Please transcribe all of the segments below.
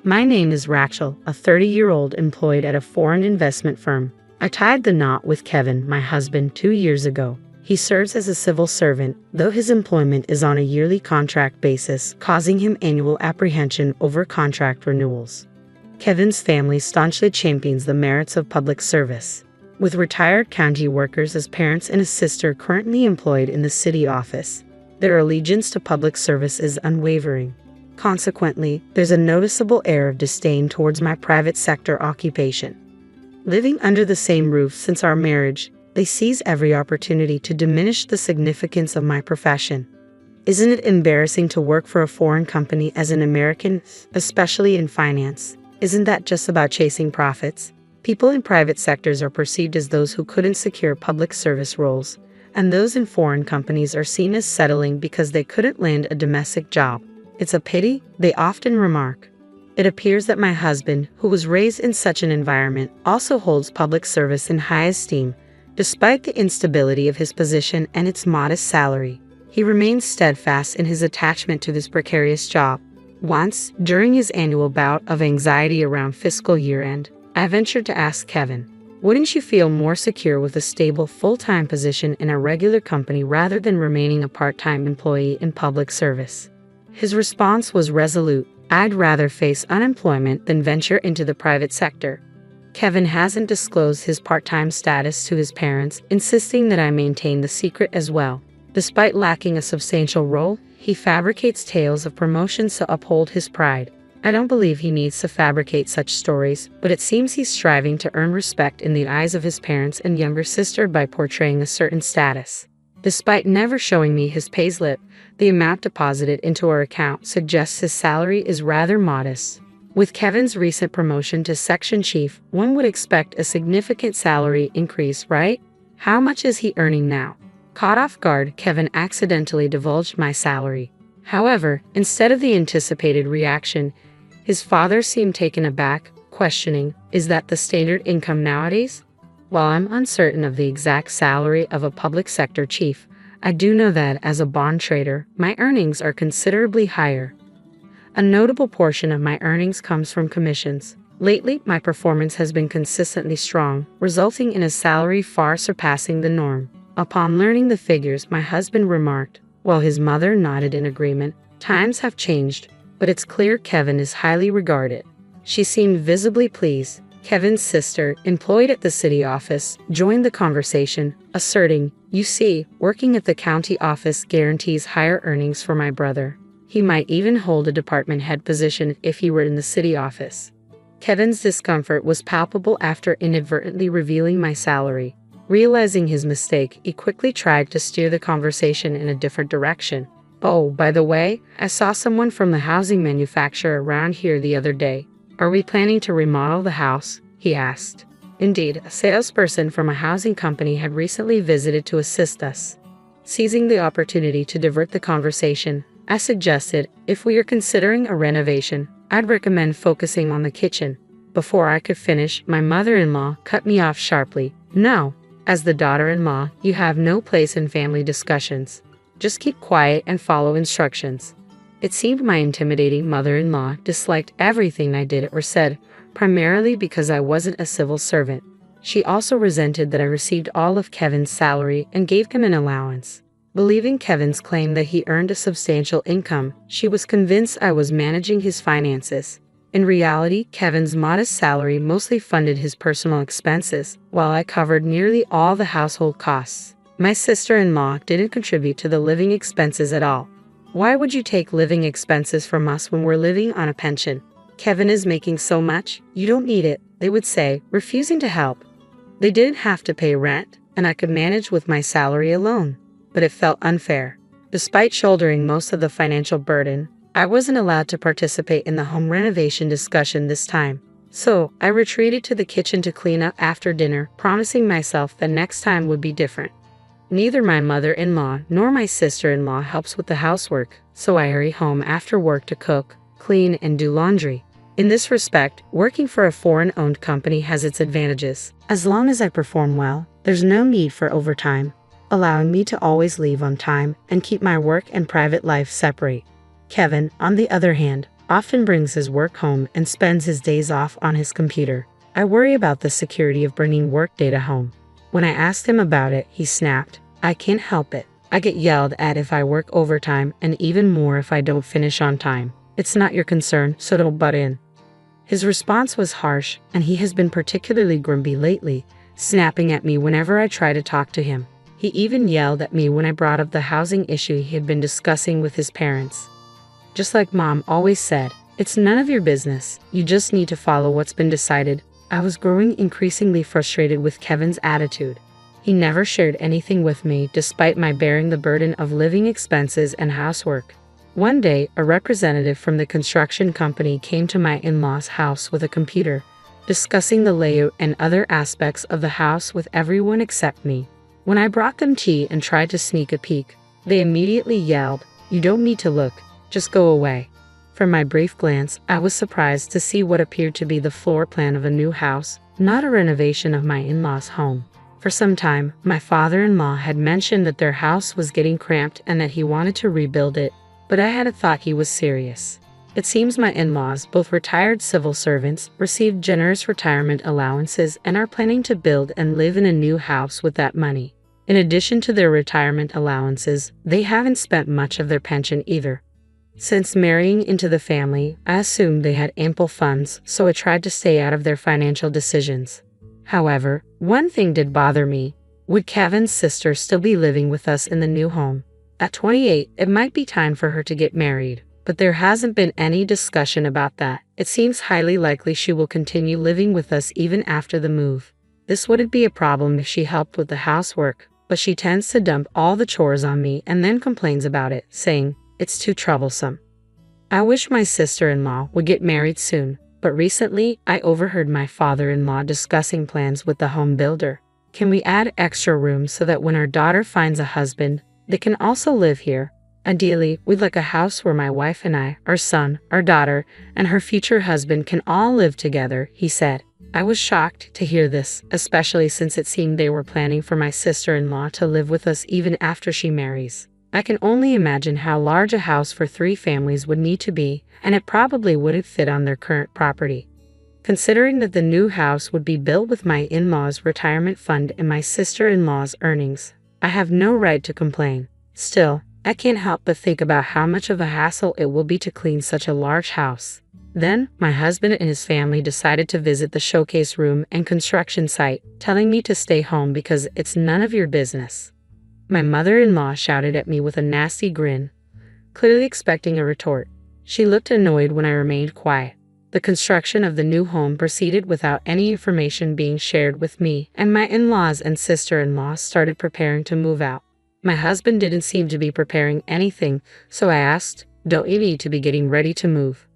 My name is Rachel, a 30-year-old employed at a foreign investment firm. I tied the knot with Kevin, my husband, 2 years ago. He serves as a civil servant, though his employment is on a yearly contract basis, causing him annual apprehension over contract renewals. Kevin's family staunchly champions the merits of public service. With retired county workers as parents and a sister currently employed in the city office, their allegiance to public service is unwavering. Consequently, there's a noticeable air of disdain towards my private sector occupation. Living under the same roof since our marriage, they seize every opportunity to diminish the significance of my profession. Isn't it embarrassing to work for a foreign company as an American, especially in finance? Isn't that just about chasing profits? People in private sectors are perceived as those who couldn't secure public service roles, and those in foreign companies are seen as settling because they couldn't land a domestic job. It's a pity, they often remark. It appears that my husband, who was raised in such an environment, also holds public service in high esteem, despite the instability of his position and its modest salary. He remains steadfast in his attachment to this precarious job. Once, during his annual bout of anxiety around fiscal year-end, I ventured to ask Kevin, "Wouldn't you feel more secure with a stable full-time position in a regular company rather than remaining a part-time employee in public service?" His response was resolute. "I'd rather face unemployment than venture into the private sector." Kevin hasn't disclosed his part-time status to his parents, insisting that I maintain the secret as well. Despite lacking a substantial role, he fabricates tales of promotions to uphold his pride. I don't believe he needs to fabricate such stories, but it seems he's striving to earn respect in the eyes of his parents and younger sister by portraying a certain status. Despite never showing me his payslip, the amount deposited into our account suggests his salary is rather modest. With Kevin's recent promotion to section chief, one would expect a significant salary increase, right? How much is he earning now? Caught off guard, Kevin accidentally divulged my salary. However, instead of the anticipated reaction, his father seemed taken aback, questioning, "Is that the standard income nowadays?" While I'm uncertain of the exact salary of a public sector chief, I do know that as a bond trader, my earnings are considerably higher. A notable portion of my earnings comes from commissions. Lately, my performance has been consistently strong, resulting in a salary far surpassing the norm. Upon learning the figures, my husband remarked, while his mother nodded in agreement, "Times have changed, but it's clear Kevin is highly regarded." She seemed visibly pleased. Kevin's sister, employed at the city office, joined the conversation, asserting, "You see, working at the county office guarantees higher earnings for my brother. He might even hold a department head position if he were in the city office." Kevin's discomfort was palpable after inadvertently revealing my salary. Realizing his mistake, he quickly tried to steer the conversation in a different direction. "Oh, by the way, I saw someone from the housing manufacturer around here the other day. Are we planning to remodel the house?" he asked. Indeed, a salesperson from a housing company had recently visited to assist us. Seizing the opportunity to divert the conversation, I suggested, "If we are considering a renovation, I'd recommend focusing on the kitchen." Before I could finish, my mother-in-law cut me off sharply. "No, as the daughter-in-law, you have no place in family discussions. Just keep quiet and follow instructions." It seemed my intimidating mother-in-law disliked everything I did or said, primarily because I wasn't a civil servant. She also resented that I received all of Kevin's salary and gave him an allowance. Believing Kevin's claim that he earned a substantial income, she was convinced I was managing his finances. In reality, Kevin's modest salary mostly funded his personal expenses, while I covered nearly all the household costs. My sister-in-law didn't contribute to the living expenses at all. "Why would you take living expenses from us when we're living on a pension? Kevin is making so much, you don't need it," they would say, refusing to help. They didn't have to pay rent, and I could manage with my salary alone. But it felt unfair. Despite shouldering most of the financial burden, I wasn't allowed to participate in the home renovation discussion this time. So, I retreated to the kitchen to clean up after dinner, promising myself that next time would be different. Neither my mother-in-law nor my sister-in-law helps with the housework, so I hurry home after work to cook, clean, and do laundry. In this respect, working for a foreign-owned company has its advantages. As long as I perform well, there's no need for overtime, allowing me to always leave on time and keep my work and private life separate. Kevin, on the other hand, often brings his work home and spends his days off on his computer. I worry about the security of bringing work data home. When I asked him about it, he snapped, "I can't help it. I get yelled at if I work overtime and even more if I don't finish on time. It's not your concern, so don't butt in." His response was harsh, and he has been particularly grumpy lately, snapping at me whenever I try to talk to him. He even yelled at me when I brought up the housing issue he had been discussing with his parents. Just like Mom always said, it's none of your business. You just need to follow what's been decided. I was growing increasingly frustrated with Kevin's attitude. He never shared anything with me despite my bearing the burden of living expenses and housework. One day, a representative from the construction company came to my in-laws' house with a computer, discussing the layout and other aspects of the house with everyone except me. When I brought them tea and tried to sneak a peek, they immediately yelled, "You don't need to look, just go away." From my brief glance, I was surprised to see what appeared to be the floor plan of a new house, not a renovation of my in-laws' home. For some time, my father-in-law had mentioned that their house was getting cramped and that he wanted to rebuild it, but I hadn't thought he was serious. It seems my in-laws, both retired civil servants, received generous retirement allowances and are planning to build and live in a new house with that money. In addition to their retirement allowances, they haven't spent much of their pension either. Since marrying into the family, I assumed they had ample funds, so I tried to stay out of their financial decisions. However, one thing did bother me. Would Kevin's sister still be living with us in the new home? At 28, it might be time for her to get married, but there hasn't been any discussion about that. It seems highly likely she will continue living with us even after the move. This wouldn't be a problem if she helped with the housework, but she tends to dump all the chores on me and then complains about it, saying, "It's too troublesome." I wish my sister-in-law would get married soon, but recently I overheard my father-in-law discussing plans with the home builder. Can we add extra rooms so that when our daughter finds a husband, they can also live here? Ideally, we'd like a house where my wife and I, our son, our daughter, and her future husband can all live together, he said. I was shocked to hear this, especially since it seemed they were planning for my sister-in-law to live with us even after she marries. I can only imagine how large a house for 3 families would need to be, and it probably wouldn't fit on their current property. Considering that the new house would be built with my in-laws' retirement fund and my sister-in-law's earnings, I have no right to complain. Still, I can't help but think about how much of a hassle it will be to clean such a large house. Then, my husband and his family decided to visit the showcase room and construction site, telling me to stay home because it's none of your business. My mother-in-law shouted at me with a nasty grin, clearly expecting a retort. She looked annoyed when I remained quiet. The construction of the new home proceeded without any information being shared with me, and my in-laws and sister-in-law started preparing to move out. My husband didn't seem to be preparing anything, so I asked, "Don't you need to be getting ready to move?"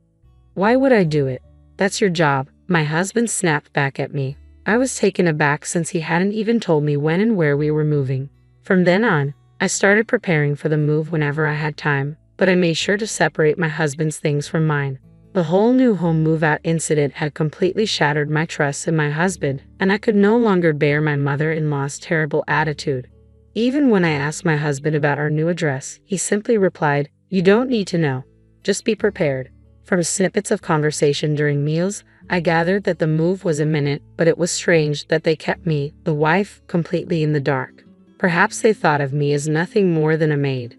"Why would I do it? That's your job," my husband snapped back at me. I was taken aback since he hadn't even told me when and where we were moving. From then on, I started preparing for the move whenever I had time, but I made sure to separate my husband's things from mine. The whole new home move-out incident had completely shattered my trust in my husband, and I could no longer bear my mother-in-law's terrible attitude. Even when I asked my husband about our new address, he simply replied, "You don't need to know. Just be prepared." From snippets of conversation during meals, I gathered that the move was imminent, but it was strange that they kept me, the wife, completely in the dark. Perhaps they thought of me as nothing more than a maid.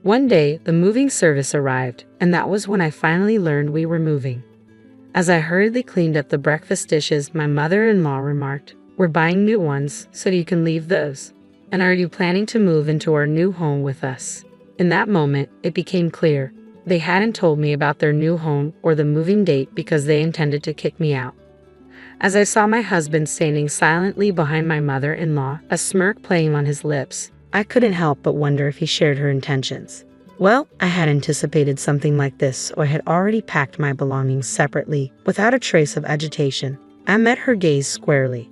One day, the moving service arrived, and that was when I finally learned we were moving. As I hurriedly cleaned up the breakfast dishes, my mother-in-law remarked, "We're buying new ones, so you can leave those. And are you planning to move into our new home with us?" In that moment, it became clear. They hadn't told me about their new home or the moving date because they intended to kick me out. As I saw my husband standing silently behind my mother-in-law, a smirk playing on his lips, I couldn't help but wonder if he shared her intentions. Well, I had anticipated something like this, so I had already packed my belongings separately, without a trace of agitation. I met her gaze squarely.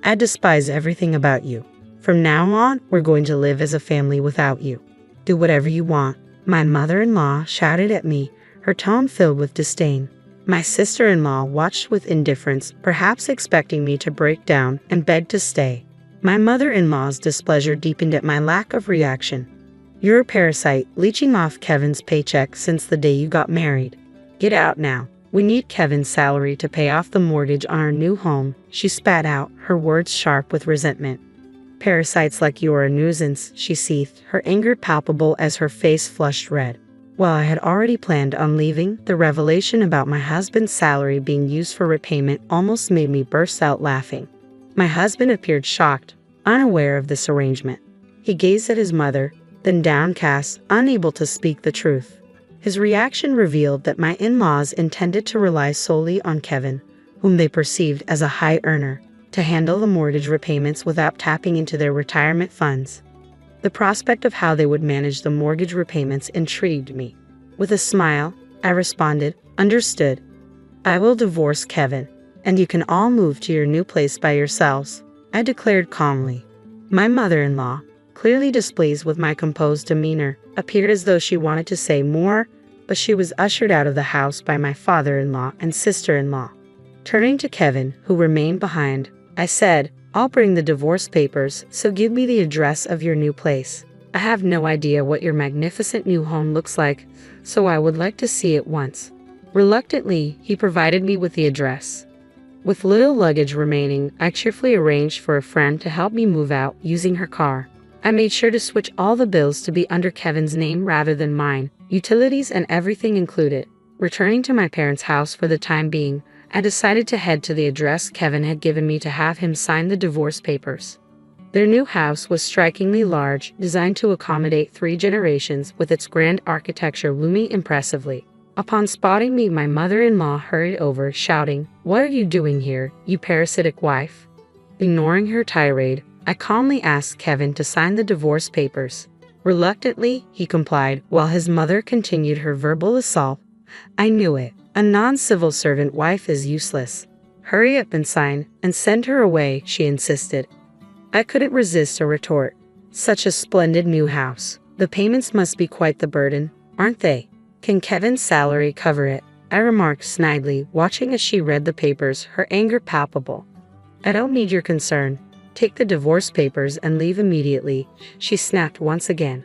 "I despise everything about you. From now on, we're going to live as a family without you. Do whatever you want," my mother-in-law shouted at me, her tone filled with disdain. My sister-in-law watched with indifference, perhaps expecting me to break down and beg to stay. My mother-in-law's displeasure deepened at my lack of reaction. "You're a parasite, leeching off Kevin's paycheck since the day you got married. Get out now. We need Kevin's salary to pay off the mortgage on our new home, she spat out, her words sharp with resentment. Parasites like you are a nuisance, she seethed, her anger palpable as her face flushed red. While I had already planned on leaving, the revelation about my husband's salary being used for repayment almost made me burst out laughing. My husband appeared shocked, unaware of this arrangement. He gazed at his mother, then downcast, unable to speak the truth. His reaction revealed that my in-laws intended to rely solely on Kevin, whom they perceived as a high earner, to handle the mortgage repayments without tapping into their retirement funds. The prospect of how they would manage the mortgage repayments intrigued me. With a smile, I responded, "Understood. I will divorce Kevin, and you can all move to your new place by yourselves," I declared calmly. My mother-in-law, clearly displeased with my composed demeanor, appeared as though she wanted to say more, but she was ushered out of the house by my father-in-law and sister-in-law. Turning to Kevin, who remained behind, I said, "I'll bring the divorce papers, so give me the address of your new place. I have no idea what your magnificent new home looks like, so I would like to see it once." Reluctantly, he provided me with the address. With little luggage remaining, I cheerfully arranged for a friend to help me move out using her car. I made sure to switch all the bills to be under Kevin's name rather than mine, utilities and everything included. Returning to my parents' house for the time being, I decided to head to the address Kevin had given me to have him sign the divorce papers. Their new house was strikingly large, designed to accommodate 3 generations, with its grand architecture looming impressively. Upon spotting me, my mother-in-law hurried over, shouting, "What are you doing here, you parasitic wife?" Ignoring her tirade, I calmly asked Kevin to sign the divorce papers. Reluctantly, he complied, while his mother continued her verbal assault. "I knew it. A non-civil servant wife is useless. Hurry up and sign, and send her away," she insisted. I couldn't resist a retort. Such a splendid new house. The payments must be quite the burden, aren't they? Can Kevin's salary cover it? I remarked snidely, watching as she read the papers, her anger palpable. "I don't need your concern. Take the divorce papers and leave immediately," she snapped once again.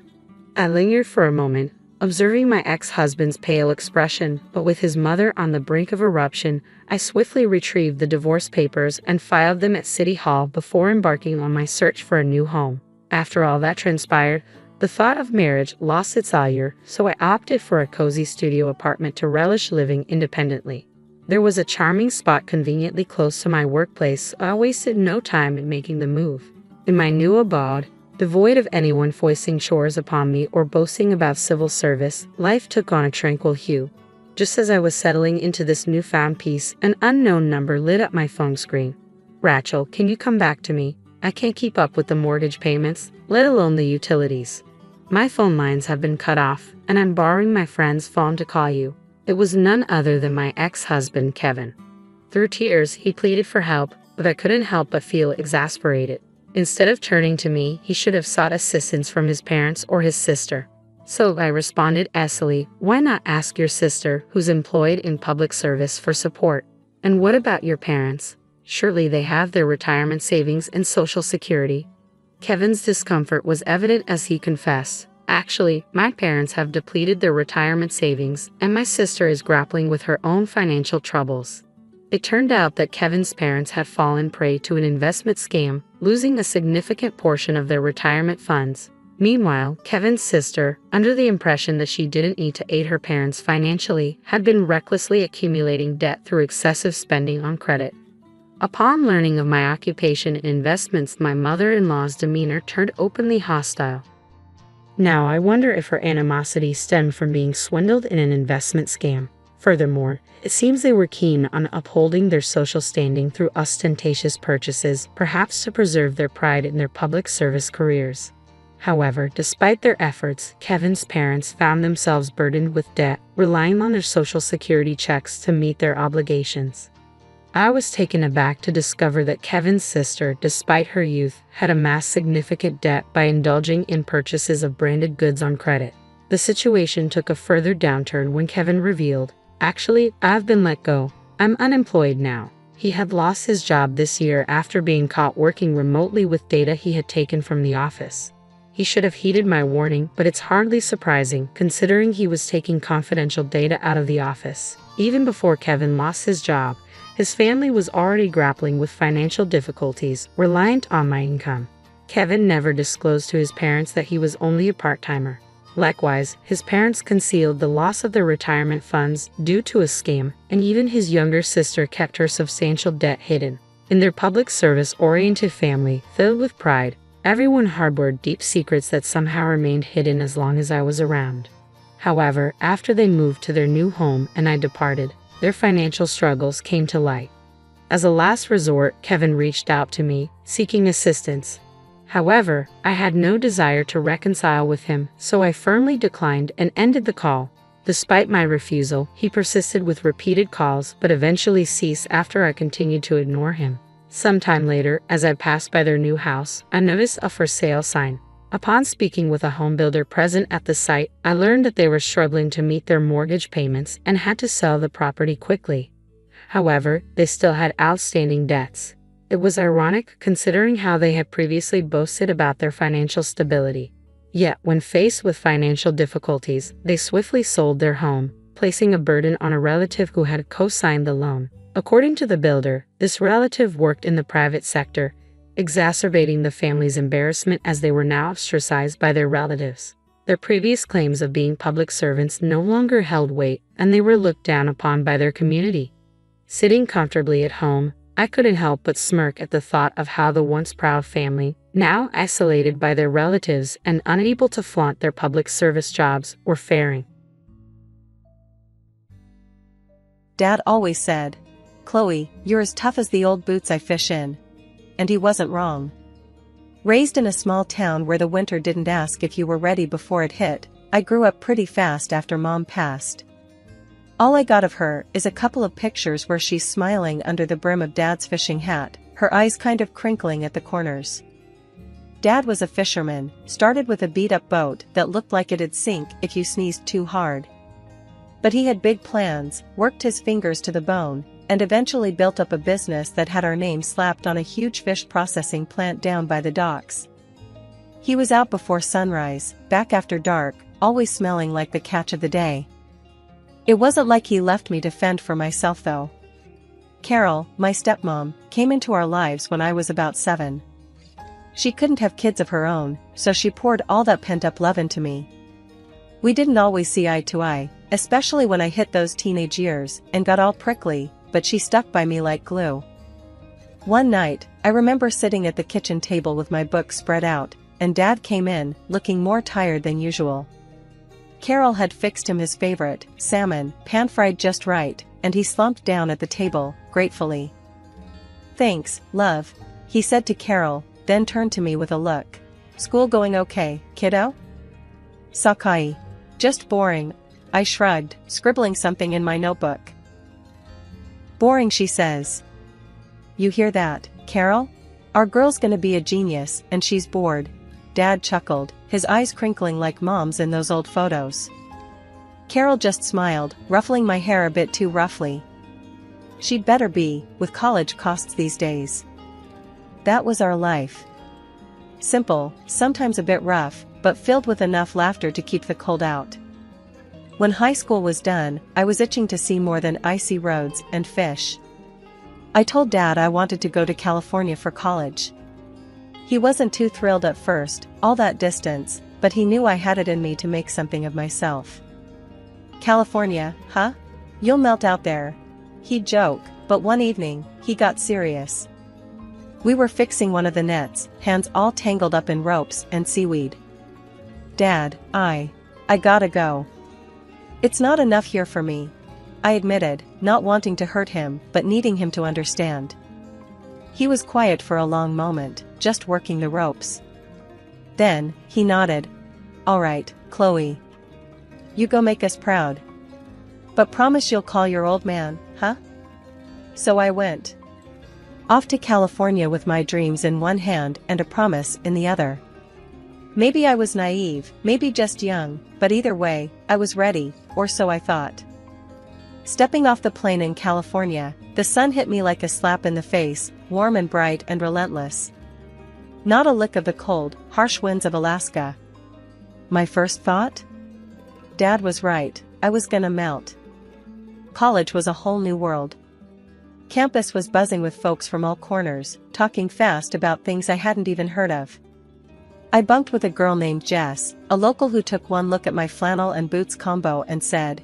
I lingered for a moment, observing my ex-husband's pale expression, but with his mother on the brink of eruption, I swiftly retrieved the divorce papers and filed them at City Hall before embarking on my search for a new home. After all that transpired, the thought of marriage lost its allure, so I opted for a cozy studio apartment to relish living independently. There was a charming spot conveniently close to my workplace, so I wasted no time in making the move. In my new abode, devoid of anyone foisting chores upon me or boasting about civil service, life took on a tranquil hue. Just as I was settling into this newfound peace, an unknown number lit up my phone screen. "Rachel, can you come back to me? I can't keep up with the mortgage payments, let alone the utilities. My phone lines have been cut off, and I'm borrowing my friend's phone to call you." It was none other than my ex-husband, Kevin. Through tears, he pleaded for help, but I couldn't help but feel exasperated. Instead of turning to me, he should have sought assistance from his parents or his sister. So I responded acidly, "Why not ask your sister, who's employed in public service, for support? And what about your parents? Surely they have their retirement savings and Social Security." Kevin's discomfort was evident as he confessed, "Actually, my parents have depleted their retirement savings, and my sister is grappling with her own financial troubles." It turned out that Kevin's parents had fallen prey to an investment scam, losing a significant portion of their retirement funds. Meanwhile, Kevin's sister, under the impression that she didn't need to aid her parents financially, had been recklessly accumulating debt through excessive spending on credit. Upon learning of my occupation in investments, my mother-in-law's demeanor turned openly hostile. Now I wonder if her animosity stemmed from being swindled in an investment scam. Furthermore, it seems they were keen on upholding their social standing through ostentatious purchases, perhaps to preserve their pride in their public service careers. However, despite their efforts, Kevin's parents found themselves burdened with debt, relying on their Social Security checks to meet their obligations. I was taken aback to discover that Kevin's sister, despite her youth, had amassed significant debt by indulging in purchases of branded goods on credit. The situation took a further downturn when Kevin revealed, "Actually, I've been let go. I'm unemployed now." He had lost his job this year after being caught working remotely with data he had taken from the office. He should have heeded my warning, but it's hardly surprising, considering he was taking confidential data out of the office. Even before Kevin lost his job, his family was already grappling with financial difficulties, reliant on my income. Kevin never disclosed to his parents that he was only a part-timer. Likewise, his parents concealed the loss of their retirement funds due to a scam, and even his younger sister kept her substantial debt hidden. In their public service-oriented family, filled with pride, everyone harbored deep secrets that somehow remained hidden as long as I was around. However, after they moved to their new home and I departed, their financial struggles came to light. As a last resort, Kevin reached out to me, seeking assistance. However, I had no desire to reconcile with him, so I firmly declined and ended the call. Despite my refusal, he persisted with repeated calls but eventually ceased after I continued to ignore him. Sometime later, as I passed by their new house, I noticed a for sale sign. Upon speaking with a home builder present at the site, I learned that they were struggling to meet their mortgage payments and had to sell the property quickly. However, they still had outstanding debts. It was ironic considering how they had previously boasted about their financial stability. Yet, when faced with financial difficulties, they swiftly sold their home, placing a burden on a relative who had co-signed the loan. According to the builder, this relative worked in the private sector, exacerbating the family's embarrassment as they were now ostracized by their relatives. Their previous claims of being public servants no longer held weight, and they were looked down upon by their community. Sitting comfortably at home, I couldn't help but smirk at the thought of how the once proud family, now isolated by their relatives and unable to flaunt their public service jobs, were faring. Dad always said, "Chloe, you're as tough as the old boots I fish in." And he wasn't wrong. Raised in a small town where the winter didn't ask if you were ready before it hit, I grew up pretty fast after Mom passed. All I got of her is a couple of pictures where she's smiling under the brim of Dad's fishing hat, her eyes kind of crinkling at the corners. Dad was a fisherman, started with a beat-up boat that looked like it'd sink if you sneezed too hard. But he had big plans, worked his fingers to the bone, and eventually built up a business that had our name slapped on a huge fish processing plant down by the docks. He was out before sunrise, back after dark, always smelling like the catch of the day. It wasn't like he left me to fend for myself though. Carol, my stepmom, came into our lives when I was about 7. She couldn't have kids of her own, so she poured all that pent-up love into me. We didn't always see eye to eye, especially when I hit those teenage years and got all prickly, but she stuck by me like glue. One night, I remember sitting at the kitchen table with my book spread out, and Dad came in, looking more tired than usual. Carol had fixed him his favorite, salmon, pan-fried just right, and he slumped down at the table, gratefully. "Thanks, love," he said to Carol, then turned to me with a look. "School going okay, kiddo?" "Sakai. Just boring," I shrugged, scribbling something in my notebook. "Boring," she says. "You hear that, Carol? Our girl's gonna be a genius, and she's bored." Dad chuckled, his eyes crinkling like Mom's in those old photos. Carol just smiled, ruffling my hair a bit too roughly. She'd better be, with college costs these days. That was our life. Simple, sometimes a bit rough, but filled with enough laughter to keep the cold out. When high school was done, I was itching to see more than icy roads and fish. I told Dad I wanted to go to California for college. He wasn't too thrilled at first, all that distance, but he knew I had it in me to make something of myself. "California, huh? You'll melt out there." He'd joke, but one evening, he got serious. We were fixing one of the nets, hands all tangled up in ropes and seaweed. "Dad, I gotta go. It's not enough here for me," I admitted, not wanting to hurt him but needing him to understand. He was quiet for a long moment, just working the ropes. Then, he nodded. "All right, Chloe. You go make us proud. But promise you'll call your old man, huh?" So I went. Off to California with my dreams in one hand and a promise in the other. Maybe I was naive, maybe just young, but either way, I was ready, or so I thought. Stepping off the plane in California, the sun hit me like a slap in the face, warm and bright and relentless. Not a lick of the cold, harsh winds of Alaska. My first thought? Dad was right, I was gonna melt. college was a whole new world. Campus was buzzing with folks from all corners, talking fast about things I hadn't even heard of. I bunked with a girl named Jess, a local who took one look at my flannel and boots combo and said,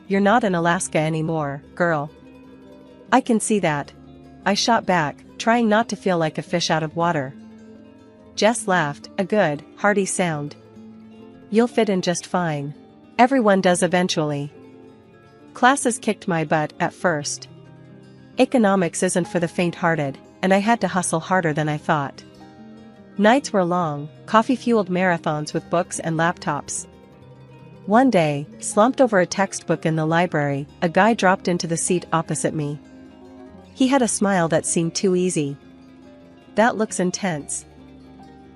"You're not in Alaska anymore, girl." "I can see that," I shot back, trying not to feel like a fish out of water. Jess laughed, a good, hearty sound. "You'll fit in just fine. Everyone does eventually." Classes kicked my butt at first. Economics isn't for the faint-hearted, and I had to hustle harder than I thought. Nights were long, coffee-fueled marathons with books and laptops. One day, slumped over a textbook in the library, a guy dropped into the seat opposite me. He had a smile that seemed too easy. "That looks intense.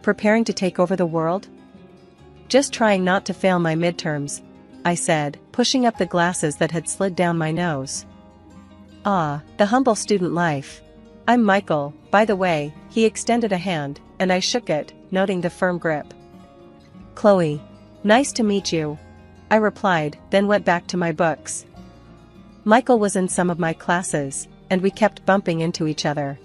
Preparing to take over the world?" "Just trying not to fail my midterms," I said, pushing up the glasses that had slid down my nose. "Ah, the humble student life. I'm Michael, by the way." He extended a hand, and I shook it, noting the firm grip. "Chloe. Nice to meet you," I replied, then went back to my books. Michael was in some of my classes, and we kept bumping into each other.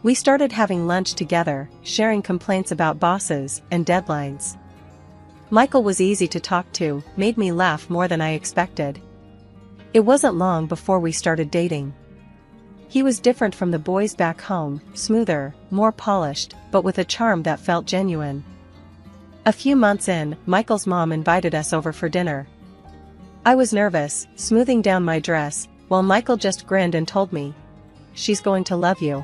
We started having lunch together, sharing complaints about bosses and deadlines. Michael was easy to talk to, made me laugh more than I expected. It wasn't long before we started dating. He was different from the boys back home, smoother, more polished, but with a charm that felt genuine. A few months in, Michael's mom invited us over for dinner. I was nervous, smoothing down my dress, while Michael just grinned and told me, "She's going to love you."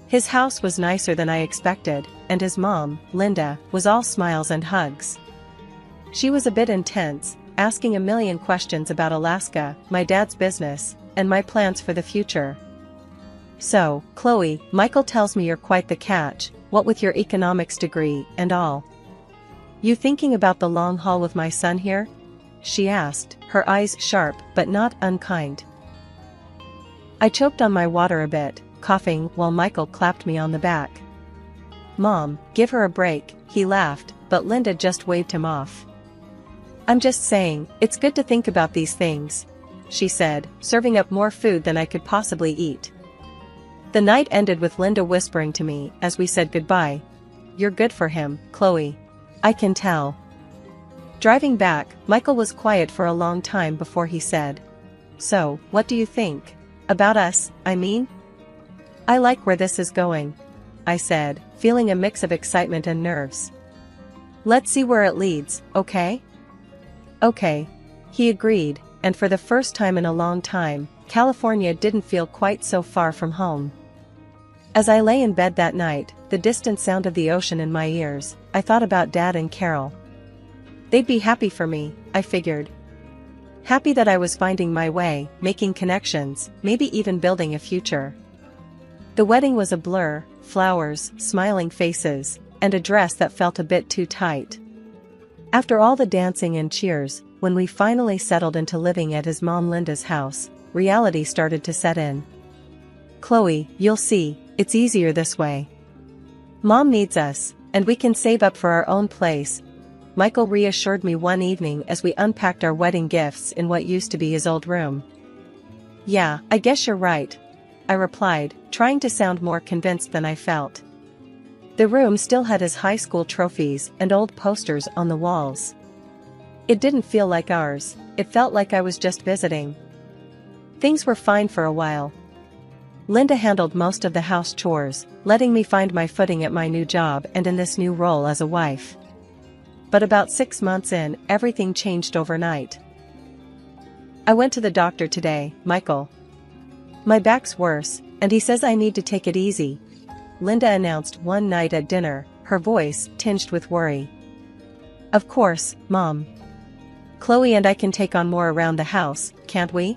His house was nicer than I expected, and his mom, Linda, was all smiles and hugs. She was a bit intense, asking a million questions about Alaska, my dad's business, and my plans for the future. "So, Chloe, Michael tells me you're quite the catch, what with your economics degree and all. You thinking about the long haul with my son here?" she asked, her eyes sharp but not unkind. I choked on my water a bit, coughing while Michael clapped me on the back. "Mom, give her a break," he laughed, but Linda just waved him off. "I'm just saying, it's good to think about these things," she said, serving up more food than I could possibly eat. The night ended with Linda whispering to me as we said goodbye, "You're good for him, Chloe. I can tell." Driving back, Michael was quiet for a long time before he said, "So, what do you think? About us, I mean?" "I like where this is going," I said, feeling a mix of excitement and nerves. "Let's see where it leads, okay?" "Okay," he agreed, and for the first time in a long time, California didn't feel quite so far from home. As I lay in bed that night, the distant sound of the ocean in my ears, I thought about Dad and Carol. They'd be happy for me, I figured. Happy that I was finding my way, making connections, maybe even building a future. The wedding was a blur, flowers, smiling faces, and a dress that felt a bit too tight. After all the dancing and cheers, when we finally settled into living at his mom Linda's house, reality started to set in. "Chloe, you'll see, it's easier this way. Mom needs us, and we can save up for our own place," Michael reassured me one evening as we unpacked our wedding gifts in what used to be his old room. "Yeah, I guess you're right," I replied, trying to sound more convinced than I felt. The room still had his high school trophies and old posters on the walls. It didn't feel like ours, it felt like I was just visiting. Things were fine for a while. Linda handled most of the house chores, letting me find my footing at my new job and in this new role as a wife. But about 6 months in, everything changed overnight. "I went to the doctor today, Michael. My back's worse, and he says I need to take it easy," Linda announced one night at dinner, her voice tinged with worry. "Of course, Mom. Chloe and I can take on more around the house, can't we?"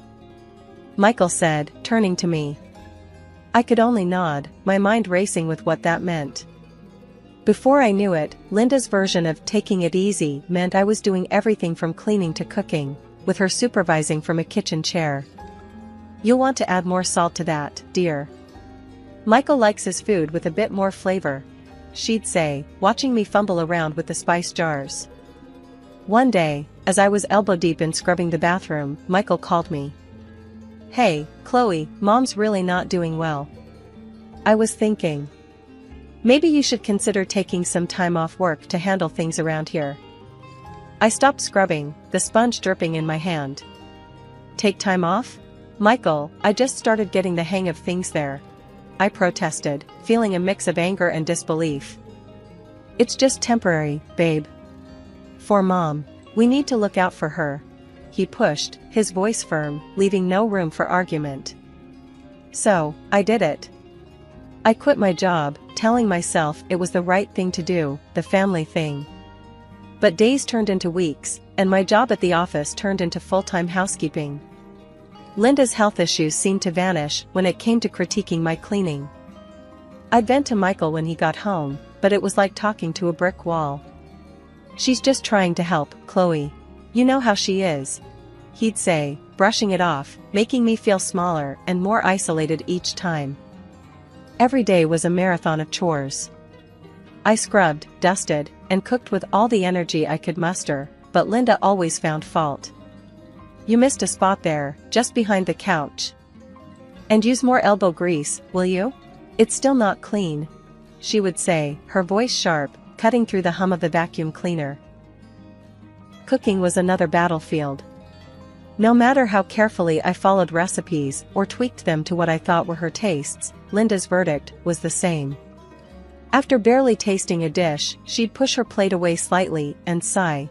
Michael said, turning to me. I could only nod, my mind racing with what that meant. Before I knew it, Linda's version of taking it easy meant I was doing everything from cleaning to cooking, with her supervising from a kitchen chair. "You'll want to add more salt to that, dear. Michael likes his food with a bit more flavor," she'd say, watching me fumble around with the spice jars. One day, as I was elbow deep in scrubbing the bathroom, Michael called me. Hey, Chloe, Mom's really not doing well. I was thinking. Maybe you should consider taking some time off work to handle things around here. I stopped scrubbing, the sponge dripping in my hand. Take time off? Michael, I just started getting the hang of things there. I protested, feeling a mix of anger and disbelief. It's just temporary, babe. For Mom. We need to look out for her. He pushed, his voice firm, leaving no room for argument. So, I did it. I quit my job, telling myself it was the right thing to do, the family thing. But days turned into weeks, and my job at the office turned into full-time housekeeping. Linda's health issues seemed to vanish when it came to critiquing my cleaning. I'd vent to Michael when he got home, but it was like talking to a brick wall. She's just trying to help, Chloe. You know how she is. He'd say, brushing it off, making me feel smaller and more isolated each time. Every day was a marathon of chores. I scrubbed, dusted, and cooked with all the energy I could muster, but Linda always found fault. You missed a spot there, just behind the couch. And use more elbow grease, will you? It's still not clean, she would say, her voice sharp, cutting through the hum of the vacuum cleaner. Cooking was another battlefield. No matter how carefully I followed recipes or tweaked them to what I thought were her tastes, Linda's verdict was the same. After barely tasting a dish, she'd push her plate away slightly and sigh.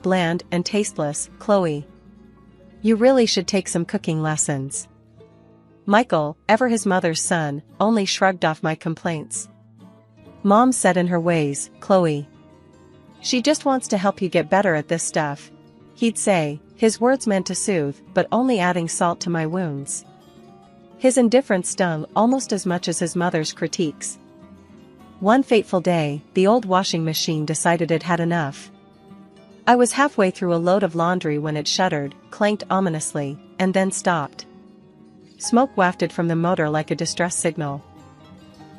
Bland and tasteless, Chloe. You really should take some cooking lessons. Michael, ever his mother's son, only shrugged off my complaints. Mom's set in her ways, Chloe. She just wants to help you get better at this stuff, he'd say, his words meant to soothe, but only adding salt to my wounds. His indifference stung almost as much as his mother's critiques. One fateful day, the old washing machine decided it had enough. I was halfway through a load of laundry when it shuddered, clanked ominously, and then stopped. Smoke wafted from the motor like a distress signal.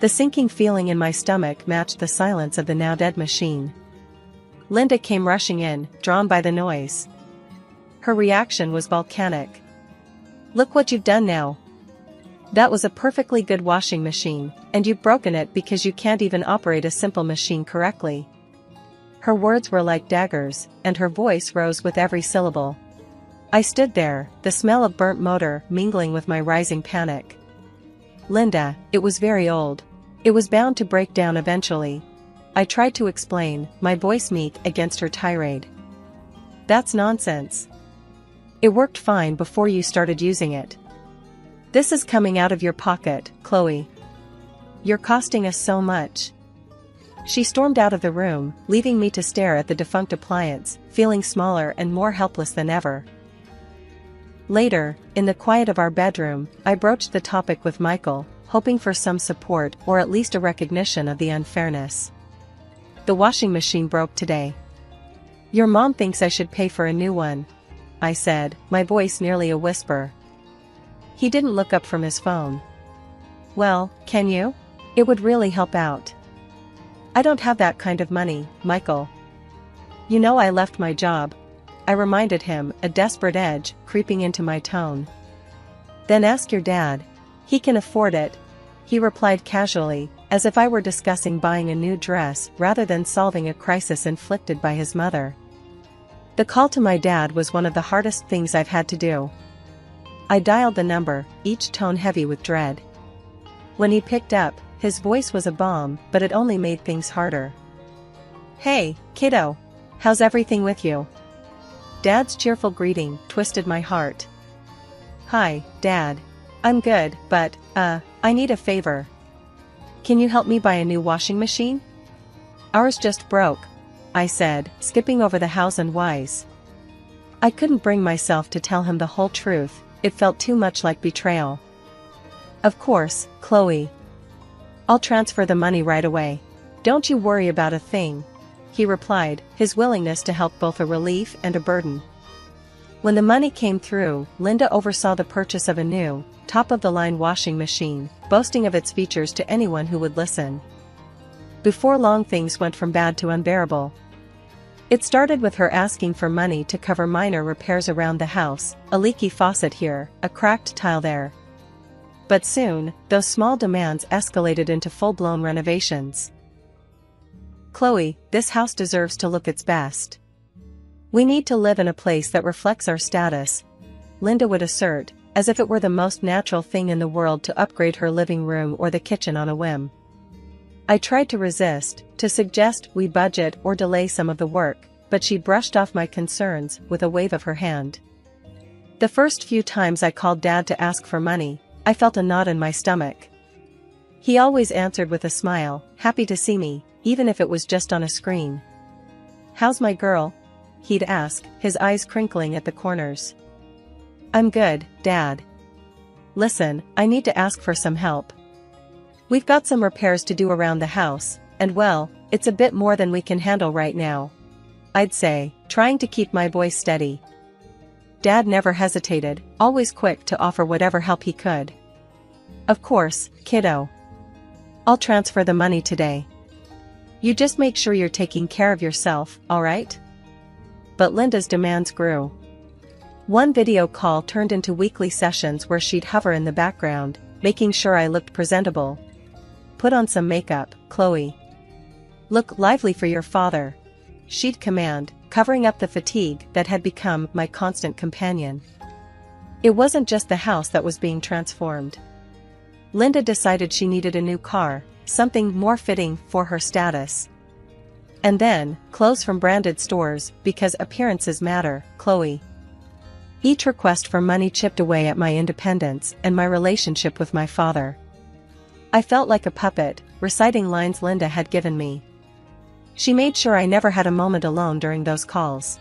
The sinking feeling in my stomach matched the silence of the now-dead machine. Linda came rushing in, drawn by the noise. Her reaction was volcanic. Look what you've done now. That was a perfectly good washing machine, and you've broken it because you can't even operate a simple machine correctly. Her words were like daggers, and her voice rose with every syllable. I stood there, the smell of burnt motor mingling with my rising panic. Linda, it was very old. It was bound to break down eventually. I tried to explain, my voice meek against her tirade. That's nonsense. It worked fine before you started using it. This is coming out of your pocket, Chloe. You're costing us so much. She stormed out of the room, leaving me to stare at the defunct appliance, feeling smaller and more helpless than ever. Later, in the quiet of our bedroom, I broached the topic with Michael, hoping for some support or at least a recognition of the unfairness. The washing machine broke today. Your mom thinks I should pay for a new one, I said, my voice nearly a whisper. He didn't look up from his phone. Well, can you? It would really help out. I don't have that kind of money, Michael. You know I left my job. I reminded him, a desperate edge creeping into my tone. Then ask your dad. He can afford it, he replied casually, as if I were discussing buying a new dress rather than solving a crisis inflicted by his mother. The call to my dad was one of the hardest things I've had to do. I dialed the number, each tone heavy with dread. When he picked up, his voice was a bomb, but it only made things harder. Hey, kiddo. How's everything with you? Dad's cheerful greeting twisted my heart. Hi, Dad. I'm good, but, I need a favor. Can you help me buy a new washing machine? Ours just broke, I said, skipping over the hows and whys. I couldn't bring myself to tell him the whole truth, it felt too much like betrayal. Of course, Chloe. I'll transfer the money right away. Don't you worry about a thing, he replied, his willingness to help both a relief and a burden. When the money came through, Linda oversaw the purchase of a new, top-of-the-line washing machine, boasting of its features to anyone who would listen. Before long things went from bad to unbearable. It started with her asking for money to cover minor repairs around the house, a leaky faucet here, a cracked tile there. But soon, those small demands escalated into full-blown renovations. "Chloe, this house deserves to look its best. We need to live in a place that reflects our status," Linda would assert, as if it were the most natural thing in the world to upgrade her living room or the kitchen on a whim. I tried to resist, to suggest we budget or delay some of the work, but she brushed off my concerns with a wave of her hand. The first few times I called Dad to ask for money, I felt a knot in my stomach. He always answered with a smile, happy to see me, even if it was just on a screen. "How's my girl?" he'd ask, his eyes crinkling at the corners. "I'm good, Dad. Listen, I need to ask for some help. We've got some repairs to do around the house, and well, it's a bit more than we can handle right now," I'd say, trying to keep my voice steady. Dad never hesitated, always quick to offer whatever help he could. "Of course, kiddo. I'll transfer the money today. You just make sure you're taking care of yourself, alright?" But Linda's demands grew. One video call turned into weekly sessions where she'd hover in the background, making sure I looked presentable. "Put on some makeup, Chloe. Look lively for your father," she'd command, covering up the fatigue that had become my constant companion. It wasn't just the house that was being transformed. Linda decided she needed a new car, something more fitting for her status. And then, clothes from branded stores, because appearances matter, Chloe. Each request for money chipped away at my independence and my relationship with my father. I felt like a puppet, reciting lines Linda had given me. She made sure I never had a moment alone during those calls.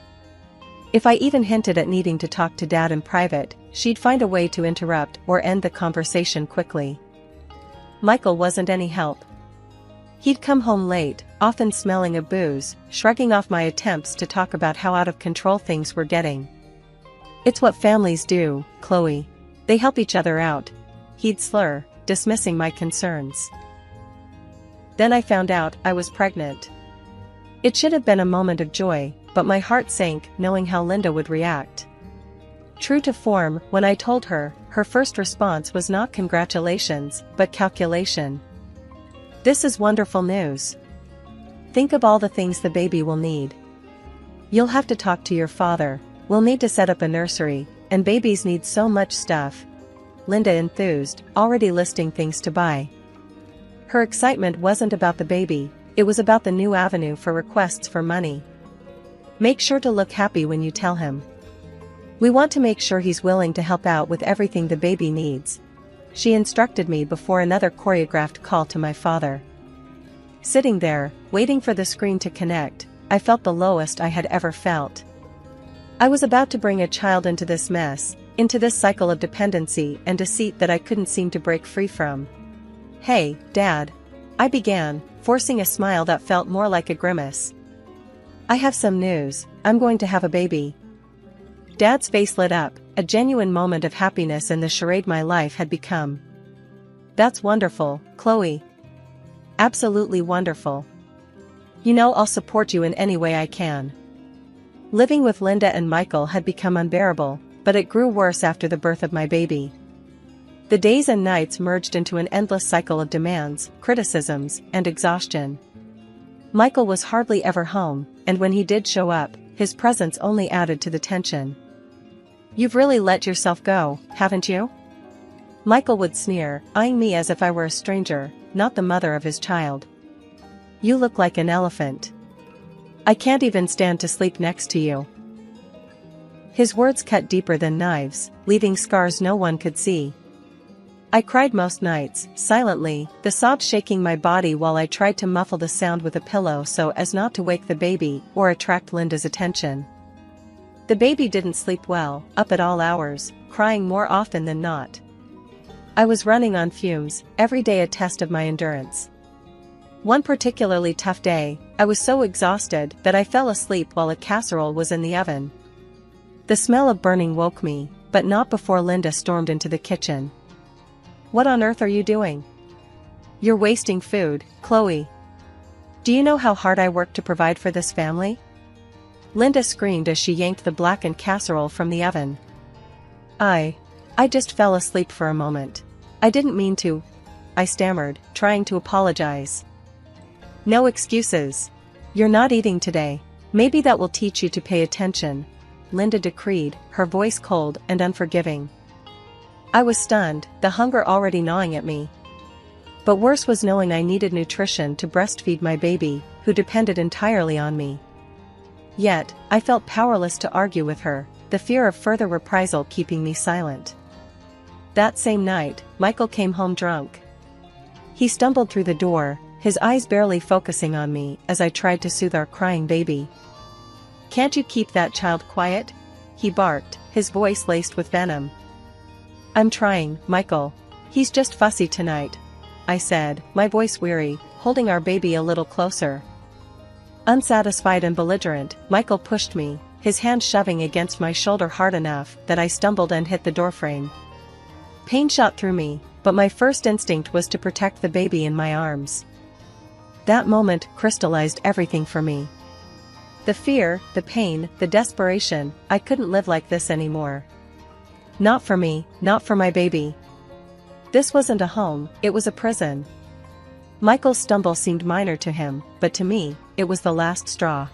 If I even hinted at needing to talk to Dad in private, she'd find a way to interrupt or end the conversation quickly. Michael wasn't any help. He'd come home late, often smelling of booze, shrugging off my attempts to talk about how out of control things were getting. "It's what families do, Chloe. They help each other out," he'd slur, dismissing my concerns. Then I found out I was pregnant. It should have been a moment of joy, but my heart sank knowing how Linda would react. True to form, when I told her, her first response was not congratulations, but calculation. "This is wonderful news. Think of all the things the baby will need. You'll have to talk to your father, we'll need to set up a nursery, and babies need so much stuff," Linda enthused, already listing things to buy. Her excitement wasn't about the baby, it was about the new avenue for requests for money. "Make sure to look happy when you tell him. We want to make sure he's willing to help out with everything the baby needs," she instructed me before another choreographed call to my father. Sitting there, waiting for the screen to connect, I felt the lowest I had ever felt. I was about to bring a child into this mess, into this cycle of dependency and deceit that I couldn't seem to break free from. "Hey, Dad," I began, forcing a smile that felt more like a grimace. "I have some news, I'm going to have a baby." Dad's face lit up, a genuine moment of happiness in the charade my life had become. "That's wonderful, Chloe. Absolutely wonderful. You know I'll support you in any way I can." Living with Linda and Michael had become unbearable, but it grew worse after the birth of my baby. The days and nights merged into an endless cycle of demands, criticisms, and exhaustion. Michael was hardly ever home, and when he did show up, his presence only added to the tension. "You've really let yourself go, haven't you?" Michael would sneer, eyeing me as if I were a stranger, not the mother of his child. "You look like an elephant. I can't even stand to sleep next to you." His words cut deeper than knives, leaving scars no one could see. I cried most nights, silently, the sobs shaking my body while I tried to muffle the sound with a pillow so as not to wake the baby or attract Linda's attention. The baby didn't sleep well, up at all hours, crying more often than not. I was running on fumes, every day a test of my endurance. One particularly tough day, I was so exhausted that I fell asleep while a casserole was in the oven. The smell of burning woke me, but not before Linda stormed into the kitchen. "What on earth are you doing? You're wasting food, Chloe. Do you know how hard I work to provide for this family? Linda screamed as she yanked the blackened casserole from the oven. I just fell asleep for a moment. I didn't mean to," I stammered, trying to apologize. "No excuses. You're not eating today. Maybe that will teach you to pay attention," Linda decreed, her voice cold and unforgiving. I was stunned, the hunger already gnawing at me. But worse was knowing I needed nutrition to breastfeed my baby, who depended entirely on me. Yet, I felt powerless to argue with her, the fear of further reprisal keeping me silent. That same night, Michael came home drunk. He stumbled through the door, his eyes barely focusing on me as I tried to soothe our crying baby. "Can't you keep that child quiet?" he barked, his voice laced with venom. "I'm trying, Michael. He's just fussy tonight," I said, my voice weary, holding our baby a little closer. Unsatisfied and belligerent, Michael pushed me, his hand shoving against my shoulder hard enough that I stumbled and hit the doorframe. Pain shot through me, but my first instinct was to protect the baby in my arms. That moment crystallized everything for me. The fear, the pain, the desperation, I couldn't live like this anymore. Not for me, not for my baby. This wasn't a home, it was a prison. Michael's stumble seemed minor to him, but to me, it was the last straw.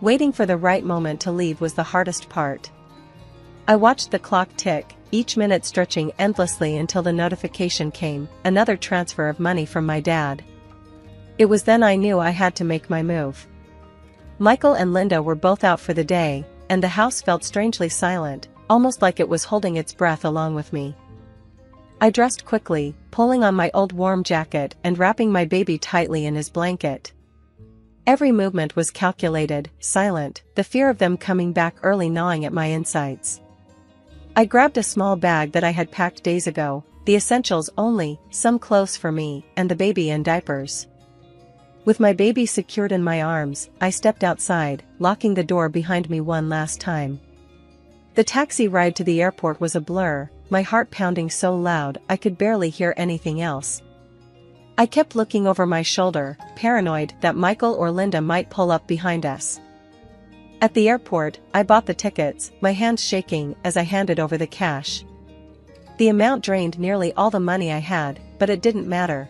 Waiting for the right moment to leave was the hardest part. I watched the clock tick, each minute stretching endlessly until the notification came, another transfer of money from my dad. It was then I knew I had to make my move. Michael and Linda were both out for the day, and the house felt strangely silent, almost like it was holding its breath along with me. I dressed quickly, pulling on my old warm jacket and wrapping my baby tightly in his blanket. Every movement was calculated, silent, the fear of them coming back early gnawing at my insides. I grabbed a small bag that I had packed days ago, the essentials only, some clothes for me, and the baby in diapers. With my baby secured in my arms, I stepped outside, locking the door behind me one last time. The taxi ride to the airport was a blur, my heart pounding so loud I could barely hear anything else. I kept looking over my shoulder, paranoid that Michael or Linda might pull up behind us. At the airport, I bought the tickets, my hands shaking as I handed over the cash. The amount drained nearly all the money I had, but it didn't matter.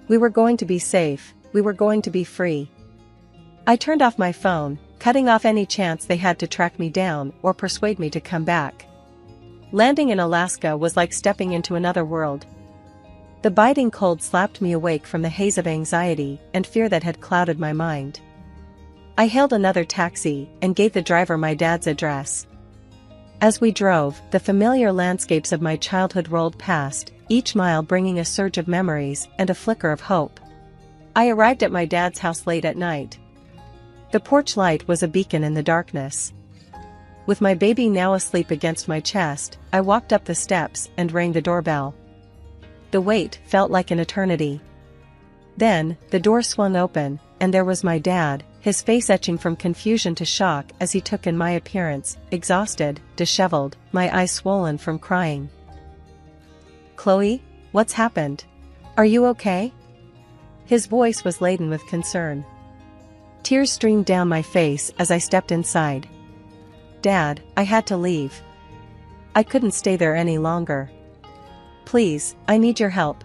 We were going to be safe, we were going to be free. I turned off my phone, cutting off any chance they had to track me down or persuade me to come back. Landing in Alaska was like stepping into another world. The biting cold slapped me awake from the haze of anxiety and fear that had clouded my mind. I hailed another taxi and gave the driver my dad's address. As we drove, the familiar landscapes of my childhood rolled past, each mile bringing a surge of memories and a flicker of hope. I arrived at my dad's house late at night. The porch light was a beacon in the darkness. With my baby now asleep against my chest, I walked up the steps and rang the doorbell. The wait felt like an eternity. Then, the door swung open, and there was my dad, his face etching from confusion to shock as he took in my appearance, exhausted, disheveled, my eyes swollen from crying. "Chloe, what's happened? Are you okay?" His voice was laden with concern. Tears streamed down my face as I stepped inside. "Dad, I had to leave. I couldn't stay there any longer. Please, I need your help."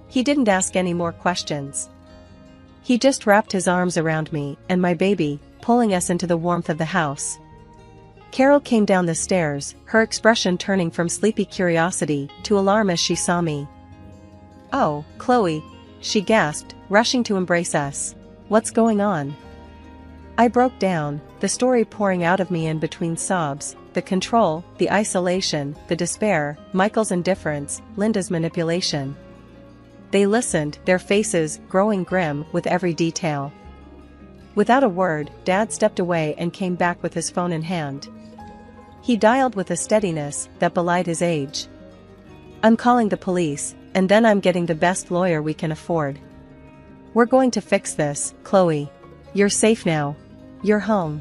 He didn't ask any more questions. He just wrapped his arms around me and my baby, pulling us into the warmth of the house. Carol came down the stairs, her expression turning from sleepy curiosity to alarm as she saw me. "Oh, Chloe," she gasped, rushing to embrace us. "What's going on?" I broke down, the story pouring out of me in between sobs, the control, the isolation, the despair, Michael's indifference, Linda's manipulation. They listened, their faces growing grim with every detail. Without a word, Dad stepped away and came back with his phone in hand. He dialed with a steadiness that belied his age. "I'm calling the police, and then I'm getting the best lawyer we can afford. We're going to fix this, Chloe. You're safe now. You're home."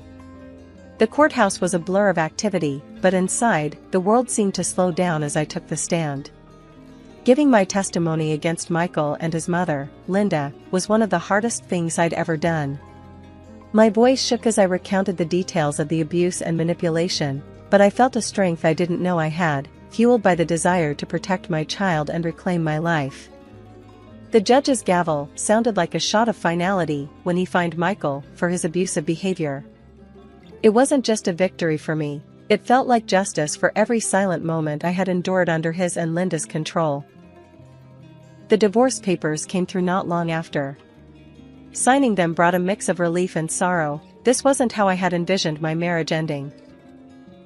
The courthouse was a blur of activity, but inside, the world seemed to slow down as I took the stand. Giving my testimony against Michael and his mother, Linda, was one of the hardest things I'd ever done. My voice shook as I recounted the details of the abuse and manipulation, but I felt a strength I didn't know I had, fueled by the desire to protect my child and reclaim my life. The judge's gavel sounded like a shot of finality when he fined Michael for his abusive behavior. It wasn't just a victory for me, it felt like justice for every silent moment I had endured under his and Linda's control. The divorce papers came through not long after. Signing them brought a mix of relief and sorrow. This wasn't how I had envisioned my marriage ending.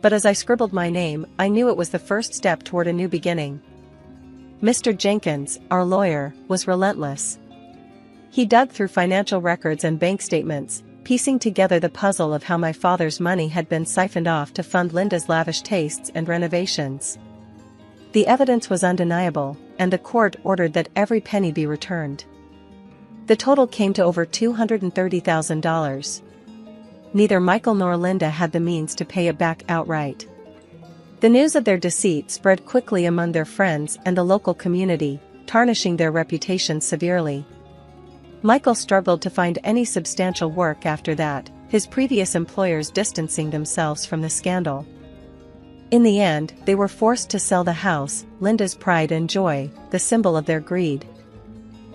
But as I scribbled my name, I knew it was the first step toward a new beginning. Mr. Jenkins, our lawyer, was relentless. He dug through financial records and bank statements, piecing together the puzzle of how my father's money had been siphoned off to fund Linda's lavish tastes and renovations. The evidence was undeniable, and the court ordered that every penny be returned. The total came to over $230,000. Neither Michael nor Linda had the means to pay it back outright. The news of their deceit spread quickly among their friends and the local community, tarnishing their reputations severely. Michael struggled to find any substantial work after that, his previous employers distancing themselves from the scandal. In the end, they were forced to sell the house, Linda's pride and joy, the symbol of their greed.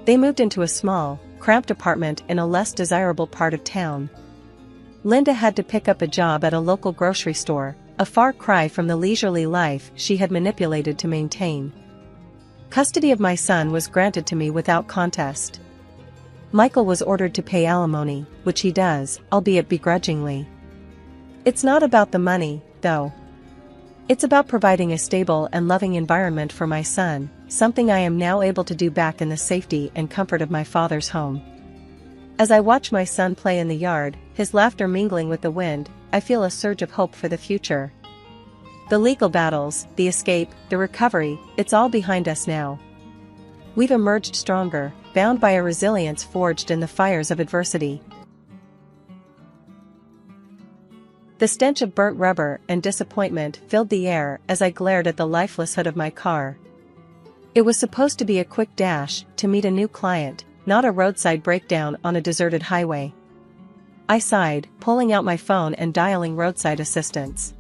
They moved into a small, cramped apartment in a less desirable part of town. Linda had to pick up a job at a local grocery store, a far cry from the leisurely life she had manipulated to maintain. Custody of my son was granted to me without contest. Michael was ordered to pay alimony, which he does, albeit begrudgingly. It's not about the money, though. It's about providing a stable and loving environment for my son, something I am now able to do back in the safety and comfort of my father's home. As I watch my son play in the yard, his laughter mingling with the wind, I feel a surge of hope for the future. The legal battles, the escape, the recovery, it's all behind us now. We've emerged stronger, bound by a resilience forged in the fires of adversity. The stench of burnt rubber and disappointment filled the air as I glared at the lifeless hood of my car. It was supposed to be a quick dash to meet a new client, not a roadside breakdown on a deserted highway. I sighed, pulling out my phone and dialing roadside assistance.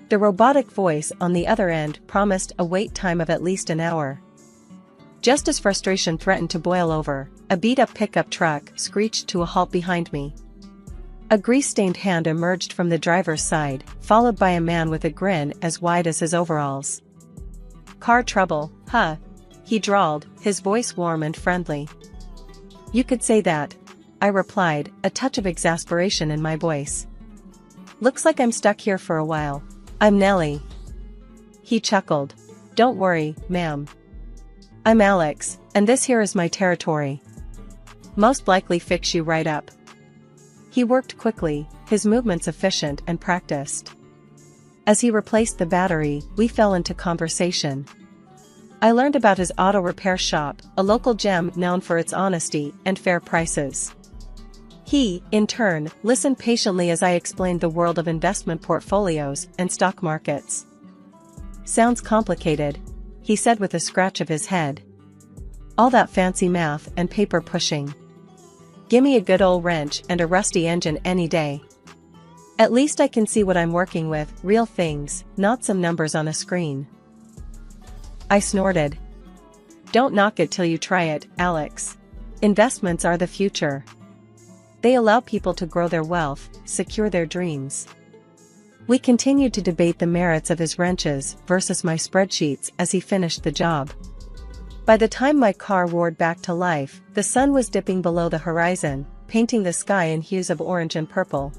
The robotic voice on the other end promised a wait time of at least an hour. Just as frustration threatened to boil over, a beat-up pickup truck screeched to a halt behind me. A grease-stained hand emerged from the driver's side, followed by a man with a grin as wide as his overalls. "Car trouble, huh?" he drawled, his voice warm and friendly. "You could say that," I replied, a touch of exasperation in my voice. "Looks like I'm stuck here for a while. I'm Nellie." He chuckled. "Don't worry, ma'am. I'm Alex, and this here is my territory. Most likely fix you right up." He worked quickly, his movements efficient and practiced. As he replaced the battery, we fell into conversation. I learned about his auto repair shop, a local gem known for its honesty and fair prices. He, in turn, listened patiently as I explained the world of investment portfolios and stock markets. "Sounds complicated," he said with a scratch of his head. "All that fancy math and paper pushing. Gimme a good old wrench and a rusty engine any day. At least I can see what I'm working with, real things, not some numbers on a screen." I snorted. "Don't knock it till you try it, Alex. Investments are the future. They allow people to grow their wealth, secure their dreams." We continued to debate the merits of his wrenches versus my spreadsheets as he finished the job. By the time my car roared back to life, the sun was dipping below the horizon, painting the sky in hues of orange and purple.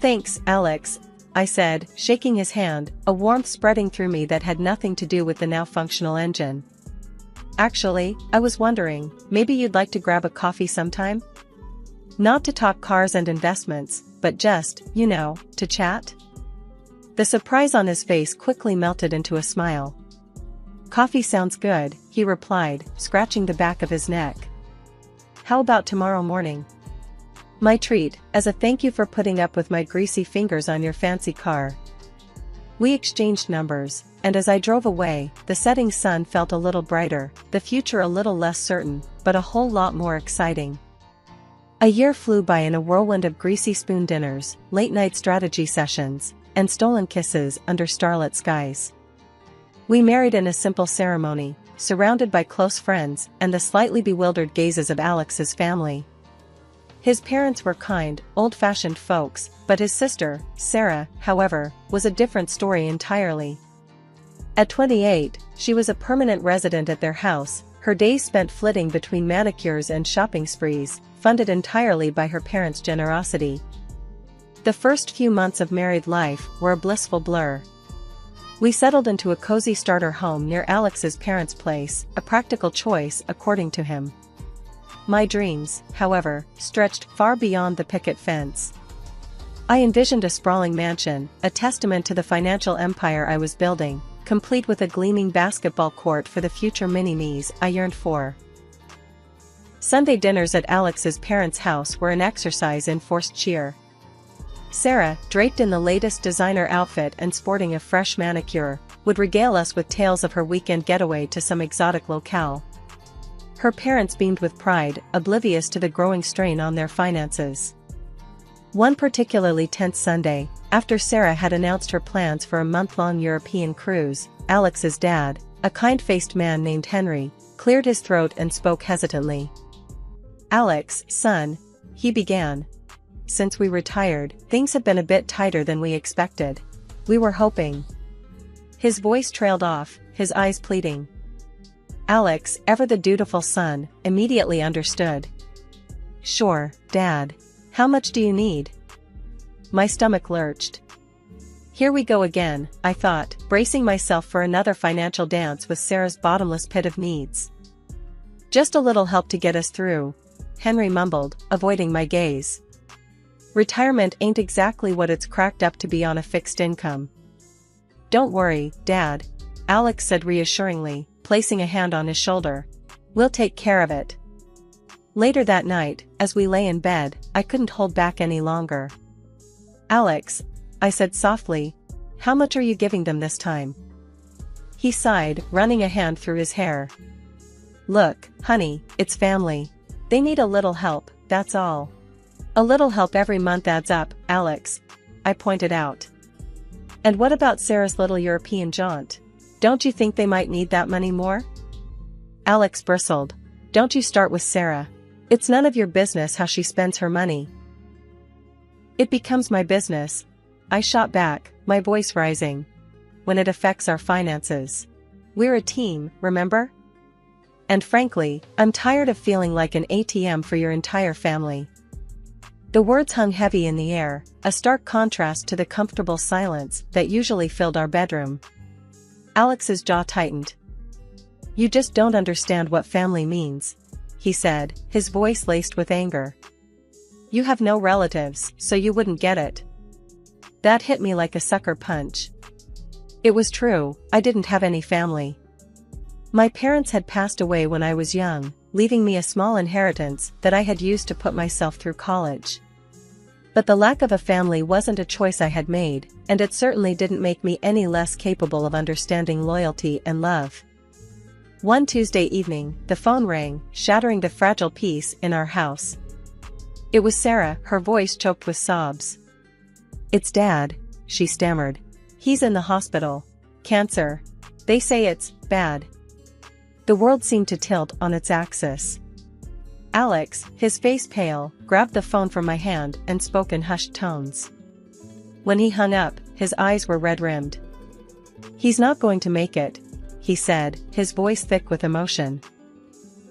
"Thanks, Alex," I said, shaking his hand, a warmth spreading through me that had nothing to do with the now functional engine. "Actually, I was wondering, maybe you'd like to grab a coffee sometime? Not to talk cars and investments, but just, to chat?" The surprise on his face quickly melted into a smile. "Coffee sounds good," he replied, scratching the back of his neck. "How about tomorrow morning?" "My treat, as a thank you for putting up with my greasy fingers on your fancy car." We exchanged numbers, and as I drove away, the setting sun felt a little brighter, the future a little less certain, but a whole lot more exciting. A year flew by in a whirlwind of greasy spoon dinners, late-night strategy sessions, and stolen kisses under starlit skies. We married in a simple ceremony, surrounded by close friends and the slightly bewildered gazes of Alex's family. His parents were kind, old-fashioned folks, but his sister, Sarah, however, was a different story entirely. At 28, she was a permanent resident at their house, her days spent flitting between manicures and shopping sprees, funded entirely by her parents' generosity. The first few months of married life were a blissful blur. We settled into a cozy starter home near Alex's parents' place, a practical choice according to him. My dreams, however, stretched far beyond the picket fence. I envisioned a sprawling mansion, a testament to the financial empire I was building, complete with a gleaming basketball court for the future mini-me's I yearned for. Sunday dinners at Alex's parents' house were an exercise in forced cheer. Sarah, draped in the latest designer outfit and sporting a fresh manicure, would regale us with tales of her weekend getaway to some exotic locale. Her parents beamed with pride, oblivious to the growing strain on their finances. One particularly tense Sunday, after Sarah had announced her plans for a month-long European cruise, Alex's dad, a kind-faced man named Henry, cleared his throat and spoke hesitantly. "Alex, son," he began. "Since we retired, things have been a bit tighter than we expected. We were hoping." His voice trailed off, his eyes pleading. Alex, ever the dutiful son, immediately understood. "Sure, Dad. How much do you need?" My stomach lurched. Here we go again, I thought, bracing myself for another financial dance with Sarah's bottomless pit of needs. "Just a little help to get us through," Henry mumbled, avoiding my gaze. "Retirement ain't exactly what it's cracked up to be on a fixed income." "Don't worry, Dad," Alex said reassuringly, placing a hand on his shoulder. "We'll take care of it." Later that night, as we lay in bed, I couldn't hold back any longer. "Alex," I said softly, "how much are you giving them this time?" He sighed, running a hand through his hair. "Look, honey, it's family. They need a little help, that's all." "A little help every month adds up, Alex," I pointed out. "And what about Sarah's little European jaunt? Don't you think they might need that money more?" Alex bristled. "Don't you start with Sarah. It's none of your business how she spends her money." "It becomes my business," I shot back, my voice rising. "When it affects our finances. We're a team, remember? And frankly, I'm tired of feeling like an ATM for your entire family." The words hung heavy in the air, a stark contrast to the comfortable silence that usually filled our bedroom. Alex's jaw tightened. "You just don't understand what family means," he said, his voice laced with anger. "You have no relatives, so you wouldn't get it." That hit me like a sucker punch. It was true, I didn't have any family. My parents had passed away when I was young, leaving me a small inheritance that I had used to put myself through college. But the lack of a family wasn't a choice I had made, and it certainly didn't make me any less capable of understanding loyalty and love. One Tuesday evening, the phone rang, shattering the fragile peace in our house. It was Sarah, her voice choked with sobs. "It's Dad," she stammered. "He's in the hospital. Cancer. They say it's bad." The world seemed to tilt on its axis. Alex, his face pale, grabbed the phone from my hand and spoke in hushed tones. When he hung up, his eyes were red-rimmed. "He's not going to make it," he said, his voice thick with emotion.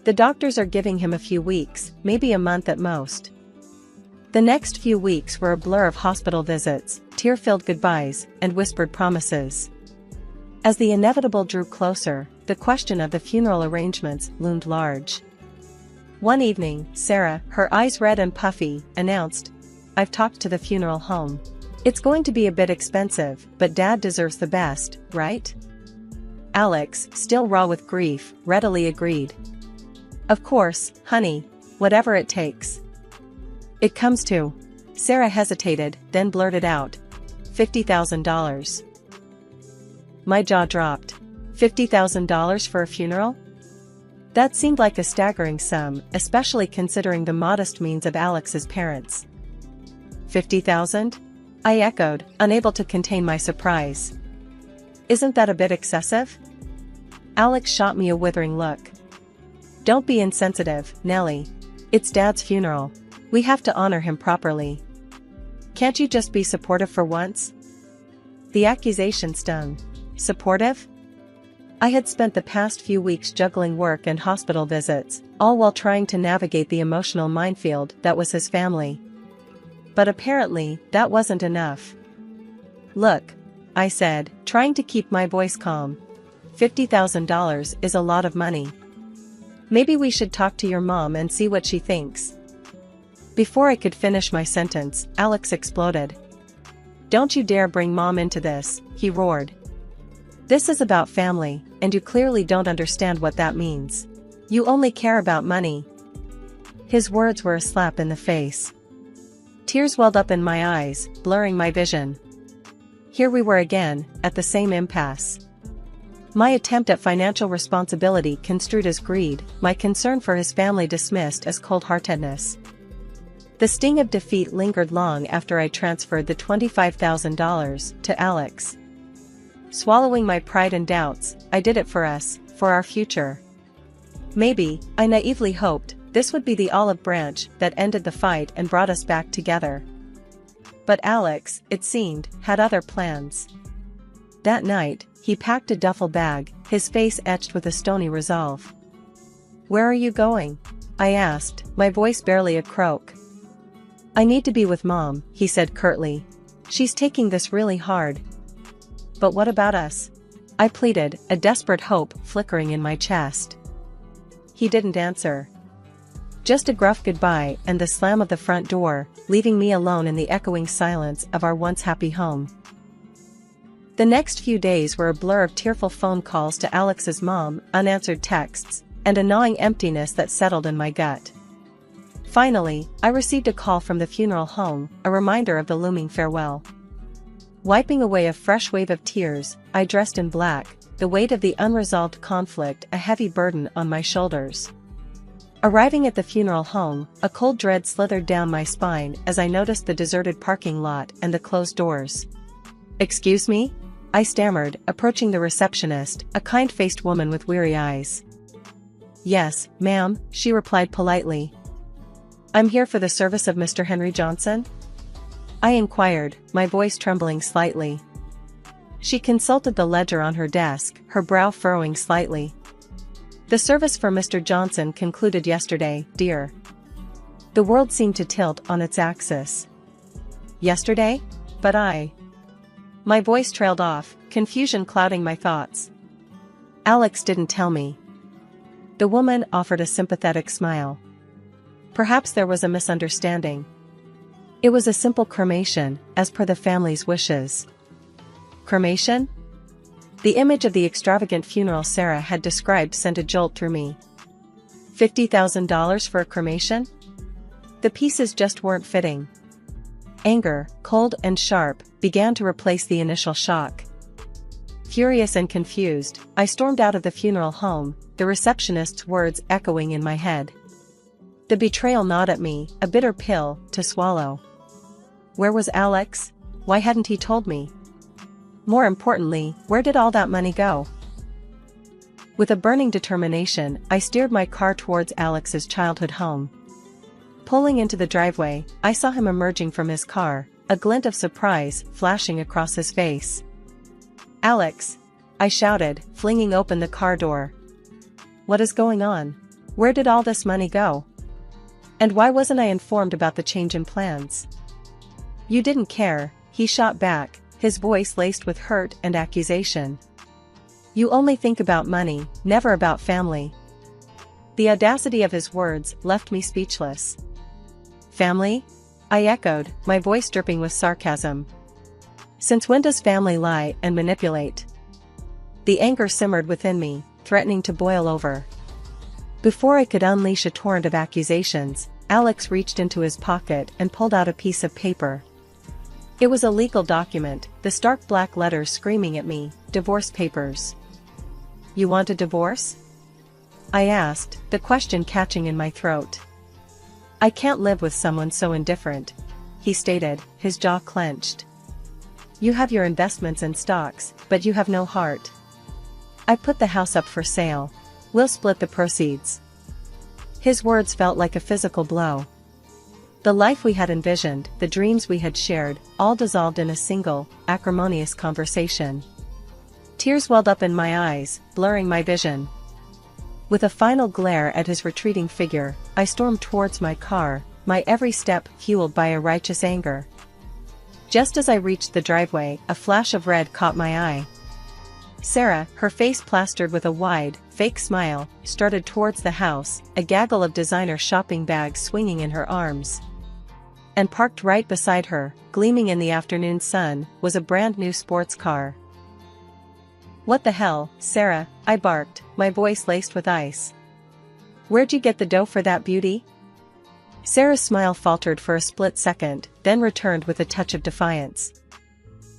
"The doctors are giving him a few weeks, maybe a month at most." The next few weeks were a blur of hospital visits, tear-filled goodbyes, and whispered promises. As the inevitable drew closer, the question of the funeral arrangements loomed large. One evening, Sarah, her eyes red and puffy, announced, "I've talked to the funeral home. It's going to be a bit expensive, but Dad deserves the best, right?" Alex, still raw with grief, readily agreed. "Of course, honey, whatever it takes." "It comes to..." Sarah hesitated, then blurted out, $50,000. My jaw dropped. $50,000 for a funeral? That seemed like a staggering sum, especially considering the modest means of Alex's parents. 50,000? I echoed, unable to contain my surprise. Isn't that a bit excessive? Alex shot me a withering look. Don't be insensitive, Nellie. It's Dad's funeral. We have to honor him properly. Can't you just be supportive for once? The accusation stung. Supportive? I had spent the past few weeks juggling work and hospital visits, all while trying to navigate the emotional minefield that was his family. But apparently, that wasn't enough. Look, I said, trying to keep my voice calm. $50,000 is a lot of money. Maybe we should talk to your mom and see what she thinks. Before I could finish my sentence, Alex exploded. Don't you dare bring Mom into this, he roared. This is about family, and you clearly don't understand what that means. You only care about money. His words were a slap in the face. Tears welled up in my eyes, blurring my vision. Here we were again, at the same impasse. My attempt at financial responsibility construed as greed, my concern for his family dismissed as cold-heartedness. The sting of defeat lingered long after I transferred the $25,000 to Alex. Swallowing my pride and doubts, I did it for us, for our future. Maybe, I naively hoped, this would be the olive branch that ended the fight and brought us back together. But Alex, it seemed, had other plans. That night, he packed a duffel bag, his face etched with a stony resolve. Where are you going? I asked, my voice barely a croak. I need to be with Mom, he said curtly. She's taking this really hard. But what about us? I pleaded, a desperate hope flickering in my chest. He didn't answer. Just a gruff goodbye and the slam of the front door, leaving me alone in the echoing silence of our once happy home. The next few days were a blur of tearful phone calls to Alex's mom, unanswered texts, and a gnawing emptiness that settled in my gut. Finally, I received a call from the funeral home, a reminder of the looming farewell. Wiping away a fresh wave of tears, I dressed in black, the weight of the unresolved conflict a heavy burden on my shoulders. Arriving at the funeral home, a cold dread slithered down my spine as I noticed the deserted parking lot and the closed doors. Excuse me? I stammered, approaching the receptionist, a kind-faced woman with weary eyes. Yes, ma'am, she replied politely. I'm here for the service of Mr. Henry Johnson? I inquired, my voice trembling slightly. She consulted the ledger on her desk, her brow furrowing slightly. The service for Mr. Johnson concluded yesterday, dear. The world seemed to tilt on its axis. Yesterday? But My voice trailed off, confusion clouding my thoughts. Alex didn't tell me. The woman offered a sympathetic smile. Perhaps there was a misunderstanding. It was a simple cremation, as per the family's wishes. Cremation? The image of the extravagant funeral Sarah had described sent a jolt through me. $50,000 for a cremation? The pieces just weren't fitting. Anger, cold and sharp, began to replace the initial shock. Furious and confused, I stormed out of the funeral home, the receptionist's words echoing in my head. The betrayal gnawed at me, a bitter pill to swallow. Where was Alex? Why hadn't he told me? More importantly, where did all that money go? With a burning determination, I steered my car towards Alex's childhood home. Pulling into the driveway, I saw him emerging from his car, a glint of surprise flashing across his face. Alex! I shouted, flinging open the car door. What is going on? Where did all this money go? And why wasn't I informed about the change in plans? You didn't care, he shot back, his voice laced with hurt and accusation. You only think about money, never about family. The audacity of his words left me speechless. Family? I echoed, my voice dripping with sarcasm. Since when does family lie and manipulate? The anger simmered within me, threatening to boil over. Before I could unleash a torrent of accusations, Alex reached into his pocket and pulled out a piece of paper. It was a legal document, the stark black letters screaming at me, divorce papers. You want a divorce? I asked, the question catching in my throat. I can't live with someone so indifferent, he stated, his jaw clenched. You have your investments and stocks, but you have no heart. I put the house up for sale. We'll split the proceeds. His words felt like a physical blow. The life we had envisioned, the dreams we had shared, all dissolved in a single, acrimonious conversation. Tears welled up in my eyes, blurring my vision. With a final glare at his retreating figure, I stormed towards my car, my every step fueled by a righteous anger. Just as I reached the driveway, a flash of red caught my eye. Sarah, her face plastered with a wide, fake smile, strutted towards the house, a gaggle of designer shopping bags swinging in her arms. And parked right beside her, gleaming in the afternoon sun, was a brand new sports car. What the hell, Sarah, I barked, my voice laced with ice. Where'd you get the dough for that beauty? Sarah's smile faltered for a split second, then returned with a touch of defiance.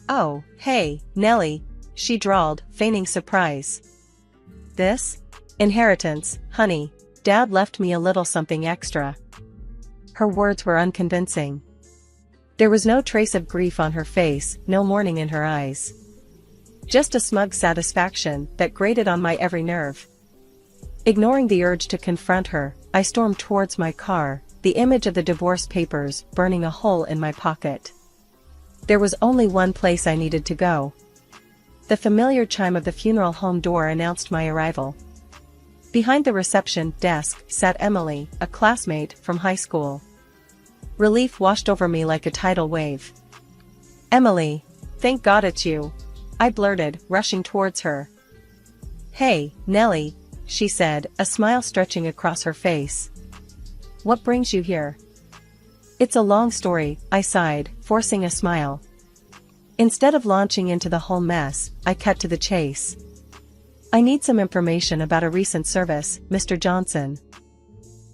Oh, hey, Nellie, she drawled, feigning surprise. This? Inheritance, honey. Dad left me a little something extra. Her words were unconvincing. There was no trace of grief on her face, no mourning in her eyes. Just a smug satisfaction that grated on my every nerve. Ignoring the urge to confront her, I stormed towards my car, the image of the divorce papers burning a hole in my pocket. There was only one place I needed to go. The familiar chime of the funeral home door announced my arrival. Behind the reception desk sat Emily, a classmate from high school. Relief washed over me like a tidal wave. Emily, thank God it's you, I blurted, rushing towards her. Hey, Nellie, she said, a smile stretching across her face. What brings you here? It's a long story, I sighed, forcing a smile. Instead of launching into the whole mess, I cut to the chase. I need some information about a recent service, Mr. Johnson.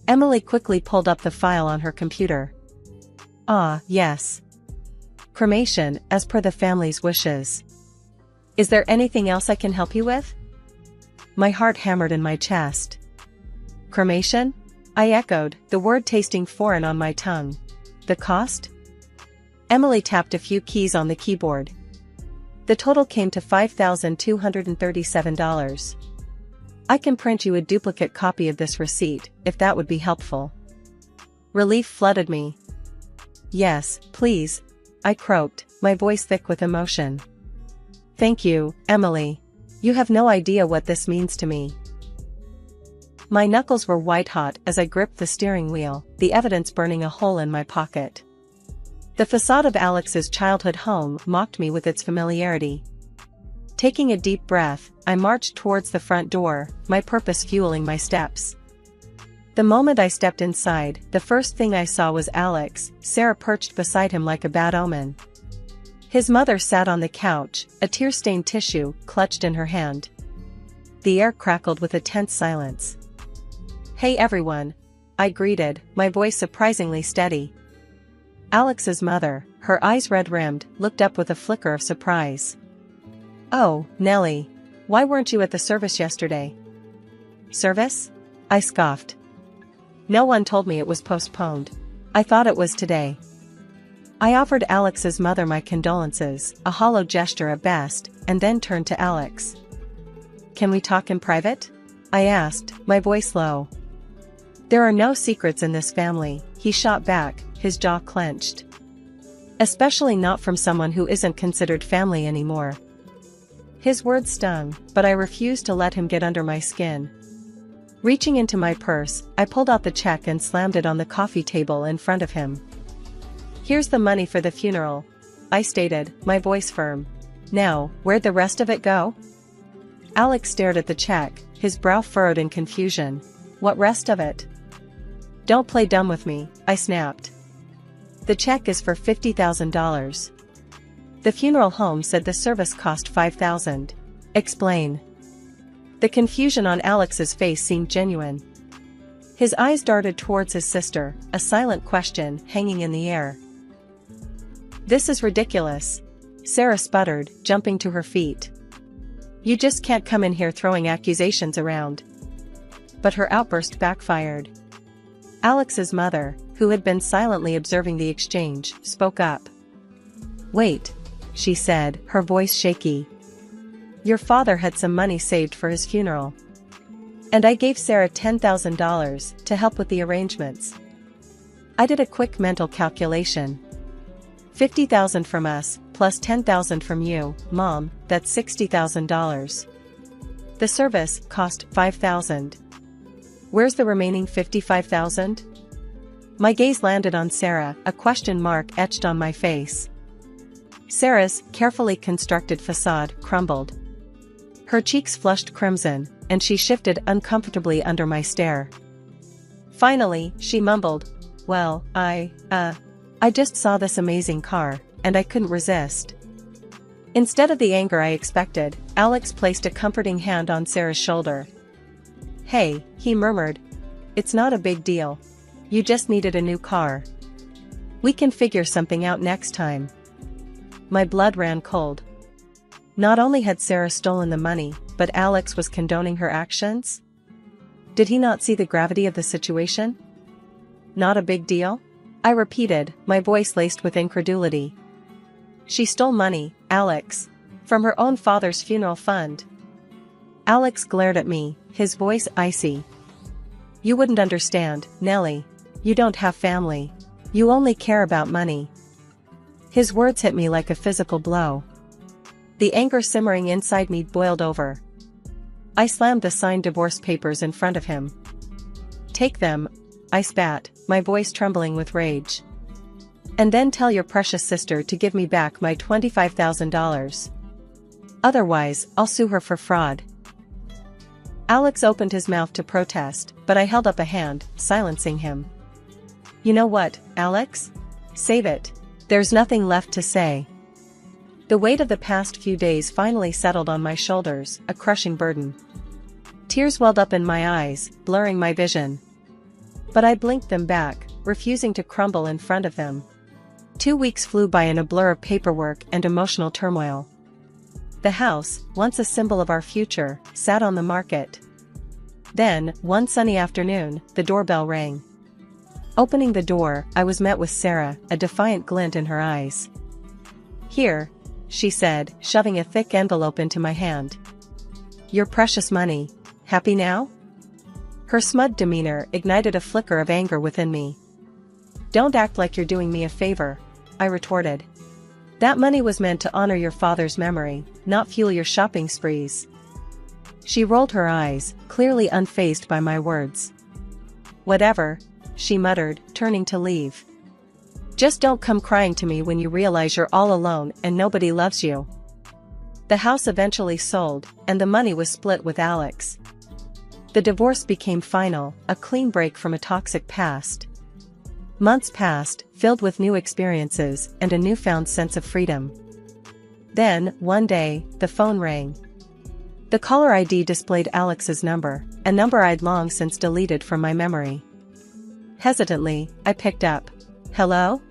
Emily quickly pulled up the file on her computer. Ah, yes. Cremation, as per the family's wishes. Is there anything else I can help you with? My heart hammered in my chest. Cremation? I echoed, the word tasting foreign on my tongue. The cost? Emily tapped a few keys on the keyboard. The total came to $5,237. I can print you a duplicate copy of this receipt, if that would be helpful. Relief flooded me. Yes, please, I croaked, my voice thick with emotion. Thank you, Emily. You have no idea what this means to me. My knuckles were white-hot as I gripped the steering wheel, the evidence burning a hole in my pocket. The facade of Alex's childhood home mocked me with its familiarity. Taking a deep breath, I marched towards the front door, my purpose fueling my steps. The moment I stepped inside, the first thing I saw was Alex, Sarah perched beside him like a bad omen. His mother sat on the couch, a tear-stained tissue clutched in her hand. The air crackled with a tense silence. Hey everyone, I greeted, my voice surprisingly steady. Alex's mother, her eyes red-rimmed, looked up with a flicker of surprise. Oh, Nellie, why weren't you at the service yesterday? Service? I scoffed. No one told me it was postponed. I thought it was today. I offered Alex's mother my condolences, a hollow gesture at best, and then turned to Alex. Can we talk in private? I asked, my voice low. There are no secrets in this family, he shot back, his jaw clenched. Especially not from someone who isn't considered family anymore. His words stung, but I refused to let him get under my skin. Reaching into my purse, I pulled out the check and slammed it on the coffee table in front of him. Here's the money for the funeral, I stated, my voice firm. Now, where'd the rest of it go? Alex stared at the check, his brow furrowed in confusion. What rest of it? Don't play dumb with me, I snapped. The check is for $50,000. The funeral home said the service cost $5,000. Explain. The confusion on Alex's face seemed genuine. His eyes darted towards his sister, a silent question hanging in the air. This is ridiculous, Sarah sputtered, jumping to her feet. You just can't come in here throwing accusations around. but her outburst backfired. Alex's mother, who had been silently observing the exchange, spoke up. "Wait," she said, her voice shaky. "Your father had some money saved for his funeral. And I gave Sarah $10,000 to help with the arrangements." I did a quick mental calculation. 50,000 from us, plus 10,000 from you, Mom, that's $60,000. The service cost $5,000. Where's the remaining $55,000? My gaze landed on Sarah, a question mark etched on my face. Sarah's carefully constructed facade crumbled. Her cheeks flushed crimson, and she shifted uncomfortably under my stare. Finally, she mumbled, "Well, I just saw this amazing car, and I couldn't resist." Instead of the anger I expected, Alex placed a comforting hand on Sarah's shoulder. "Hey," he murmured. "It's not a big deal. You just needed a new car. We can figure something out next time." My blood ran cold. Not only had Sarah stolen the money, but Alex was condoning her actions? Did he not see the gravity of the situation? "Not a big deal?" I repeated, my voice laced with incredulity. "She stole money, Alex. From her own father's funeral fund." Alex glared at me, his voice icy. "You wouldn't understand, Nellie. You don't have family. You only care about money." His words hit me like a physical blow. The anger simmering inside me boiled over. I slammed the signed divorce papers in front of him. "Take them," I spat, my voice trembling with rage. "And then tell your precious sister to give me back my $25,000. Otherwise, I'll sue her for fraud." Alex opened his mouth to protest, but I held up a hand, silencing him. "You know what, Alex? Save it. There's nothing left to say." The weight of the past few days finally settled on my shoulders, a crushing burden. Tears welled up in my eyes, blurring my vision. But I blinked them back, refusing to crumble in front of them. 2 weeks flew by in a blur of paperwork and emotional turmoil. The house, once a symbol of our future, sat on the market. Then, one sunny afternoon, the doorbell rang. Opening the door, I was met with Sarah, a defiant glint in her eyes. "Here," she said, shoving a thick envelope into my hand. "Your precious money. Happy now?" Her smug demeanor ignited a flicker of anger within me. "Don't act like you're doing me a favor," I retorted. "That money was meant to honor your father's memory, not fuel your shopping sprees." She rolled her eyes, clearly unfazed by my words. "Whatever," she muttered, turning to leave. "Just don't come crying to me when you realize you're all alone and nobody loves you." The house eventually sold, and the money was split with Alex. The divorce became final, a clean break from a toxic past. Months passed, filled with new experiences and a newfound sense of freedom. Then, one day, the phone rang. The caller ID displayed Alex's number, a number I'd long since deleted from my memory. Hesitantly, I picked up. "Hello?"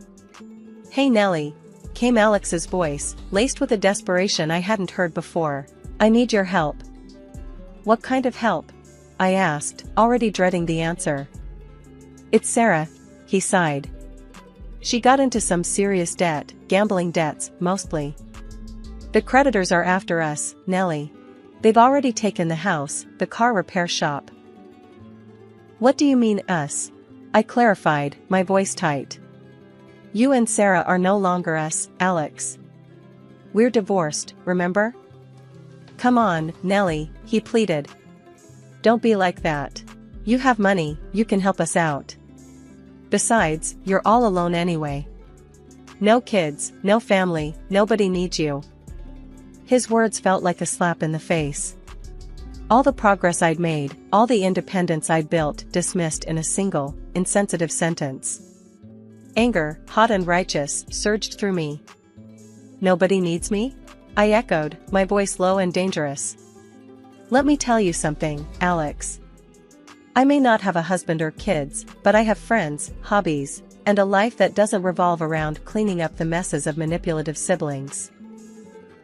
"Hey Nellie," came Alex's voice, laced with a desperation I hadn't heard before. "I need your help." "What kind of help?" I asked, already dreading the answer. "It's Sarah," he sighed. "She got into some serious debt, gambling debts, mostly. The creditors are after us, Nellie. They've already taken the house, the car repair shop." "What do you mean, us?" I clarified, my voice tight. "You and Sarah are no longer us, Alex. We're divorced, remember?" "Come on, Nellie," he pleaded. "Don't be like that. You have money, you can help us out. Besides, you're all alone anyway. No kids, no family, nobody needs you." His words felt like a slap in the face. All the progress I'd made, all the independence I'd built, dismissed in a single, insensitive sentence. Anger, hot and righteous, surged through me. "Nobody needs me?" I echoed, my voice low and dangerous. "Let me tell you something, Alex. I may not have a husband or kids, but I have friends, hobbies, and a life that doesn't revolve around cleaning up the messes of manipulative siblings.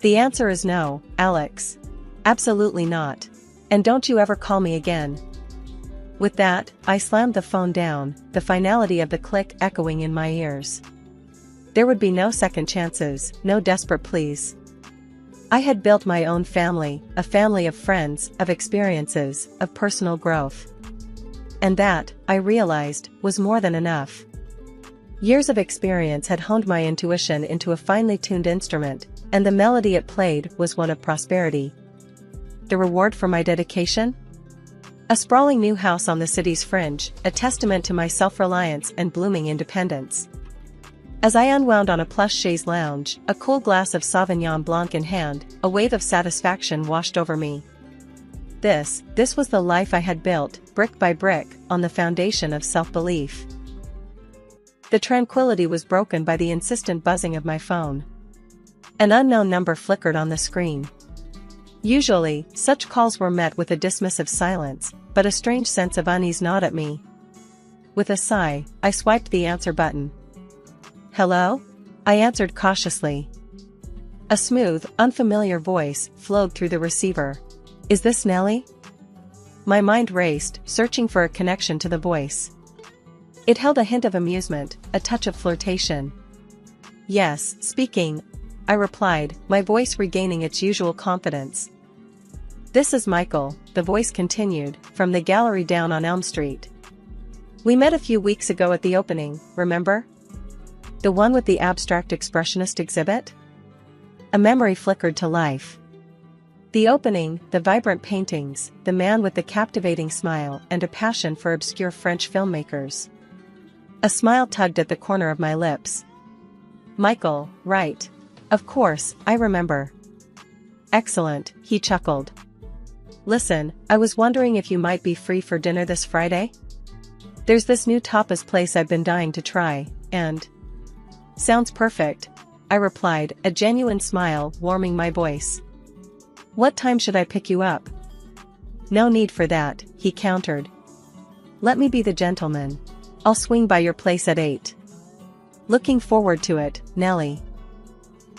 The answer is no, Alex. Absolutely not. And don't you ever call me again." With that, I slammed the phone down, the finality of the click echoing in my ears. There would be no second chances, no desperate pleas. I had built my own family, a family of friends, of experiences, of personal growth. And that, I realized, was more than enough. Years of experience had honed my intuition into a finely tuned instrument, and the melody it played was one of prosperity. The reward for my dedication? A sprawling new house on the city's fringe, a testament to my self-reliance and blooming independence. As I unwound on a plush chaise lounge, a cool glass of Sauvignon Blanc in hand, a wave of satisfaction washed over me. This was the life I had built, brick by brick, on the foundation of self-belief. The tranquility was broken by the insistent buzzing of my phone. An unknown number flickered on the screen. Usually, such calls were met with a dismissive silence, but a strange sense of unease gnawed at me. With a sigh, I swiped the answer button. "Hello?" I answered cautiously. A smooth, unfamiliar voice flowed through the receiver. "Is this Nellie?" My mind raced, searching for a connection to the voice. It held a hint of amusement, a touch of flirtation. "Yes, speaking," I replied, my voice regaining its usual confidence. "This is Michael," the voice continued, "from the gallery down on Elm Street. We met a few weeks ago at the opening, remember? The one with the abstract expressionist exhibit?" A memory flickered to life. The opening, the vibrant paintings, the man with the captivating smile and a passion for obscure French filmmakers. A smile tugged at the corner of my lips. "Michael, right. Of course, I remember." "Excellent," he chuckled. "Listen, I was wondering if you might be free for dinner this Friday? There's this new tapas place I've been dying to try, and—" "Sounds perfect," I replied, a genuine smile warming my voice. "What time should I pick you up?" "No need for that," he countered. "Let me be the gentleman. I'll swing by your place at 8. Looking forward to it, Nellie."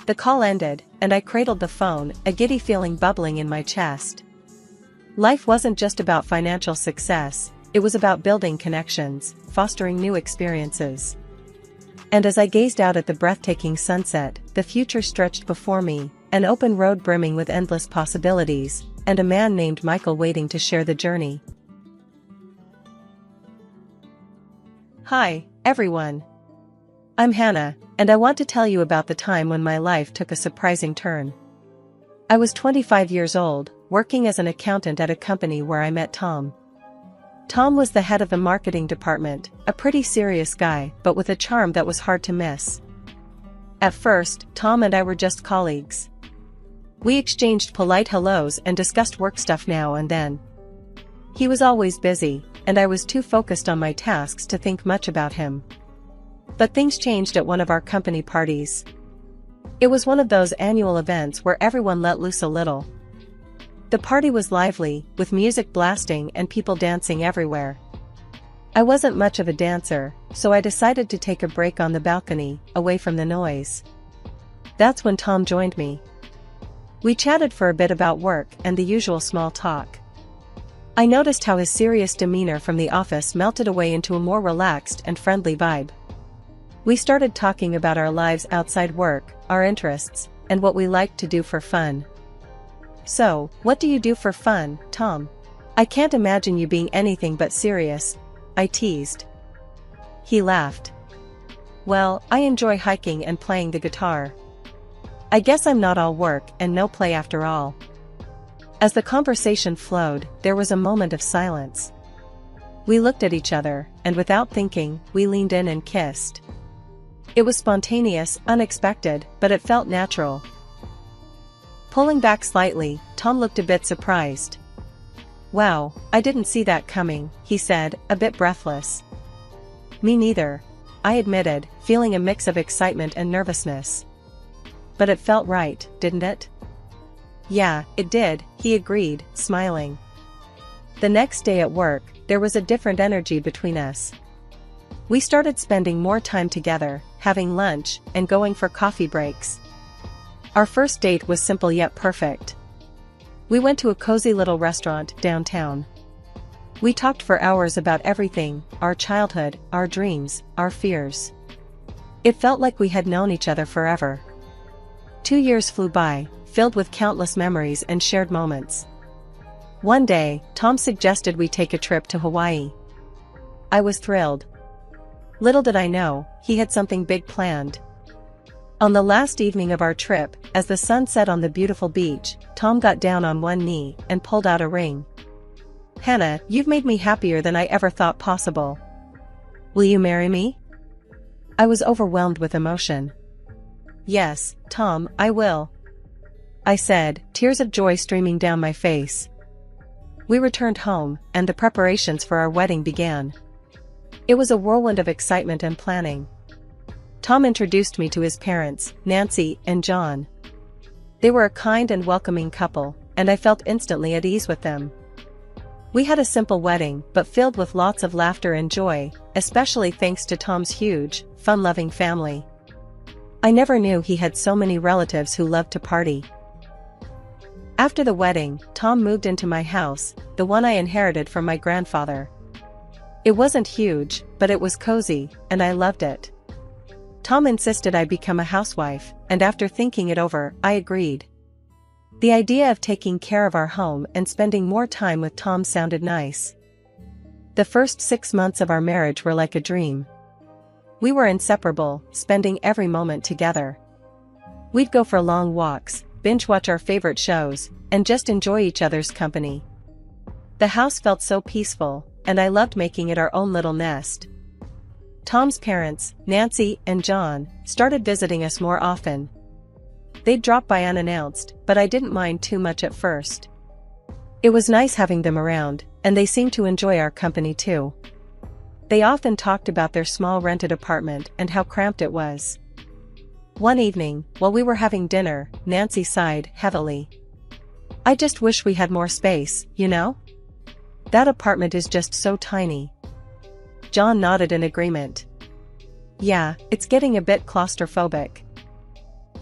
The call ended, and I cradled the phone, a giddy feeling bubbling in my chest. Life wasn't just about financial success, it was about building connections, fostering new experiences. And as I gazed out at the breathtaking sunset, the future stretched before me, an open road brimming with endless possibilities, and a man named Michael waiting to share the journey. Hi, everyone. I'm Hannah, and I want to tell you about the time when my life took a surprising turn. I was 25 years old, working as an accountant at a company where I met Tom. Tom was the head of the marketing department, a pretty serious guy, but with a charm that was hard to miss. At first, Tom and I were just colleagues. We exchanged polite hellos and discussed work stuff now and then. He was always busy, and I was too focused on my tasks to think much about him. But things changed at one of our company parties. It was one of those annual events where everyone let loose a little. The party was lively, with music blasting and people dancing everywhere. I wasn't much of a dancer, so I decided to take a break on the balcony, away from the noise. That's when Tom joined me. We chatted for a bit about work and the usual small talk. I noticed how his serious demeanor from the office melted away into a more relaxed and friendly vibe. We started talking about our lives outside work, our interests, and what we liked to do for fun. "So, what do you do for fun, Tom? I can't imagine you being anything but serious," I teased. He laughed. "Well, I enjoy hiking and playing the guitar. I guess I'm not all work and no play after all." As the conversation flowed, there was a moment of silence. We looked at each other, and without thinking, we leaned in and kissed. It was spontaneous, unexpected, but it felt natural. Pulling back slightly, Tom looked a bit surprised. "Wow, I didn't see that coming," he said, a bit breathless. "Me neither," I admitted, feeling a mix of excitement and nervousness. "But it felt right, didn't it?" "Yeah, it did," he agreed, smiling. The next day at work, there was a different energy between us. We started spending more time together, having lunch, and going for coffee breaks. Our first date was simple yet perfect. We went to a cozy little restaurant downtown. We talked for hours about everything, our childhood, our dreams, our fears. It felt like we had known each other forever. 2 years flew by, filled with countless memories and shared moments. One day, Tom suggested we take a trip to Hawaii. I was thrilled. Little did I know, he had something big planned. On the last evening of our trip, as the sun set on the beautiful beach, Tom got down on one knee and pulled out a ring. "Hannah, you've made me happier than I ever thought possible. Will you marry me?" I was overwhelmed with emotion. "Yes, Tom, I will," I said, tears of joy streaming down my face. We returned home, and the preparations for our wedding began. It was a whirlwind of excitement and planning. Tom introduced me to his parents, Nancy and John. They were a kind and welcoming couple, and I felt instantly at ease with them. We had a simple wedding, but filled with lots of laughter and joy, especially thanks to Tom's huge, fun-loving family. I never knew he had so many relatives who loved to party. After the wedding, Tom moved into my house, the one I inherited from my grandfather. It wasn't huge, but it was cozy, and I loved it. Tom insisted I become a housewife, and after thinking it over, I agreed. The idea of taking care of our home and spending more time with Tom sounded nice. The first 6 months of our marriage were like a dream. We were inseparable, spending every moment together. We'd go for long walks, binge watch our favorite shows, and just enjoy each other's company. The house felt so peaceful, and I loved making it our own little nest. Tom's parents, Nancy and John, started visiting us more often. They'd drop by unannounced, but I didn't mind too much at first. It was nice having them around, and they seemed to enjoy our company too. They often talked about their small rented apartment and how cramped it was. One evening, while we were having dinner, Nancy sighed heavily. "I just wish we had more space, you know? That apartment is just so tiny." John nodded in agreement. "Yeah, it's getting a bit claustrophobic."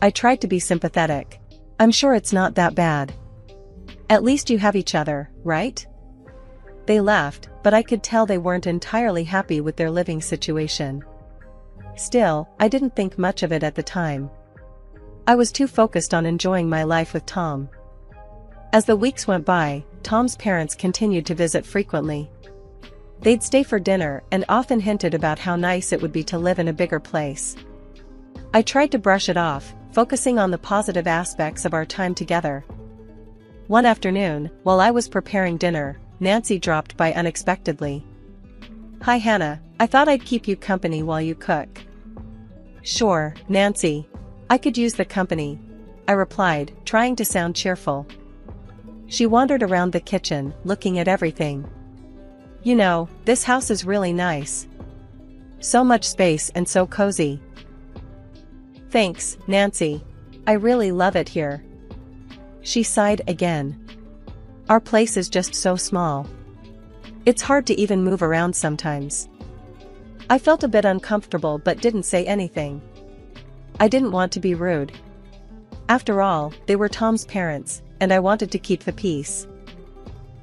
I tried to be sympathetic. "I'm sure it's not that bad. At least you have each other, right?" They laughed, but I could tell they weren't entirely happy with their living situation. Still, I didn't think much of it at the time. I was too focused on enjoying my life with Tom. As the weeks went by, Tom's parents continued to visit frequently. They'd stay for dinner and often hinted about how nice it would be to live in a bigger place. I tried to brush it off, focusing on the positive aspects of our time together. One afternoon, while I was preparing dinner, Nancy dropped by unexpectedly. "Hi Hannah, I thought I'd keep you company while you cook." "Sure, Nancy. I could use the company," I replied, trying to sound cheerful. She wandered around the kitchen, looking at everything. "You know, this house is really nice. So much space and so cozy." "Thanks, Nancy. I really love it here." She sighed again. "Our place is just so small. It's hard to even move around sometimes." I felt a bit uncomfortable but didn't say anything. I didn't want to be rude. After all, they were Tom's parents, and I wanted to keep the peace.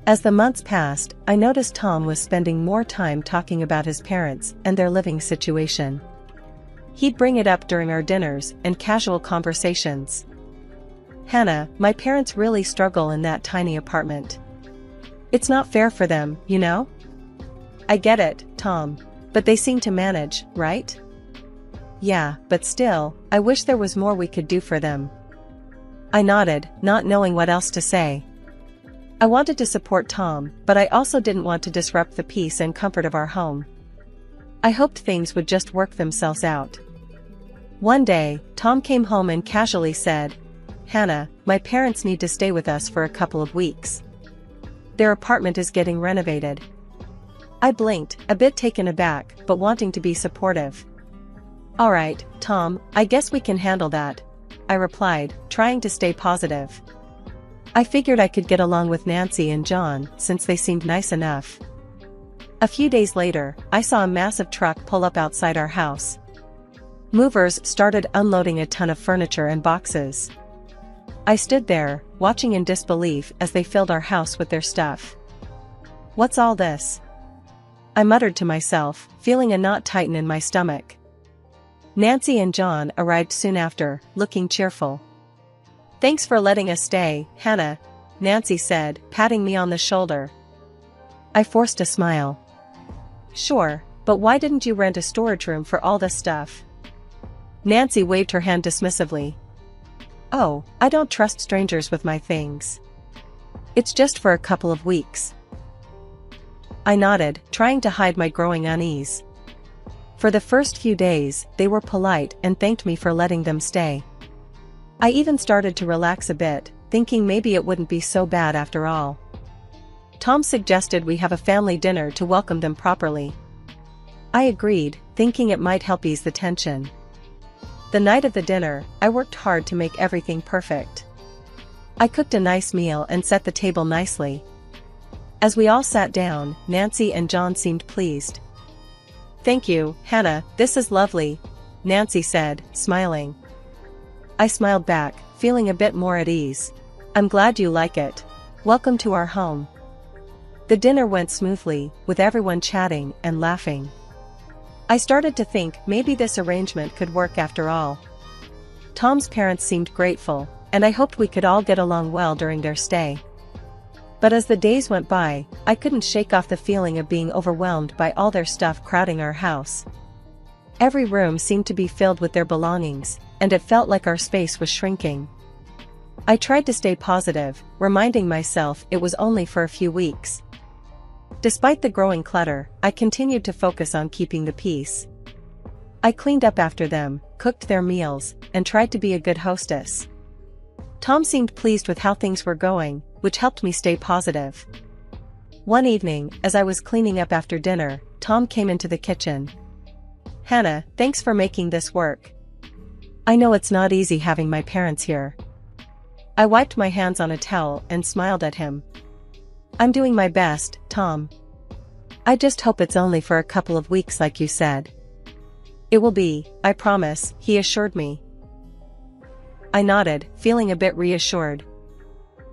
As the months passed, I noticed Tom was spending more time talking about his parents and their living situation. He'd bring it up during our dinners and casual conversations. "Hannah, my parents really struggle in that tiny apartment. It's not fair for them, you know?" "I get it, Tom. But they seem to manage, right?" "Yeah, but still, I wish there was more we could do for them." I nodded, not knowing what else to say. I wanted to support Tom, but I also didn't want to disrupt the peace and comfort of our home. I hoped things would just work themselves out. One day, Tom came home and casually said, "Hannah, my parents need to stay with us for a couple of weeks. Their apartment is getting renovated." I blinked, a bit taken aback, but wanting to be supportive. "All right, Tom, I guess we can handle that," I replied, trying to stay positive. I figured I could get along with Nancy and John, since they seemed nice enough. A few days later, I saw a massive truck pull up outside our house. Movers started unloading a ton of furniture and boxes. I stood there, watching in disbelief as they filled our house with their stuff. What's all this? I muttered to myself, feeling a knot tighten in my stomach. Nancy and John arrived soon after, looking cheerful. "Thanks for letting us stay, Hannah," Nancy said, patting me on the shoulder. I forced a smile. "Sure, but why didn't you rent a storage room for all this stuff?" Nancy waved her hand dismissively. "Oh, I don't trust strangers with my things. It's just for a couple of weeks." I nodded, trying to hide my growing unease. For the first few days, they were polite and thanked me for letting them stay. I even started to relax a bit, thinking maybe it wouldn't be so bad after all. Tom suggested we have a family dinner to welcome them properly. I agreed, thinking it might help ease the tension. The night of the dinner, I worked hard to make everything perfect. I cooked a nice meal and set the table nicely. As we all sat down, Nancy and John seemed pleased. "Thank you, Hannah, this is lovely," Nancy said, smiling. I smiled back, feeling a bit more at ease. "I'm glad you like it. Welcome to our home." The dinner went smoothly, with everyone chatting and laughing. I started to think maybe this arrangement could work after all. Tom's parents seemed grateful, and I hoped we could all get along well during their stay. But as the days went by, I couldn't shake off the feeling of being overwhelmed by all their stuff crowding our house. Every room seemed to be filled with their belongings, and it felt like our space was shrinking. I tried to stay positive, reminding myself it was only for a few weeks. Despite the growing clutter, I continued to focus on keeping the peace. I cleaned up after them, cooked their meals, and tried to be a good hostess. Tom seemed pleased with how things were going, which helped me stay positive. One evening, as I was cleaning up after dinner, Tom came into the kitchen. "Hannah, thanks for making this work. I know it's not easy having my parents here." I wiped my hands on a towel and smiled at him. "I'm doing my best, Tom. I just hope it's only for a couple of weeks like you said." "It will be, I promise," he assured me. I nodded, feeling a bit reassured.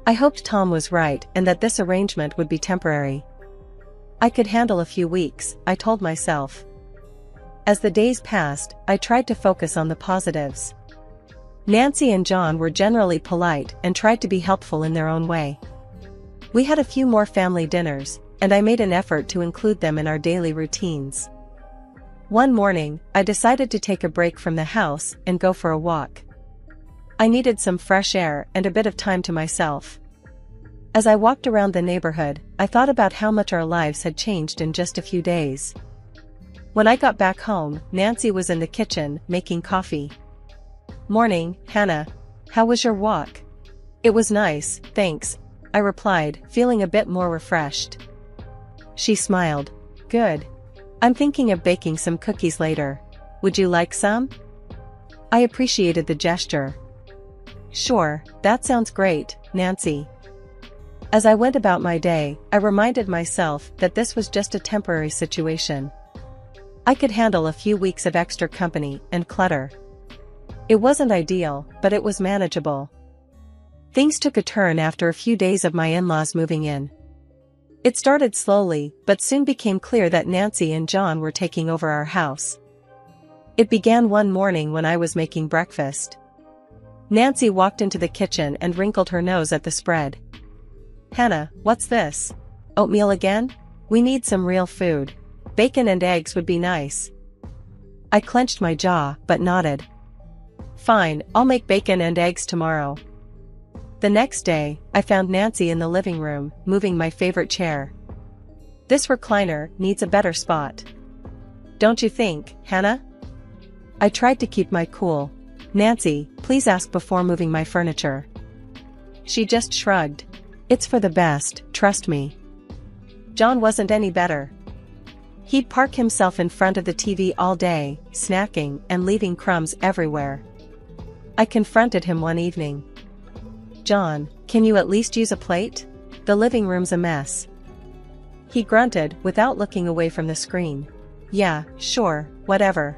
I hoped Tom was right and that this arrangement would be temporary. I could handle a few weeks, I told myself. As the days passed, I tried to focus on the positives. Nancy and John were generally polite and tried to be helpful in their own way. We had a few more family dinners, and I made an effort to include them in our daily routines. One morning, I decided to take a break from the house and go for a walk. I needed some fresh air and a bit of time to myself. As I walked around the neighborhood, I thought about how much our lives had changed in just a few days. When I got back home, Nancy was in the kitchen, making coffee. "Morning, Hannah. How was your walk?" "It was nice, thanks," I replied, feeling a bit more refreshed. She smiled. "Good. I'm thinking of baking some cookies later. Would you like some?" I appreciated the gesture. "Sure, that sounds great, Nancy." As I went about my day, I reminded myself that this was just a temporary situation. I could handle a few weeks of extra company and clutter. It wasn't ideal, but it was manageable. Things took a turn after a few days of my in-laws moving in. It started slowly, but soon became clear that Nancy and John were taking over our house. It began one morning when I was making breakfast. Nancy walked into the kitchen and wrinkled her nose at the spread. "Hannah, what's this? Oatmeal again? We need some real food. Bacon and eggs would be nice." I clenched my jaw, but nodded. "Fine, I'll make bacon and eggs tomorrow." The next day, I found Nancy in the living room, moving my favorite chair. "This recliner needs a better spot. Don't you think, Hannah?" I tried to keep my cool. "Nancy, please ask before moving my furniture." She just shrugged. "It's for the best, trust me." John wasn't any better. He'd park himself in front of the TV all day, snacking and leaving crumbs everywhere. I confronted him one evening. "John, can you at least use a plate? The living room's a mess." He grunted, without looking away from the screen. "Yeah, sure, whatever."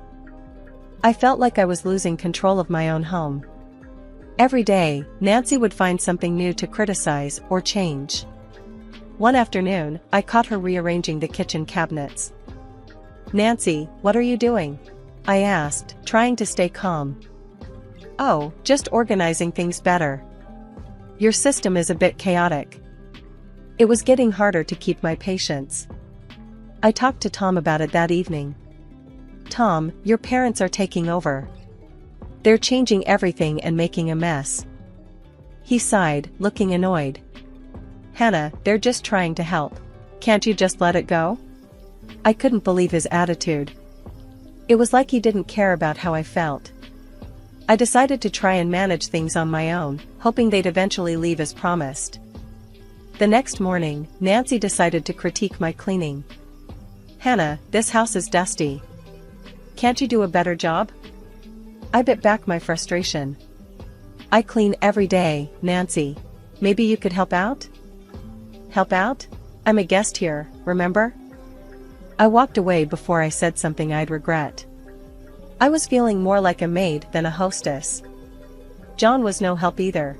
I felt like I was losing control of my own home. Every day, Nancy would find something new to criticize or change. One afternoon, I caught her rearranging the kitchen cabinets. "Nancy, what are you doing?" I asked, trying to stay calm. "Oh, just organizing things better. Your system is a bit chaotic." It was getting harder to keep my patience. I talked to Tom about it that evening. "Tom, your parents are taking over. They're changing everything and making a mess." He sighed, looking annoyed. "Hannah, they're just trying to help. Can't you just let it go?" I couldn't believe his attitude. It was like he didn't care about how I felt. I decided to try and manage things on my own, hoping they'd eventually leave as promised. The next morning, Nancy decided to critique my cleaning. "Hannah, this house is dusty. Can't you do a better job?" I bit back my frustration. "I clean every day, Nancy. Maybe you could help out?" "Help out? I'm a guest here, remember?" I walked away before I said something I'd regret. I was feeling more like a maid than a hostess. John was no help either.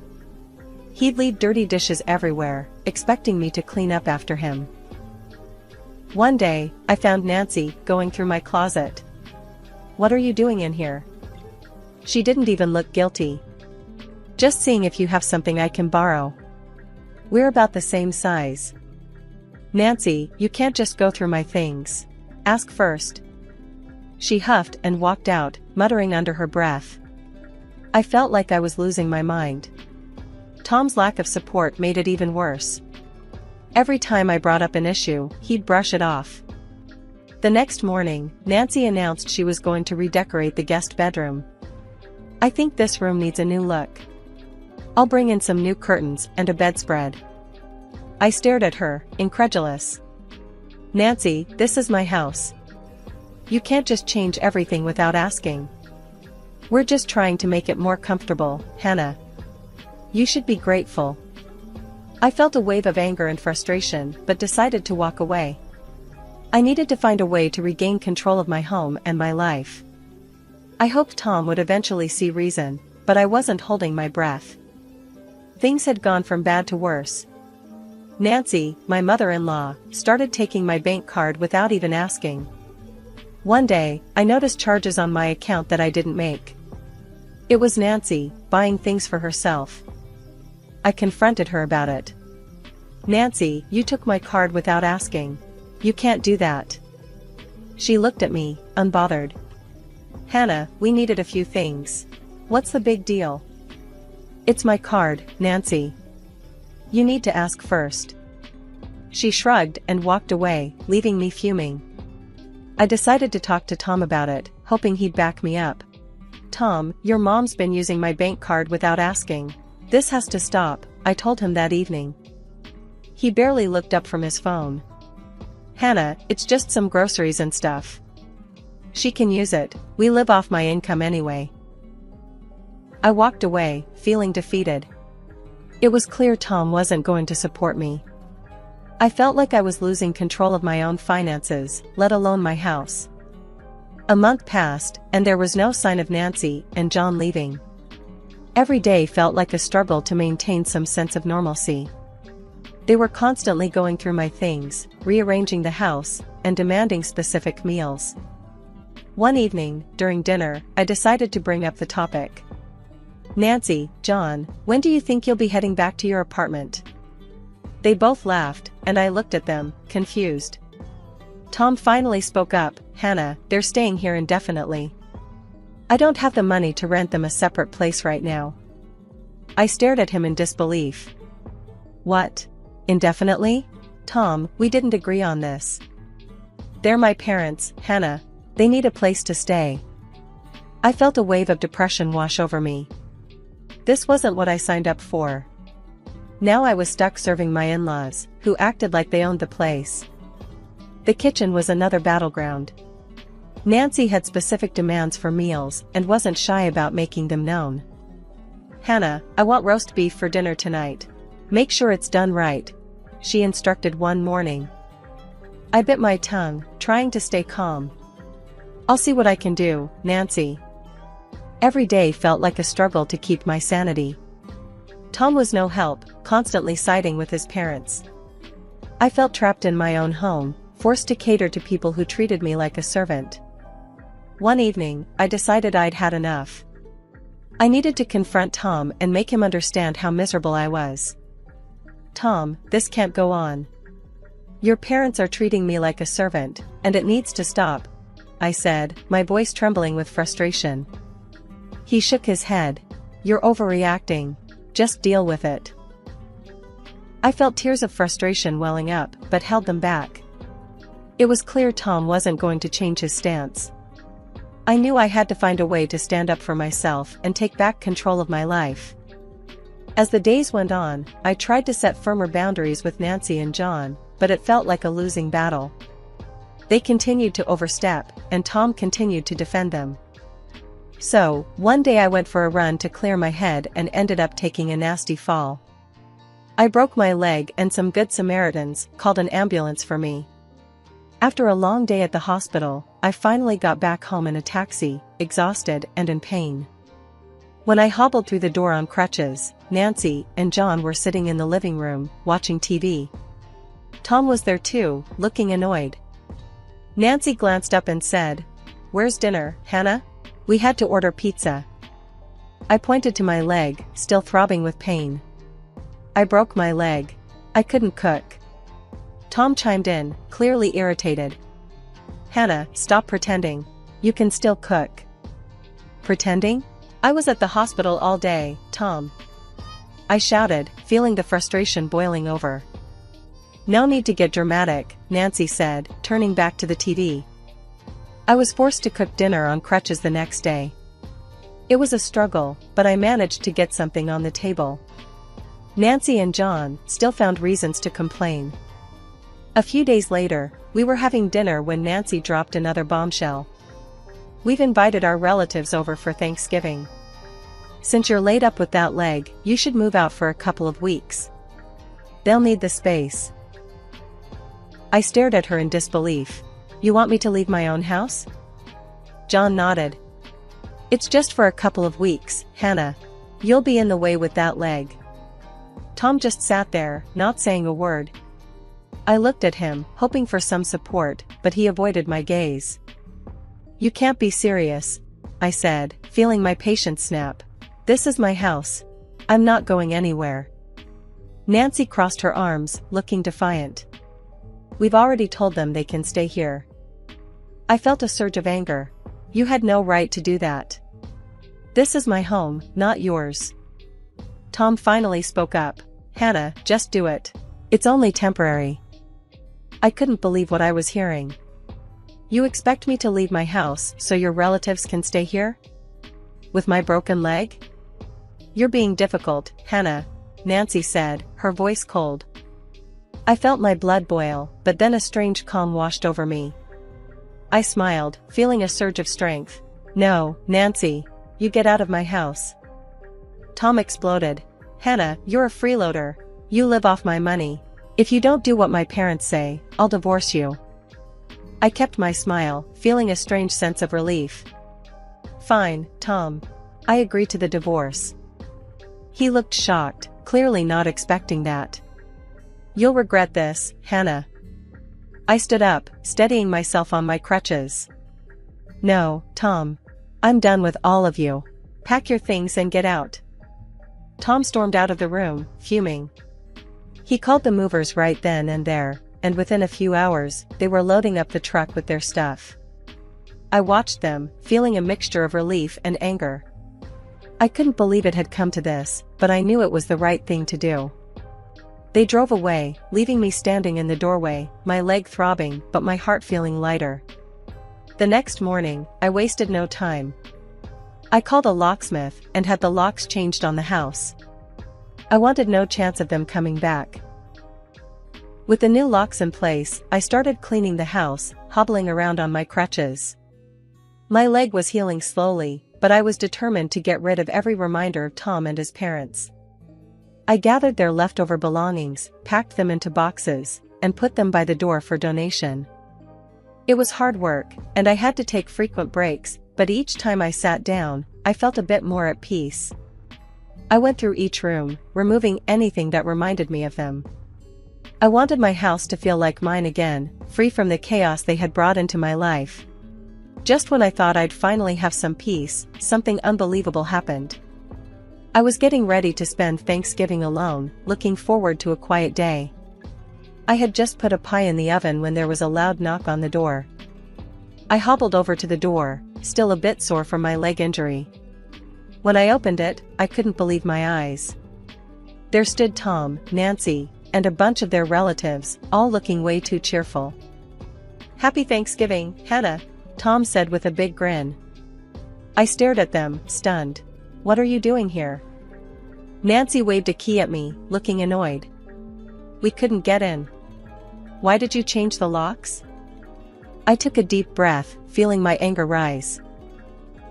He'd leave dirty dishes everywhere, expecting me to clean up after him. One day, I found Nancy going through my closet. "What are you doing in here?" She didn't even look guilty. "Just seeing if you have something I can borrow. We're about the same size." "Nancy, you can't just go through my things. Ask first." She huffed and walked out, muttering under her breath. I felt like I was losing my mind. Tom's lack of support made it even worse. Every time I brought up an issue, he'd brush it off. The next morning, Nancy announced she was going to redecorate the guest bedroom. "I think this room needs a new look. I'll bring in some new curtains and a bedspread." I stared at her, incredulous. "Nancy, this is my house. You can't just change everything without asking. We're just trying to make it more comfortable, Hannah. You should be grateful." I felt a wave of anger and frustration, but decided to walk away. I needed to find a way to regain control of my home and my life. I hoped Tom would eventually see reason, but I wasn't holding my breath. Things had gone from bad to worse. Nancy, my mother-in-law, started taking my bank card without even asking. One day, I noticed charges on my account that I didn't make. It was Nancy, buying things for herself. I confronted her about it. "Nancy, you took my card without asking. You can't do that." She looked at me, unbothered. "Hannah, we needed a few things. What's the big deal?" "It's my card, Nancy. You need to ask first." She shrugged and walked away, leaving me fuming. I decided to talk to Tom about it, hoping he'd back me up. "Tom, your mom's been using my bank card without asking. This has to stop," I told him that evening. He barely looked up from his phone. "Hannah, it's just some groceries and stuff. She can use it, we live off my income anyway." I walked away, feeling defeated. It was clear Tom wasn't going to support me. I felt like I was losing control of my own finances, let alone my house. A month passed, and there was no sign of Nancy and John leaving. Every day felt like a struggle to maintain some sense of normalcy. They were constantly going through my things, rearranging the house, and demanding specific meals. One evening, during dinner, I decided to bring up the topic. "Nancy, John, when do you think you'll be heading back to your apartment?" They both laughed, and I looked at them, confused. Tom finally spoke up. "Hannah, they're staying here indefinitely. I don't have the money to rent them a separate place right now." I stared at him in disbelief. "What? Indefinitely? Tom, we didn't agree on this. They're my parents, Hannah. They need a place to stay." I felt a wave of depression wash over me. This wasn't what I signed up for. Now I was stuck serving my in-laws, who acted like they owned the place. The kitchen was another battleground. Nancy had specific demands for meals and wasn't shy about making them known. "Hannah, I want roast beef for dinner tonight. Make sure it's done right," she instructed one morning. I bit my tongue, trying to stay calm. "I'll see what I can do, Nancy." Every day felt like a struggle to keep my sanity. Tom was no help, constantly siding with his parents. I felt trapped in my own home, forced to cater to people who treated me like a servant. One evening, I decided I'd had enough. I needed to confront Tom and make him understand how miserable I was. "Tom, this can't go on. Your parents are treating me like a servant, and it needs to stop," I said, my voice trembling with frustration. He shook his head. "You're overreacting. Just deal with it." I felt tears of frustration welling up, but held them back. It was clear Tom wasn't going to change his stance. I knew I had to find a way to stand up for myself and take back control of my life. As the days went on, I tried to set firmer boundaries with Nancy and John, but it felt like a losing battle. They continued to overstep, and Tom continued to defend them. So, one day I went for a run to clear my head and ended up taking a nasty fall. I broke my leg and some good Samaritans called an ambulance for me. After a long day at the hospital, I finally got back home in a taxi, exhausted and in pain. When I hobbled through the door on crutches, Nancy and John were sitting in the living room, watching TV. Tom was there too, looking annoyed. Nancy glanced up and said, "Where's dinner, Hannah? We had to order pizza." I pointed to my leg, still throbbing with pain. "I broke my leg. I couldn't cook." Tom chimed in, clearly irritated. "Hannah, stop pretending. You can still cook." "Pretending? I was at the hospital all day, Tom," I shouted, feeling the frustration boiling over. "No need to get dramatic," Nancy said, turning back to the TV. I was forced to cook dinner on crutches the next day. It was a struggle, but I managed to get something on the table. Nancy and John still found reasons to complain. A few days later, we were having dinner when Nancy dropped another bombshell. "We've invited our relatives over for Thanksgiving. Since you're laid up with that leg, you should move out for a couple of weeks. They'll need the space." I stared at her in disbelief. "You want me to leave my own house?" John nodded. "It's just for a couple of weeks, Hannah. You'll be in the way with that leg." Tom just sat there, not saying a word. I looked at him, hoping for some support, but he avoided my gaze. "You can't be serious," I said, feeling my patience snap. "This is my house. I'm not going anywhere." Nancy crossed her arms, looking defiant. "We've already told them they can stay here." I felt a surge of anger. "You had no right to do that. This is my home, not yours." Tom finally spoke up. "Hannah, just do it. It's only temporary." I couldn't believe what I was hearing. "You expect me to leave my house so your relatives can stay here? With my broken leg?" "You're being difficult, Hannah," Nancy said, her voice cold. I felt my blood boil, but then a strange calm washed over me. I smiled, feeling a surge of strength. "No, Nancy, you get out of my house." Tom exploded. "Hannah, you're a freeloader. You live off my money. If you don't do what my parents say, I'll divorce you." I kept my smile, feeling a strange sense of relief. "Fine, Tom. I agree to the divorce." He looked shocked, clearly not expecting that. "You'll regret this, Hannah." I stood up, steadying myself on my crutches. "No, Tom. I'm done with all of you. Pack your things and get out." Tom stormed out of the room, fuming. He called the movers right then and there, and within a few hours, they were loading up the truck with their stuff. I watched them, feeling a mixture of relief and anger. I couldn't believe it had come to this, but I knew it was the right thing to do. They drove away, leaving me standing in the doorway, my leg throbbing but my heart feeling lighter. The next morning, I wasted no time. I called a locksmith and had the locks changed on the house. I wanted no chance of them coming back. With the new locks in place, I started cleaning the house, hobbling around on my crutches. My leg was healing slowly, but I was determined to get rid of every reminder of Tom and his parents. I gathered their leftover belongings, packed them into boxes, and put them by the door for donation. It was hard work, and I had to take frequent breaks, but each time I sat down, I felt a bit more at peace. I went through each room, removing anything that reminded me of them. I wanted my house to feel like mine again, free from the chaos they had brought into my life. Just when I thought I'd finally have some peace, something unbelievable happened. I was getting ready to spend Thanksgiving alone, looking forward to a quiet day. I had just put a pie in the oven when there was a loud knock on the door. I hobbled over to the door, still a bit sore from my leg injury. When I opened it, I couldn't believe my eyes. There stood Tom, Nancy, and a bunch of their relatives, all looking way too cheerful. "Happy Thanksgiving, Hannah," Tom said with a big grin. I stared at them, stunned. "What are you doing here?" Nancy waved a key at me, looking annoyed. "We couldn't get in." "Why did you change the locks?" I took a deep breath, feeling my anger rise.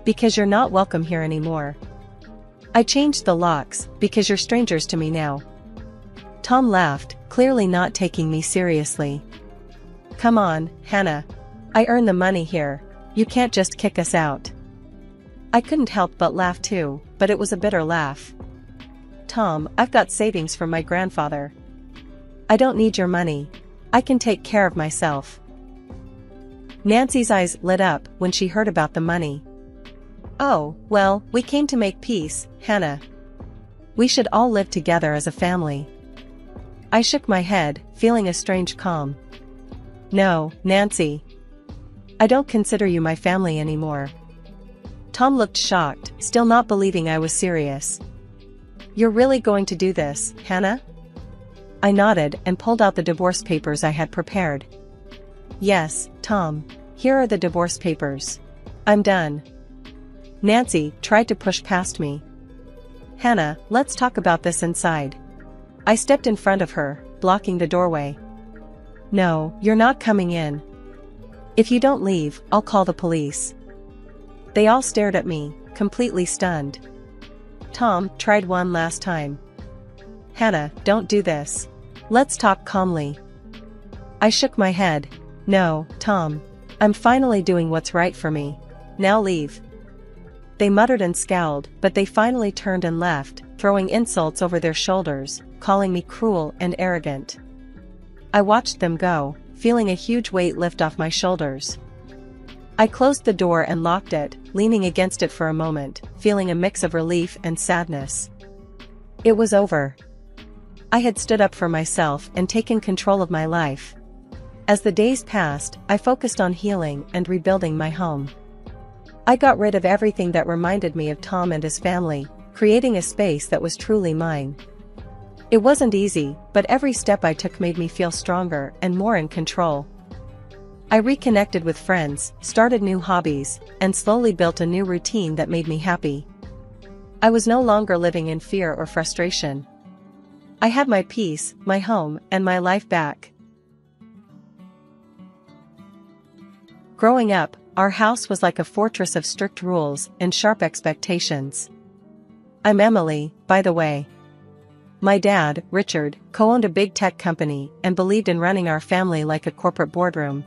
"Because you're not welcome here anymore." "I changed the locks, because you're strangers to me now." Tom laughed, clearly not taking me seriously. "Come on, Hannah. I earn the money here. You can't just kick us out." I couldn't help but laugh too, but it was a bitter laugh. "Tom, I've got savings from my grandfather. I don't need your money. I can take care of myself." Nancy's eyes lit up when she heard about the money. "Oh, well, we came to make peace, Hannah. We should all live together as a family." I shook my head, feeling a strange calm. "No, Nancy. I don't consider you my family anymore." Tom looked shocked, still not believing I was serious. "You're really going to do this, Hannah?" I nodded and pulled out the divorce papers I had prepared. "Yes, Tom. Here are the divorce papers. I'm done." Nancy tried to push past me. "Hannah, let's talk about this inside." I stepped in front of her, blocking the doorway. "No, you're not coming in. If you don't leave, I'll call the police." They all stared at me, completely stunned. Tom tried one last time. "Hannah, don't do this. Let's talk calmly." I shook my head. "No, Tom. I'm finally doing what's right for me. Now leave." They muttered and scowled, but they finally turned and left, throwing insults over their shoulders, calling me cruel and arrogant. I watched them go, feeling a huge weight lift off my shoulders. I closed the door and locked it, leaning against it for a moment, feeling a mix of relief and sadness. It was over. I had stood up for myself and taken control of my life. As the days passed, I focused on healing and rebuilding my home. I got rid of everything that reminded me of Tom and his family, creating a space that was truly mine. It wasn't easy, but every step I took made me feel stronger and more in control. I reconnected with friends, started new hobbies, and slowly built a new routine that made me happy. I was no longer living in fear or frustration. I had my peace, my home, and my life back. Growing up, our house was like a fortress of strict rules and sharp expectations. I'm Emily, by the way. My dad, Richard, co-owned a big tech company and believed in running our family like a corporate boardroom.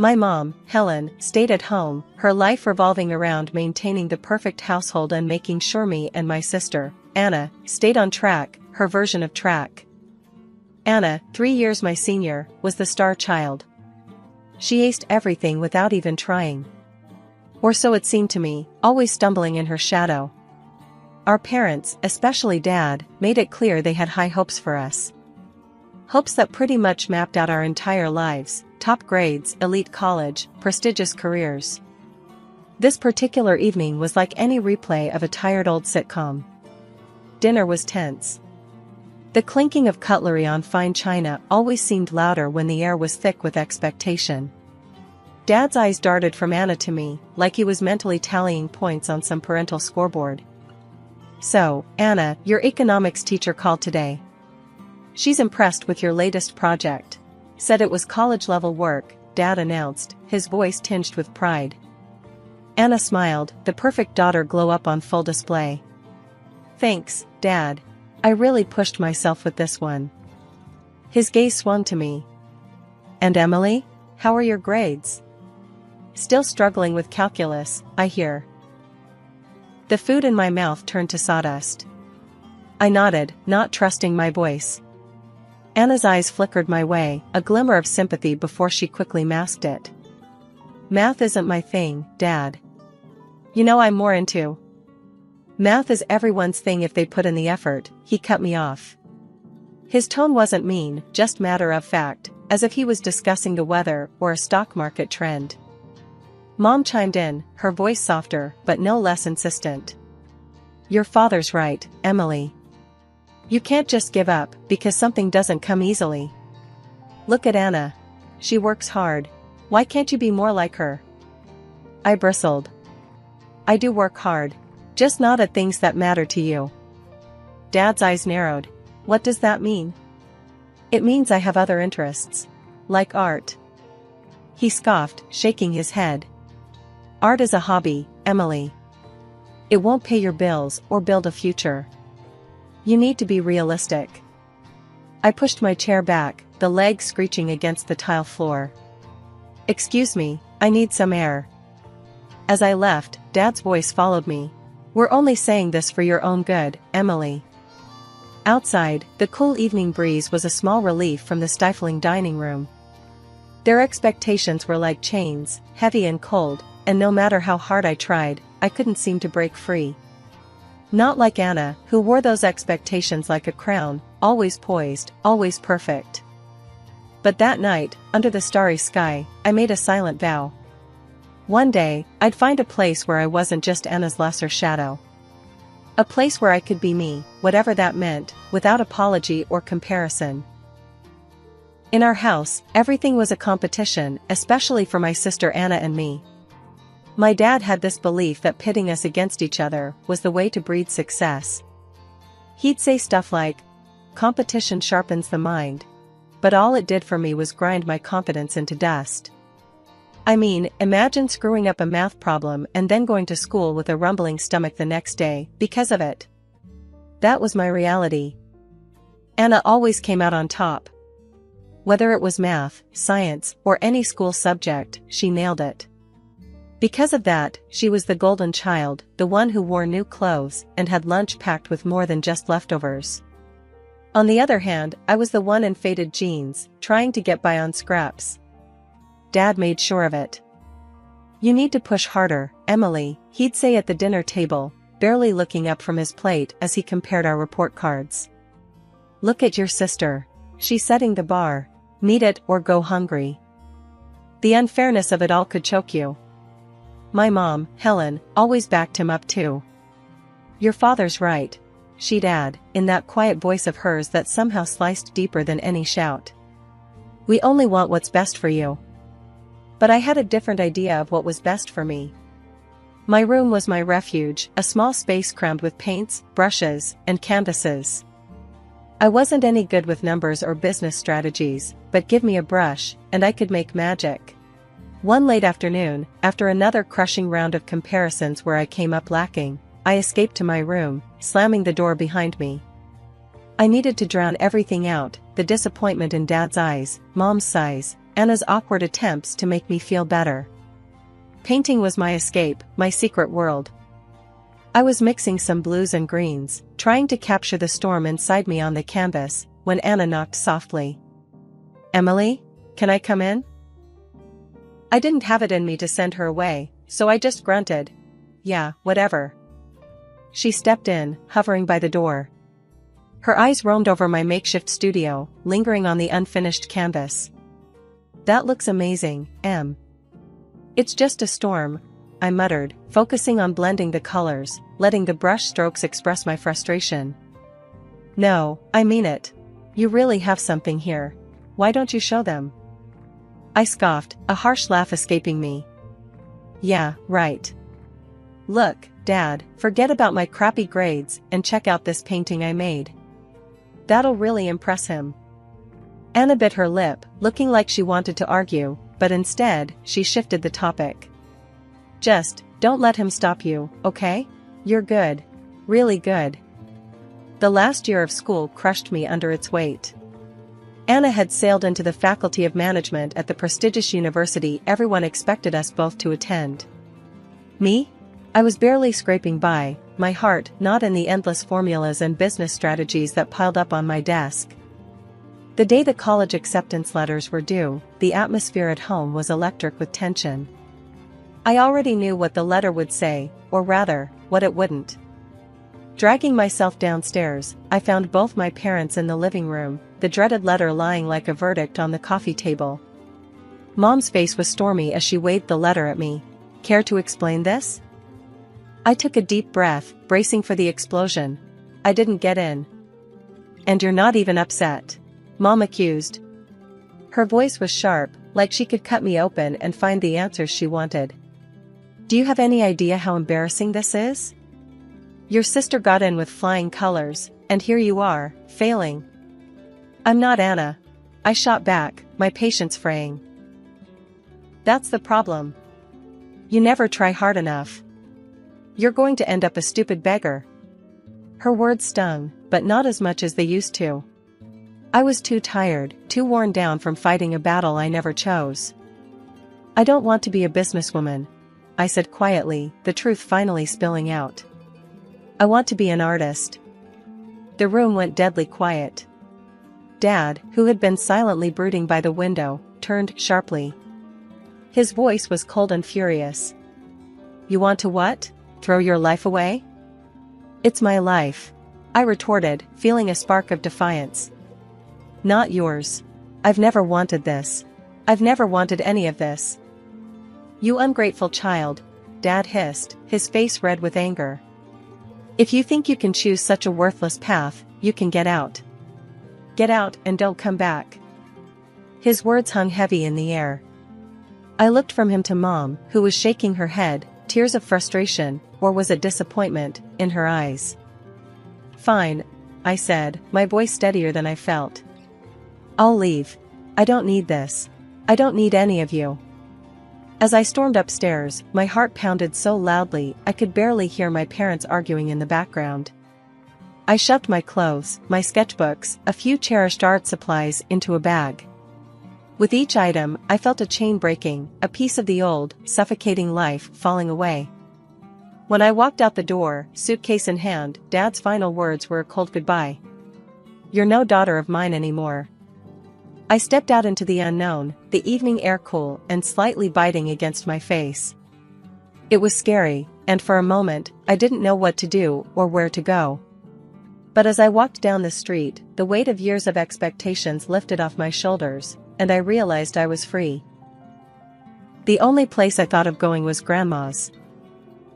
My mom, Helen, stayed at home, her life revolving around maintaining the perfect household and making sure me and my sister, Anna, stayed on track, her version of track. Anna, 3 years my senior, was the star child. She aced everything without even trying. Or so it seemed to me, always stumbling in her shadow. Our parents, especially Dad, made it clear they had high hopes for us. Hopes that pretty much mapped out our entire lives: top grades, elite college, prestigious careers. This particular evening was like any replay of a tired old sitcom. Dinner was tense. The clinking of cutlery on fine china always seemed louder when the air was thick with expectation. Dad's eyes darted from Anna to me, like he was mentally tallying points on some parental scoreboard. "So, Anna, your economics teacher called today. She's impressed with your latest project. Said it was college-level work," Dad announced, his voice tinged with pride. Anna smiled, the perfect daughter glow up on full display. "Thanks, Dad. I really pushed myself with this one." His gaze swung to me. "And Emily, how are your grades?" "Still struggling with calculus, I hear." The food in my mouth turned to sawdust. I nodded, not trusting my voice. Anna's eyes flickered my way, a glimmer of sympathy before she quickly masked it. Math isn't my thing, Dad. You know I'm more into. Math is everyone's thing if they put in the effort, he cut me off. His tone wasn't mean, just matter of fact, as if he was discussing the weather or a stock market trend. Mom chimed in, her voice softer but no less insistent. Your father's right, Emily. You can't just give up because something doesn't come easily. Look at Anna. She works hard. Why can't you be more like her? I bristled. I do work hard, just not at things that matter to you. Dad's eyes narrowed. What does that mean? It means I have other interests. Like art. He scoffed, shaking his head. Art is a hobby, Emily. It won't pay your bills or build a future. You need to be realistic. I pushed my chair back, the leg screeching against the tile floor. Excuse me, I need some air. As I left, Dad's voice followed me. We're only saying this for your own good, Emily. Outside, the cool evening breeze was a small relief from the stifling dining room. Their expectations were like chains, heavy and cold, and no matter how hard I tried, I couldn't seem to break free. Not like Anna, who wore those expectations like a crown, always poised, always perfect. But that night, under the starry sky, I made a silent vow. One day, I'd find a place where I wasn't just Anna's lesser shadow. A place where I could be me, whatever that meant, without apology or comparison. In our house, everything was a competition, especially for my sister Anna and me. My dad had this belief that pitting us against each other was the way to breed success. He'd say stuff like, competition sharpens the mind. But all it did for me was grind my confidence into dust. I mean, imagine screwing up a math problem and then going to school with a rumbling stomach the next day because of it. That was my reality. Anna always came out on top. Whether it was math, science, or any school subject, she nailed it. Because of that, she was the golden child, the one who wore new clothes and had lunch packed with more than just leftovers. On the other hand, I was the one in faded jeans, trying to get by on scraps. Dad made sure of it. You need to push harder, Emily, he'd say at the dinner table, barely looking up from his plate as he compared our report cards. Look at your sister. She's setting the bar. Meet it or go hungry. The unfairness of it all could choke you. My mom, Helen, always backed him up too. Your father's right, she'd add, in that quiet voice of hers that somehow sliced deeper than any shout. We only want what's best for you. But I had a different idea of what was best for me. My room was my refuge, a small space crammed with paints, brushes, and canvases. I wasn't any good with numbers or business strategies, but give me a brush, and I could make magic. One late afternoon, after another crushing round of comparisons where I came up lacking, I escaped to my room, slamming the door behind me. I needed to drown everything out, the disappointment in Dad's eyes, Mom's sighs, Anna's awkward attempts to make me feel better. Painting was my escape, my secret world. I was mixing some blues and greens, trying to capture the storm inside me on the canvas, when Anna knocked softly. Emily, can I come in? I didn't have it in me to send her away, so I just grunted. Yeah, whatever. She stepped in, hovering by the door. Her eyes roamed over my makeshift studio, lingering on the unfinished canvas. That looks amazing, Em. It's just a storm, I muttered, focusing on blending the colors, letting the brush strokes express my frustration. No, I mean it. You really have something here. Why don't you show them? I scoffed, a harsh laugh escaping me. Yeah, right. Look, Dad, forget about my crappy grades and check out this painting I made. That'll really impress him. Anna bit her lip, looking like she wanted to argue, but instead, she shifted the topic. Just, don't let him stop you, okay? You're good. Really good. The last year of school crushed me under its weight. Anna had sailed into the Faculty of Management at the prestigious university everyone expected us both to attend. Me? I was barely scraping by, my heart not in the endless formulas and business strategies that piled up on my desk. The day the college acceptance letters were due, the atmosphere at home was electric with tension. I already knew what the letter would say, or rather, what it wouldn't. Dragging myself downstairs, I found both my parents in the living room, the dreaded letter lying like a verdict on the coffee table. Mom's face was stormy as she waved the letter at me. Care to explain this? I took a deep breath, bracing for the explosion. I didn't get in. And you're not even upset? Mom accused. Her voice was sharp, like she could cut me open and find the answers she wanted. Do you have any idea how embarrassing this is? Your sister got in with flying colors, and here you are, failing. I'm not Anna. I shot back, my patience fraying. That's the problem. You never try hard enough. You're going to end up a stupid beggar. Her words stung, but not as much as they used to. I was too tired, too worn down from fighting a battle I never chose. I don't want to be a businesswoman, I said quietly, the truth finally spilling out. I want to be an artist. The room went deadly quiet. Dad, who had been silently brooding by the window, turned sharply. His voice was cold and furious. You want to what? Throw your life away? It's my life, I retorted, feeling a spark of defiance. Not yours. I've never wanted this. I've never wanted any of this. You ungrateful child, Dad hissed, his face red with anger. If you think you can choose such a worthless path, you can get out. Get out and don't come back. His words hung heavy in the air. I looked from him to Mom, who was shaking her head, tears of frustration, or was it disappointment, in her eyes. Fine, I said, my voice steadier than I felt. I'll leave. I don't need this. I don't need any of you. As I stormed upstairs, my heart pounded so loudly I could barely hear my parents arguing in the background. I shoved my clothes, my sketchbooks, a few cherished art supplies into a bag. With each item, I felt a chain breaking, a piece of the old, suffocating life falling away. When I walked out the door, suitcase in hand, Dad's final words were a cold goodbye. You're no daughter of mine anymore. I stepped out into the unknown, the evening air cool and slightly biting against my face. It was scary, and for a moment, I didn't know what to do or where to go. But as I walked down the street, the weight of years of expectations lifted off my shoulders, and I realized I was free. The only place I thought of going was Grandma's.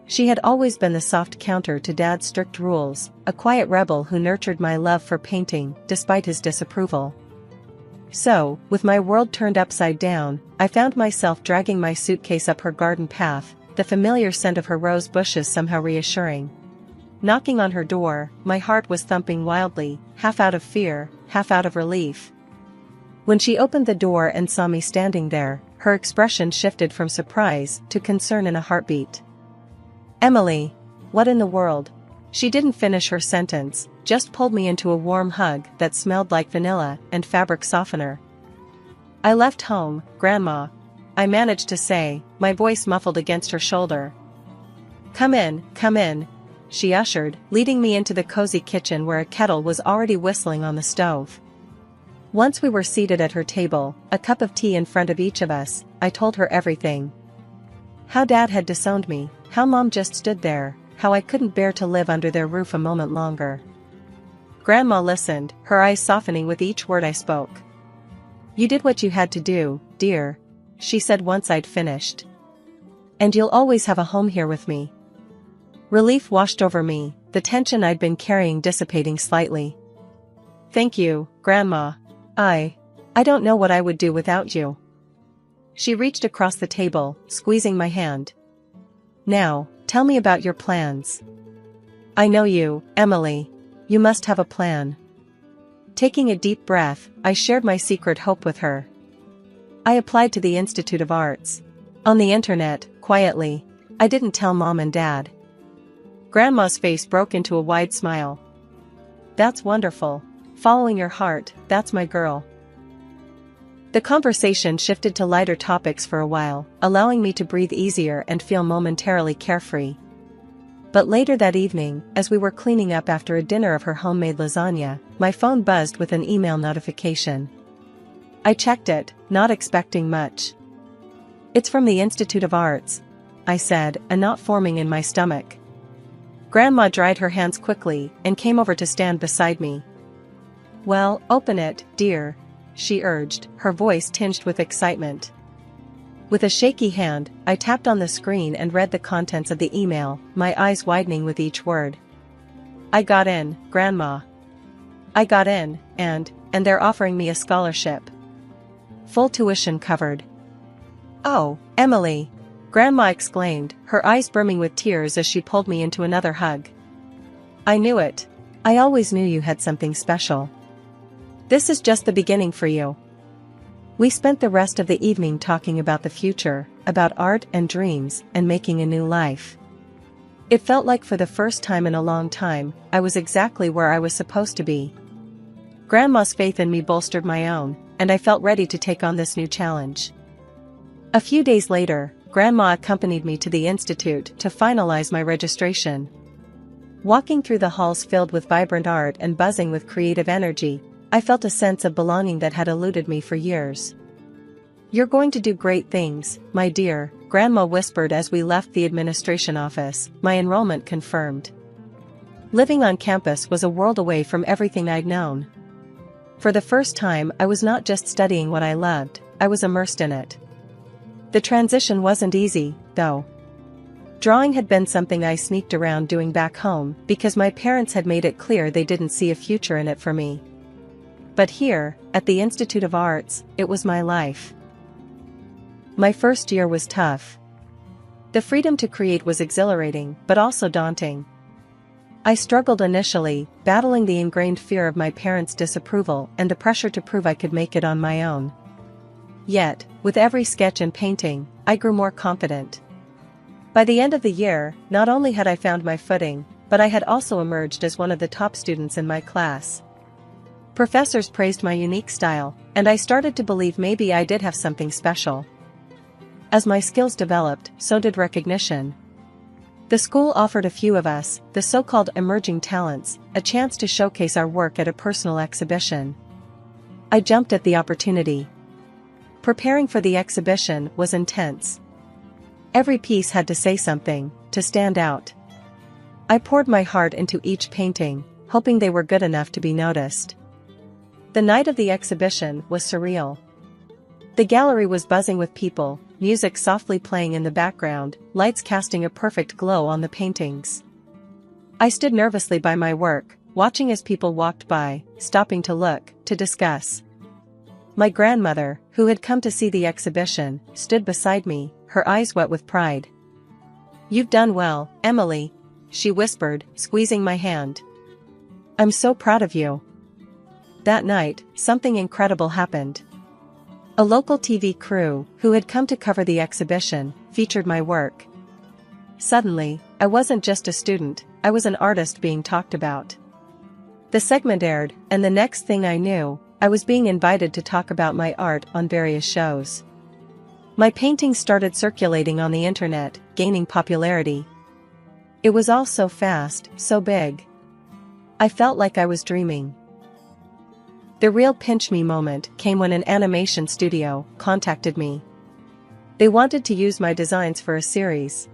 She had always been the soft counter to Dad's strict rules, a quiet rebel who nurtured my love for painting, despite his disapproval. So, with my world turned upside down, I found myself dragging my suitcase up her garden path, the familiar scent of her rose bushes somehow reassuring. Knocking on her door, my heart was thumping wildly, half out of fear, half out of relief. When she opened the door and saw me standing there, her expression shifted from surprise to concern in a heartbeat. Emily, what in the world? She didn't finish her sentence, just pulled me into a warm hug that smelled like vanilla and fabric softener. I left home, Grandma, I managed to say, my voice muffled against her shoulder. Come in, she ushered, leading me into the cozy kitchen where a kettle was already whistling on the stove. Once we were seated at her table, a cup of tea in front of each of us, I told her everything. How Dad had disowned me, how Mom just stood there, how I couldn't bear to live under their roof a moment longer. Grandma listened, her eyes softening with each word I spoke. You did what you had to do, dear, she said once I'd finished. And you'll always have a home here with me. Relief washed over me, the tension I'd been carrying dissipating slightly. Thank you, Grandma. I don't know what I would do without you. She reached across the table, squeezing my hand. Now, tell me about your plans. I know you, Emily. You must have a plan. Taking a deep breath, I shared my secret hope with her. I applied to the Institute of Arts. On the internet, quietly. I didn't tell Mom and Dad. Grandma's face broke into a wide smile. That's wonderful. Following your heart, that's my girl. The conversation shifted to lighter topics for a while, allowing me to breathe easier and feel momentarily carefree. But later that evening, as we were cleaning up after a dinner of her homemade lasagna, my phone buzzed with an email notification. I checked it, not expecting much. "It's from the Institute of Arts," I said, a knot forming in my stomach. Grandma dried her hands quickly and came over to stand beside me. "Well, open it, dear," she urged, her voice tinged with excitement. With a shaky hand, I tapped on the screen and read the contents of the email, my eyes widening with each word. "I got in, Grandma. I got in, and they're offering me a scholarship. Full tuition covered." "Oh, Emily!" Grandma exclaimed, her eyes brimming with tears as she pulled me into another hug. "I knew it. I always knew you had something special. This is just the beginning for you." We spent the rest of the evening talking about the future, about art and dreams, and making a new life. It felt like for the first time in a long time, I was exactly where I was supposed to be. Grandma's faith in me bolstered my own, and I felt ready to take on this new challenge. A few days later, Grandma accompanied me to the institute to finalize my registration. Walking through the halls filled with vibrant art and buzzing with creative energy, I felt a sense of belonging that had eluded me for years. "You're going to do great things, my dear," Grandma whispered as we left the administration office, my enrollment confirmed. Living on campus was a world away from everything I'd known. For the first time, I was not just studying what I loved, I was immersed in it. The transition wasn't easy, though. Drawing had been something I sneaked around doing back home because my parents had made it clear they didn't see a future in it for me. But here, at the Institute of Arts, it was my life. My first year was tough. The freedom to create was exhilarating, but also daunting. I struggled initially, battling the ingrained fear of my parents' disapproval and the pressure to prove I could make it on my own. Yet, with every sketch and painting, I grew more confident. By the end of the year, not only had I found my footing, but I had also emerged as one of the top students in my class. Professors praised my unique style, and I started to believe maybe I did have something special. As my skills developed, so did recognition. The school offered a few of us, the so-called emerging talents, a chance to showcase our work at a personal exhibition. I jumped at the opportunity. Preparing for the exhibition was intense. Every piece had to say something, to stand out. I poured my heart into each painting, hoping they were good enough to be noticed. The night of the exhibition was surreal. The gallery was buzzing with people, music softly playing in the background, lights casting a perfect glow on the paintings. I stood nervously by my work, watching as people walked by, stopping to look, to discuss. My grandmother, who had come to see the exhibition, stood beside me, her eyes wet with pride. "You've done well, Emily," she whispered, squeezing my hand. "I'm so proud of you." That night, something incredible happened. A local TV crew, who had come to cover the exhibition, featured my work. Suddenly, I wasn't just a student, I was an artist being talked about. The segment aired, and the next thing I knew, I was being invited to talk about my art on various shows. My paintings started circulating on the internet, gaining popularity. It was all so fast, so big. I felt like I was dreaming. The real pinch-me moment came when an animation studio contacted me. They wanted to use my designs for a series.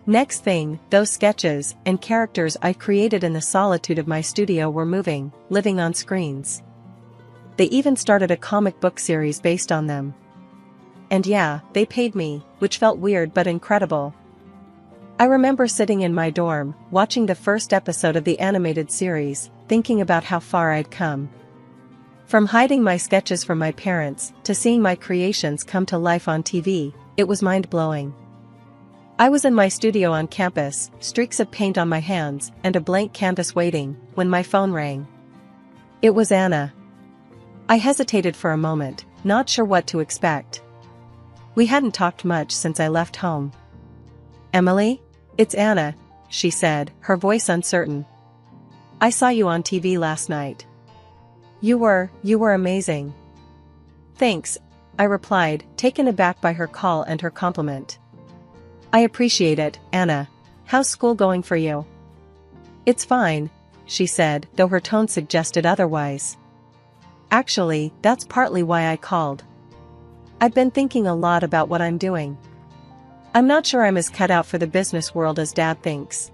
Next thing, those sketches and characters I created in the solitude of my studio were moving, living on screens. They even started a comic book series based on them. And yeah, they paid me, which felt weird but incredible. I remember sitting in my dorm, watching the first episode of the animated series, thinking about how far I'd come. From hiding my sketches from my parents, to seeing my creations come to life on TV, it was mind-blowing. I was in my studio on campus, streaks of paint on my hands, and a blank canvas waiting, when my phone rang. It was Anna. I hesitated for a moment, not sure what to expect. We hadn't talked much since I left home. "Emily? It's Anna," she said, her voice uncertain. "I saw you on TV last night. You were amazing." "Thanks," I replied, taken aback by her call and her compliment. "I appreciate it, Anna. How's school going for you?" "It's fine," she said, though her tone suggested otherwise. Actually, that's partly why I called. I've been thinking a lot about what I'm doing. I'm not sure I'm as cut out for the business world as Dad thinks.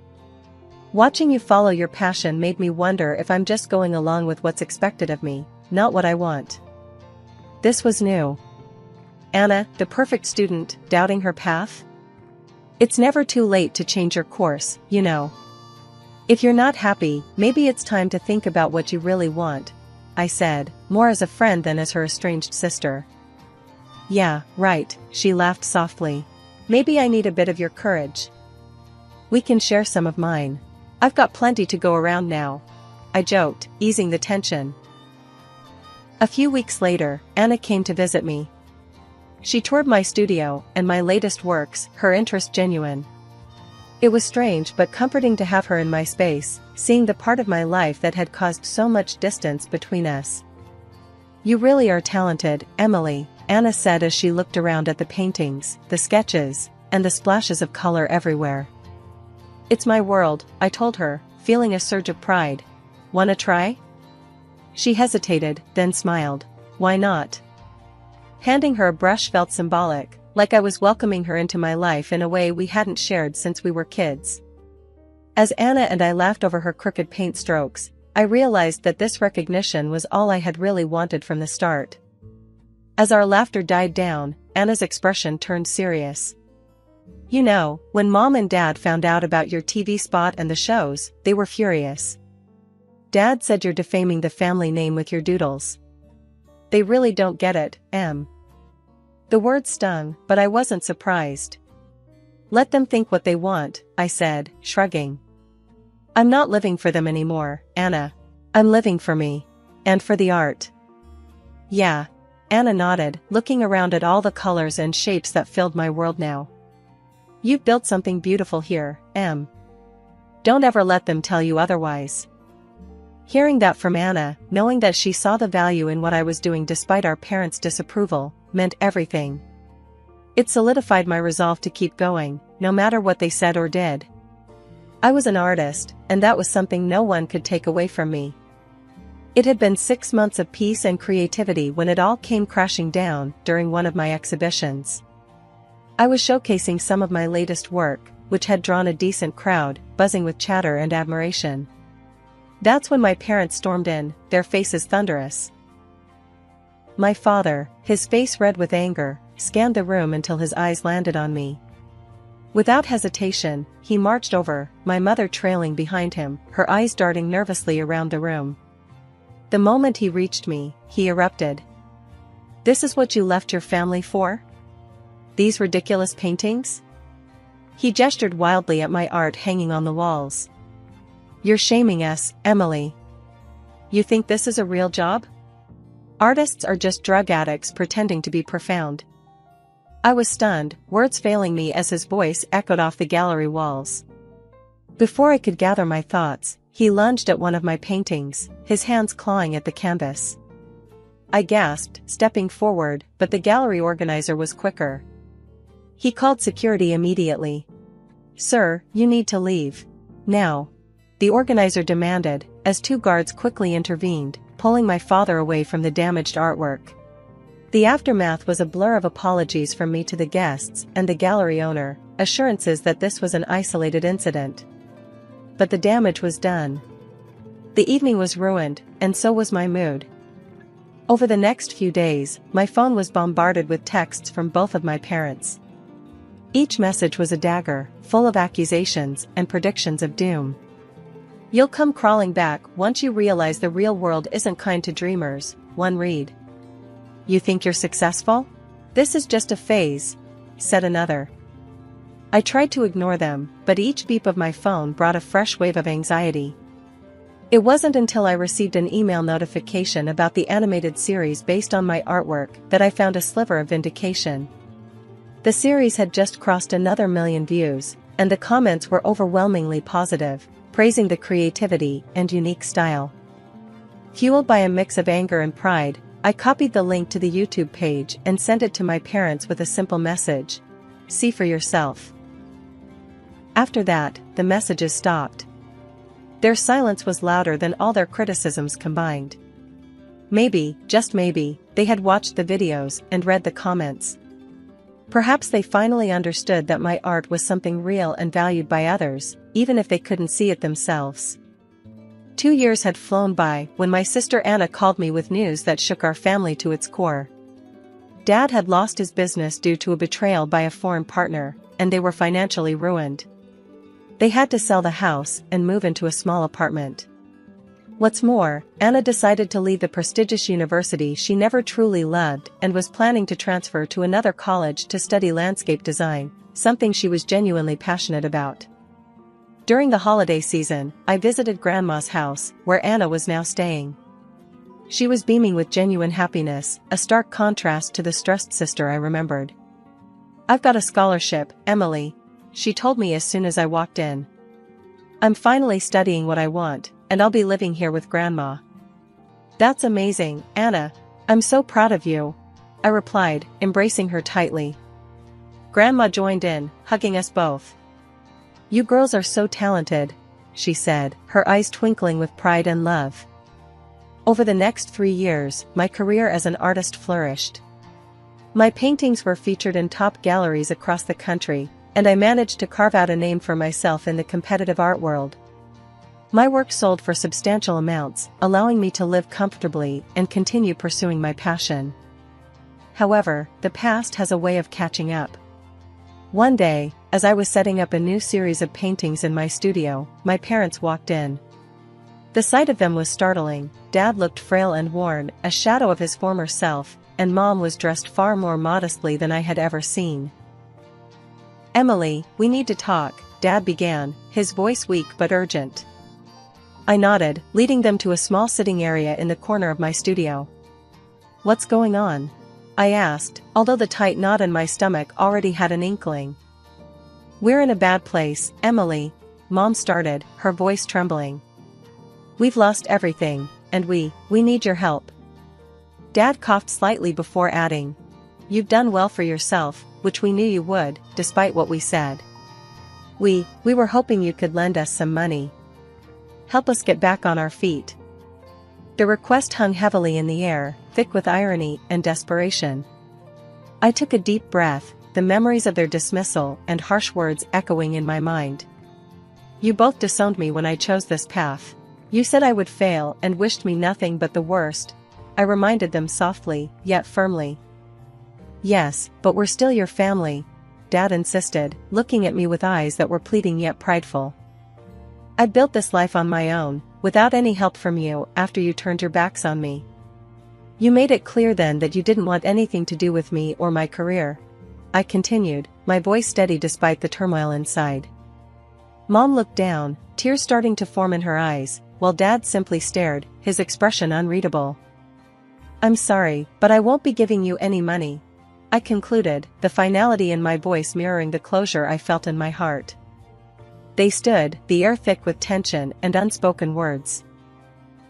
Watching you follow your passion made me wonder if I'm just going along with what's expected of me, not what I want. This was new. Anna, the perfect student, doubting her path? It's never too late to change your course, you know. If you're not happy, maybe it's time to think about what you really want, I said, more as a friend than as her estranged sister. Yeah, right, she laughed softly. Maybe I need a bit of your courage. We can share some of mine. I've got plenty to go around now, I joked, easing the tension. A few weeks later, Anna came to visit me. She toured my studio and my latest works, her interest genuine. It was strange but comforting to have her in my space, seeing the part of my life that had caused so much distance between us. You really are talented, Emily, Anna said as she looked around at the paintings, the sketches, and the splashes of color everywhere. It's my world, I told her, feeling a surge of pride. Wanna try? She hesitated, then smiled. Why not? Handing her a brush felt symbolic, like I was welcoming her into my life in a way we hadn't shared since we were kids. As Anna and I laughed over her crooked paint strokes, I realized that this recognition was all I had really wanted from the start. As our laughter died down, Anna's expression turned serious. You know, when Mom and Dad found out about your TV spot and the shows, they were furious. Dad said you're defaming the family name with your doodles. They really don't get it, Em. The words stung, but I wasn't surprised. Let them think what they want, I said, shrugging. I'm not living for them anymore, Anna. I'm living for me. And for the art. Yeah. Anna nodded, looking around at all the colors and shapes that filled my world now. You've built something beautiful here, Em. Don't ever let them tell you otherwise. Hearing that from Anna, knowing that she saw the value in what I was doing despite our parents' disapproval, meant everything. It solidified my resolve to keep going, no matter what they said or did. I was an artist, and that was something no one could take away from me. It had been 6 months of peace and creativity when it all came crashing down during one of my exhibitions. I was showcasing some of my latest work, which had drawn a decent crowd, buzzing with chatter and admiration. That's when my parents stormed in, their faces thunderous. My father, his face red with anger, scanned the room until his eyes landed on me. Without hesitation, he marched over, my mother trailing behind him, her eyes darting nervously around the room. The moment he reached me, he erupted. This is what you left your family for? These ridiculous paintings? He gestured wildly at my art hanging on the walls. You're shaming us, Emily. You think this is a real job? Artists are just drug addicts pretending to be profound. I was stunned, words failing me as his voice echoed off the gallery walls. Before I could gather my thoughts, he lunged at one of my paintings, his hands clawing at the canvas. I gasped, stepping forward, but the gallery organizer was quicker. He called security immediately. Sir, you need to leave. Now. The organizer demanded, as 2 guards quickly intervened, pulling my father away from the damaged artwork. The aftermath was a blur of apologies from me to the guests and the gallery owner, assurances that this was an isolated incident. But the damage was done. The evening was ruined, and so was my mood. Over the next few days, my phone was bombarded with texts from both of my parents. Each message was a dagger, full of accusations and predictions of doom. You'll come crawling back once you realize the real world isn't kind to dreamers, one read. You think you're successful? This is just a phase, said another. I tried to ignore them, but each beep of my phone brought a fresh wave of anxiety. It wasn't until I received an email notification about the animated series based on my artwork that I found a sliver of vindication. The series had just crossed another 1 million views, and the comments were overwhelmingly positive, praising the creativity and unique style. Fueled by a mix of anger and pride, I copied the link to the YouTube page and sent it to my parents with a simple message. See for yourself. After that, the messages stopped. Their silence was louder than all their criticisms combined. Maybe, just maybe, they had watched the videos and read the comments. Perhaps they finally understood that my art was something real and valued by others, even if they couldn't see it themselves. 2 years had flown by when my sister Anna called me with news that shook our family to its core. Dad had lost his business due to a betrayal by a foreign partner, and they were financially ruined. They had to sell the house and move into a small apartment. What's more, Anna decided to leave the prestigious university she never truly loved and was planning to transfer to another college to study landscape design, something she was genuinely passionate about. During the holiday season, I visited Grandma's house, where Anna was now staying. She was beaming with genuine happiness, a stark contrast to the stressed sister I remembered. "I've got a scholarship, Emily," she told me as soon as I walked in. "I'm finally studying what I want, and I'll be living here with Grandma." "That's amazing, Anna. I'm so proud of you," I replied, embracing her tightly. Grandma joined in, hugging us both. "You girls are so talented," she said, her eyes twinkling with pride and love. Over the next 3 years, my career as an artist flourished. My paintings were featured in top galleries across the country, and I managed to carve out a name for myself in the competitive art world. My work sold for substantial amounts, allowing me to live comfortably and continue pursuing my passion. However, the past has a way of catching up. One day, as I was setting up a new series of paintings in my studio, my parents walked in. The sight of them was startling. Dad looked frail and worn, a shadow of his former self, and Mom was dressed far more modestly than I had ever seen. "Emily, we need to talk," Dad began, his voice weak but urgent. I nodded, leading them to a small sitting area in the corner of my studio. "What's going on?" I asked, although the tight knot in my stomach already had an inkling. "We're in a bad place, Emily," Mom started, her voice trembling. "We've lost everything, and we need your help." Dad coughed slightly before adding, "You've done well for yourself, which we knew you would, despite what we said. We were hoping you could lend us some money. Help us get back on our feet." The request hung heavily in the air, thick with irony and desperation. I took a deep breath, the memories of their dismissal and harsh words echoing in my mind. "You both disowned me when I chose this path. You said I would fail and wished me nothing but the worst," I reminded them softly, yet firmly. "Yes, but we're still your family," Dad insisted, looking at me with eyes that were pleading yet prideful. "I built this life on my own, without any help from you after you turned your backs on me. You made it clear then that you didn't want anything to do with me or my career," I continued, my voice steady despite the turmoil inside. Mom looked down, tears starting to form in her eyes, while Dad simply stared, his expression unreadable. "I'm sorry, but I won't be giving you any money," I concluded, the finality in my voice mirroring the closure I felt in my heart. They stood, the air thick with tension and unspoken words.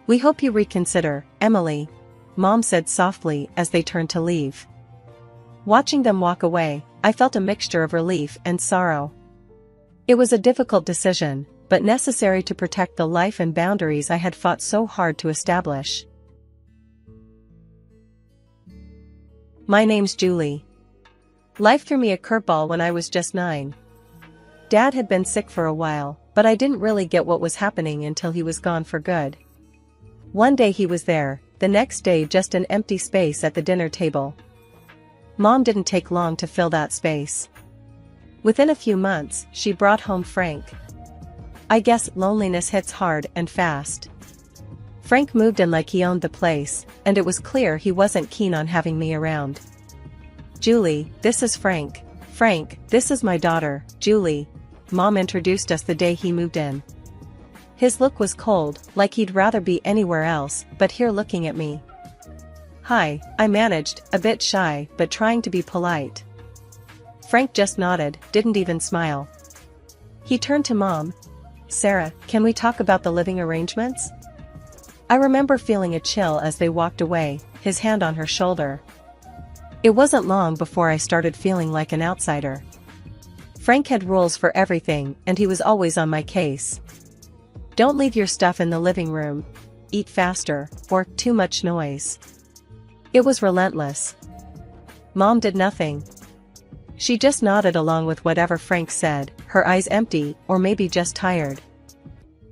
"We hope you reconsider, Emily," Mom said softly as they turned to leave. Watching them walk away, I felt a mixture of relief and sorrow. It was a difficult decision, but necessary to protect the life and boundaries I had fought so hard to establish. My name's Julie. Life threw me a curveball when I was just 9. Dad had been sick for a while, but I didn't really get what was happening until he was gone for good. One day he was there, the next day just an empty space at the dinner table. Mom didn't take long to fill that space. Within a few months, she brought home Frank. I guess loneliness hits hard and fast. Frank moved in like he owned the place, and it was clear he wasn't keen on having me around. "Julie, this is Frank. Frank, this is my daughter, Julie," Mom introduced us the day he moved in. His look was cold, like he'd rather be anywhere else, but here looking at me. "Hi," I managed, a bit shy, but trying to be polite. Frank just nodded, didn't even smile. He turned to Mom. "Sarah, can we talk about the living arrangements?" I remember feeling a chill as they walked away, his hand on her shoulder. It wasn't long before I started feeling like an outsider. Frank had rules for everything, and he was always on my case. Don't leave your stuff in the living room. Eat faster, or too much noise. It was relentless. Mom did nothing. She just nodded along with whatever Frank said, her eyes empty or maybe just tired.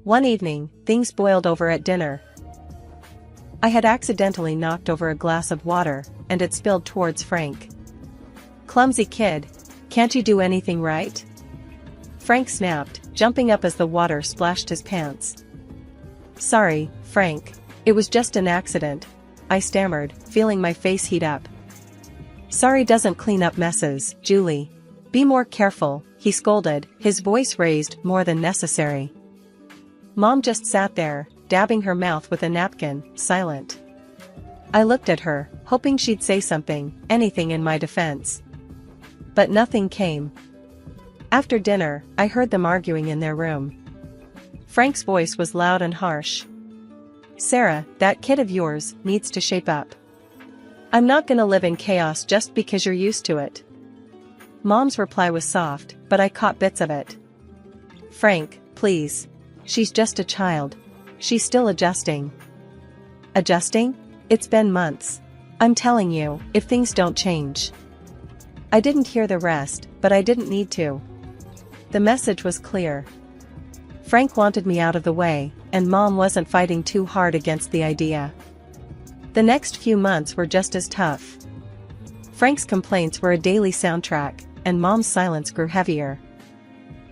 One evening, things boiled over at dinner. I had accidentally knocked over a glass of water, and it spilled towards Frank. "Clumsy kid. Can't you do anything right?" Frank snapped, jumping up as the water splashed his pants. "Sorry, Frank. It was just an accident," I stammered, feeling my face heat up. "Sorry doesn't clean up messes, Julie. Be more careful," he scolded, his voice raised more than necessary. Mom just sat there, dabbing her mouth with a napkin, silent. I looked at her, hoping she'd say something, anything in my defense. But nothing came. After dinner, I heard them arguing in their room. Frank's voice was loud and harsh. "Sarah, that kid of yours needs to shape up. I'm not gonna live in chaos just because you're used to it." Mom's reply was soft, but I caught bits of it. "Frank, please. She's just a child. She's still adjusting." "Adjusting? It's been months. I'm telling you, if things don't change." I didn't hear the rest, but I didn't need to. The message was clear. Frank wanted me out of the way, and Mom wasn't fighting too hard against the idea. The next few months were just as tough. Frank's complaints were a daily soundtrack, and Mom's silence grew heavier.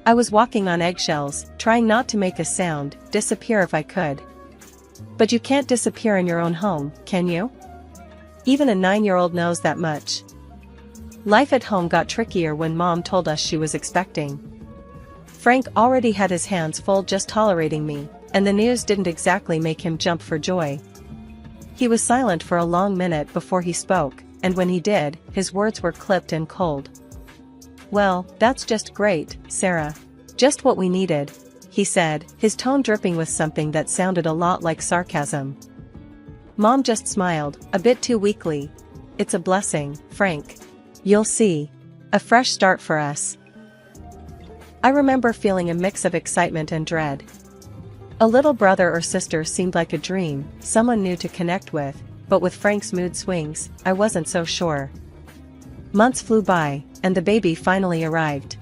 I was walking on eggshells, trying not to make a sound, disappear if I could. But you can't disappear in your own home, can you? Even a 9-year-old knows that much. Life at home got trickier when Mom told us she was expecting. Frank already had his hands full just tolerating me, and the news didn't exactly make him jump for joy. He was silent for a long minute before he spoke, and when he did, his words were clipped and cold. "Well, that's just great, Sarah. Just what we needed," he said, his tone dripping with something that sounded a lot like sarcasm. Mom just smiled, a bit too weakly. "It's a blessing, Frank. You'll see. A fresh start for us." I remember feeling a mix of excitement and dread. A little brother or sister seemed like a dream, someone new to connect with, but with Frank's mood swings, I wasn't so sure. Months flew by, and the baby finally arrived.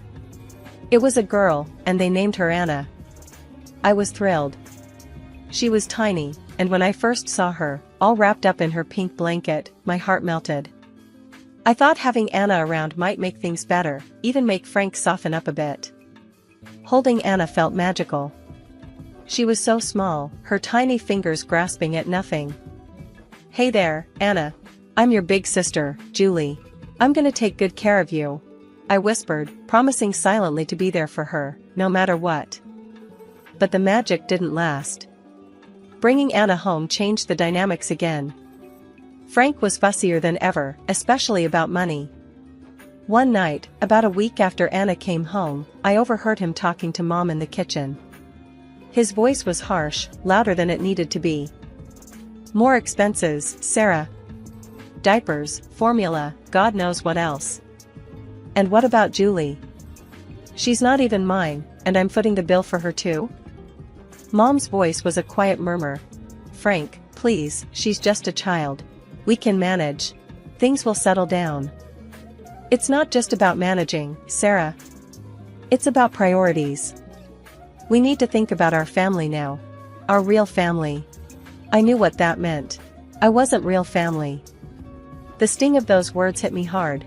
It was a girl, and they named her Anna. I was thrilled. She was tiny, and when I first saw her, all wrapped up in her pink blanket, my heart melted. I thought having Anna around might make things better, even make Frank soften up a bit. Holding Anna felt magical. She was so small, her tiny fingers grasping at nothing. "Hey there, Anna. I'm your big sister, Julie. I'm gonna take good care of you," I whispered, promising silently to be there for her, no matter what. But the magic didn't last. Bringing Anna home changed the dynamics again. Frank was fussier than ever, especially about money. One night, about a week after Anna came home, I overheard him talking to Mom in the kitchen. His voice was harsh, louder than it needed to be. "More expenses, Sarah. Diapers, formula, God knows what else. And what about Julie? She's not even mine, and I'm footing the bill for her too?" Mom's voice was a quiet murmur. "Frank, please, she's just a child. We can manage. Things will settle down." "It's not just about managing, Sarah. It's about priorities. We need to think about our family now. Our real family." I knew what that meant. I wasn't real family. The sting of those words hit me hard.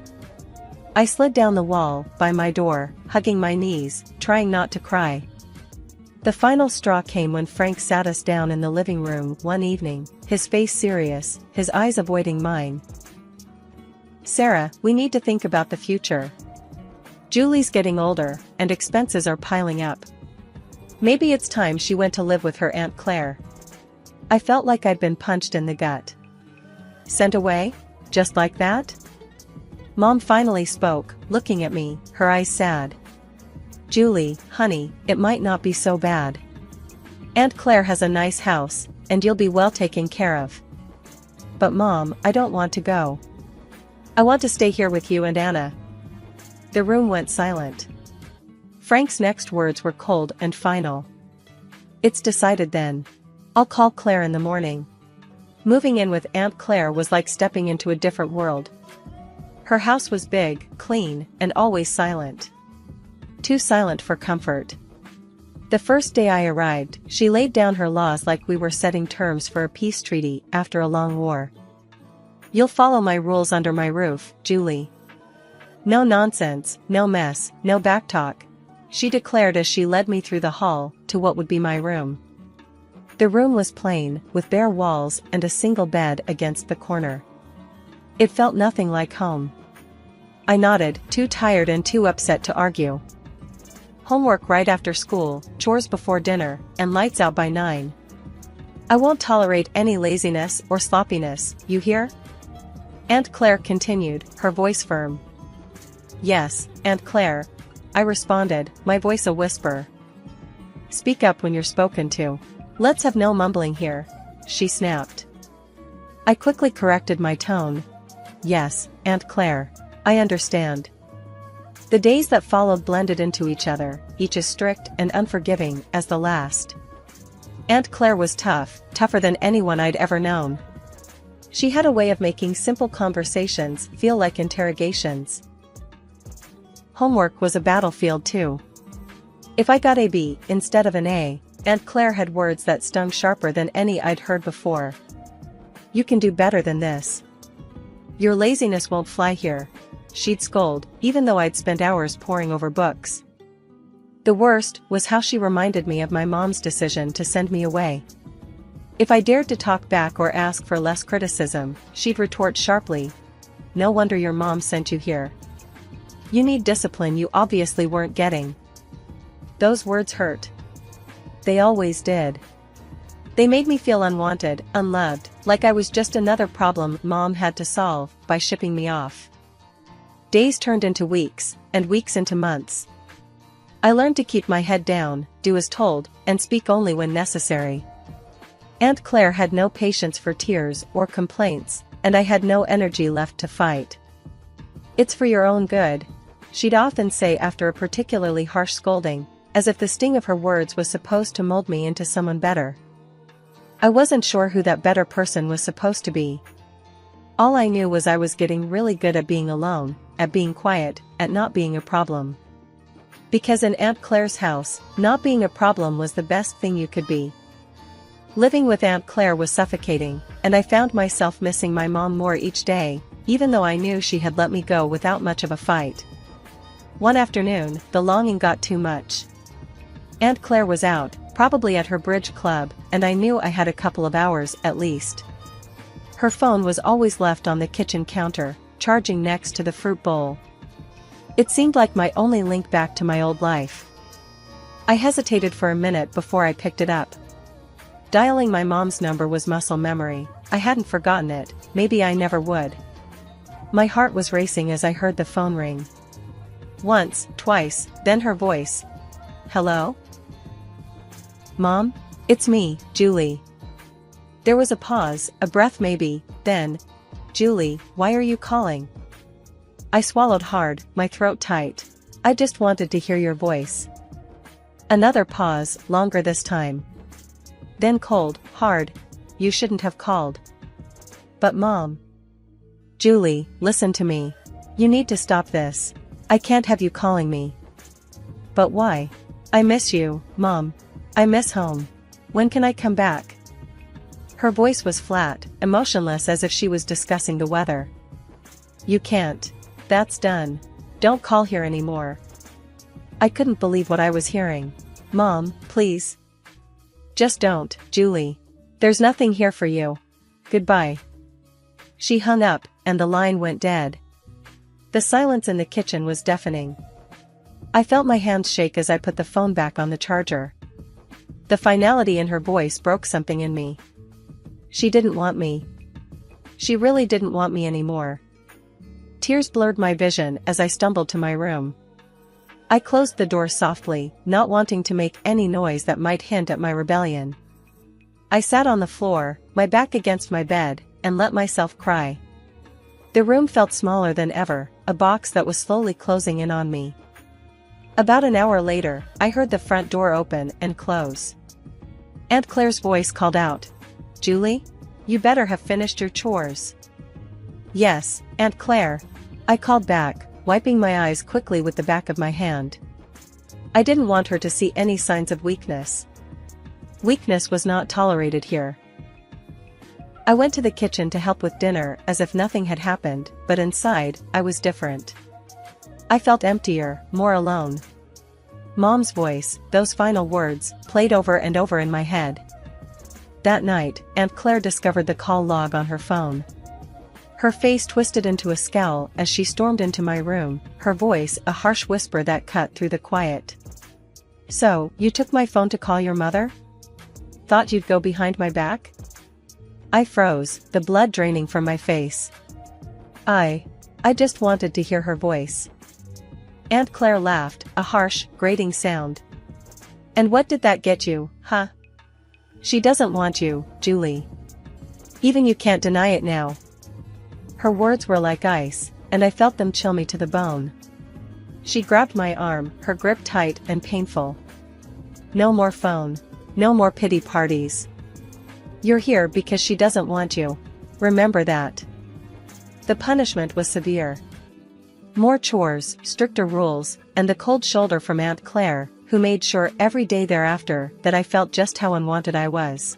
I slid down the wall, by my door, hugging my knees, trying not to cry. The final straw came when Frank sat us down in the living room one evening, his face serious, his eyes avoiding mine. "Sarah, we need to think about the future. Julie's getting older, and expenses are piling up. Maybe it's time she went to live with her Aunt Claire." I felt like I'd been punched in the gut. "Sent away? Just like that?" Mom finally spoke, looking at me, her eyes sad. "Julie, honey, it might not be so bad. Aunt Claire has a nice house, and you'll be well taken care of. But Mom, I don't want to go. I want to stay here with you and Anna." The room went silent. Frank's next words were cold and final. It's decided then. I'll call Claire in the morning. Moving in with Aunt Claire was like stepping into a different world. Her house was big, clean, and always silent. Too silent for comfort. The first day I arrived, she laid down her laws like we were setting terms for a peace treaty after a long war. "You'll follow my rules under my roof, Julie. No nonsense, no mess, no backtalk," she declared as she led me through the hall to what would be my room. The room was plain, with bare walls and a single bed against the corner. It felt nothing like home. I nodded, too tired and too upset to argue. Homework right after school, chores before dinner, and lights out by 9. I won't tolerate any laziness or sloppiness, you hear? Aunt Claire continued, her voice firm. "Yes, Aunt Claire," I responded, my voice a whisper. "Speak up when you're spoken to. Let's have no mumbling here," she snapped. I quickly corrected my tone. "Yes, Aunt Claire. I understand." The days that followed blended into each other, each as strict and unforgiving as the last. Aunt Claire was tough, tougher than anyone I'd ever known. She had a way of making simple conversations feel like interrogations. Homework was a battlefield too. If I got a B instead of an A, Aunt Claire had words that stung sharper than any I'd heard before. "You can do better than this. Your laziness won't fly here," she'd scold, even though I'd spent hours poring over books. The worst was how she reminded me of my mom's decision to send me away. If I dared to talk back or ask for less criticism, she'd retort sharply, "No wonder your mom sent you here. You need discipline you obviously weren't getting." Those words hurt. They always did. They made me feel unwanted, unloved, like I was just another problem Mom had to solve by shipping me off. Days turned into weeks, and weeks into months. I learned to keep my head down, do as told, and speak only when necessary. Aunt Claire had no patience for tears or complaints, and I had no energy left to fight. "It's for your own good," she'd often say after a particularly harsh scolding, as if the sting of her words was supposed to mold me into someone better. I wasn't sure who that better person was supposed to be. All I knew was I was getting really good at being alone, at being quiet, at not being a problem. Because in Aunt Claire's house, not being a problem was the best thing you could be. Living with Aunt Claire was suffocating, and I found myself missing my mom more each day, even though I knew she had let me go without much of a fight. One afternoon, the longing got too much. Aunt Claire was out, probably at her bridge club, and I knew I had a couple of hours at least. Her phone was always left on the kitchen counter, charging next to the fruit bowl. It seemed like my only link back to my old life. I hesitated for a minute before I picked it up. Dialing my mom's number was muscle memory. I hadn't forgotten it, maybe I never would. My heart was racing as I heard the phone ring. Once, twice, then her voice. "Hello? Mom? It's me, Julie." There was a pause, a breath maybe, then, "Julie, why are you calling?" I swallowed hard, my throat tight. "I just wanted to hear your voice." Another pause, longer this time. Then cold, hard, "You shouldn't have called." "But Mom." "Julie, listen to me. You need to stop this. I can't have you calling me." "But why?" "I miss you, Mom. I miss home. When can I come back?" Her voice was flat, emotionless as if she was discussing the weather. "You can't. That's done. Don't call here anymore." I couldn't believe what I was hearing. "Mom, please. Just don't, Julie. There's nothing here for you. Goodbye." She hung up, and the line went dead. The silence in the kitchen was deafening. I felt my hands shake as I put the phone back on the charger. The finality in her voice broke something in me. She didn't want me. She really didn't want me anymore. Tears blurred my vision as I stumbled to my room. I closed the door softly, not wanting to make any noise that might hint at my rebellion. I sat on the floor, my back against my bed, and let myself cry. The room felt smaller than ever, a box that was slowly closing in on me. About an hour later, I heard the front door open and close. Aunt Claire's voice called out. "Julie? You better have finished your chores." "Yes, Aunt Claire," I called back, wiping my eyes quickly with the back of my hand. I didn't want her to see any signs of weakness. Weakness was not tolerated here. I went to the kitchen to help with dinner as if nothing had happened, but inside, I was different. I felt emptier, more alone. Mom's voice, those final words, played over and over in my head. That night, Aunt Claire discovered the call log on her phone. Her face twisted into a scowl as she stormed into my room, her voice a harsh whisper that cut through the quiet. "So, you took my phone to call your mother? Thought you'd go behind my back?" I froze, the blood draining from my face. I just wanted to hear her voice. Aunt Claire laughed, a harsh, grating sound. "And what did that get you, huh? She doesn't want you, Julie. Even you can't deny it now." Her words were like ice, and I felt them chill me to the bone. She grabbed my arm, her grip tight and painful. "No more phone. No more pity parties. You're here because she doesn't want you. Remember that." The punishment was severe. More chores, stricter rules, and the cold shoulder from Aunt Claire, who made sure every day thereafter that I felt just how unwanted I was.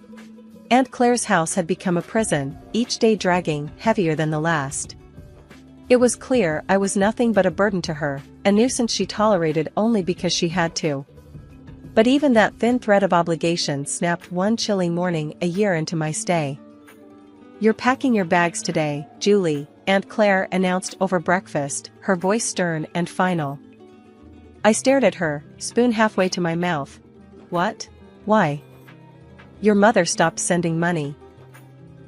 Aunt Claire's house had become a prison, each day dragging, heavier than the last. It was clear I was nothing but a burden to her, a nuisance she tolerated only because she had to. But even that thin thread of obligation snapped one chilly morning a year into my stay. "You're packing your bags today, Julie," Aunt Claire announced over breakfast, her voice stern and final. I stared at her, spoon halfway to my mouth. "What? Why?" "Your mother stopped sending money."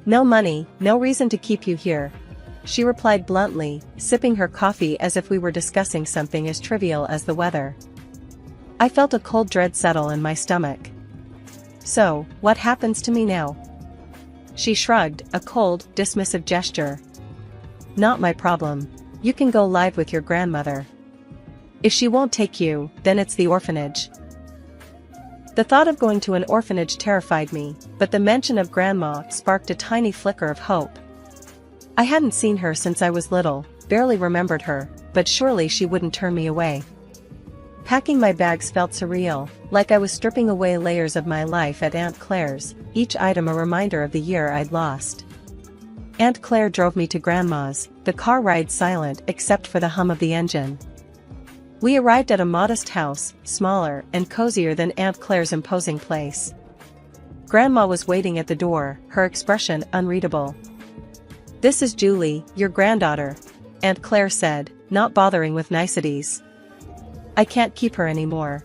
"No money, no reason to keep you here," she replied bluntly, sipping her coffee as if we were discussing something as trivial as the weather. I felt a cold dread settle in my stomach. "So, what happens to me now?" She shrugged, a cold, dismissive gesture. "Not my problem. You can go live with your grandmother. If she won't take you, then it's the orphanage." The thought of going to an orphanage terrified me, but the mention of Grandma sparked a tiny flicker of hope. I hadn't seen her since I was little, barely remembered her, but surely she wouldn't turn me away. Packing my bags felt surreal, like I was stripping away layers of my life at Aunt Claire's, each item a reminder of the year I'd lost. Aunt Claire drove me to Grandma's, the car ride silent except for the hum of the engine. We arrived at a modest house, smaller and cozier than Aunt Claire's imposing place. Grandma was waiting at the door, her expression unreadable. "This is Julie, your granddaughter," Aunt Claire said, not bothering with niceties. "I can't keep her anymore.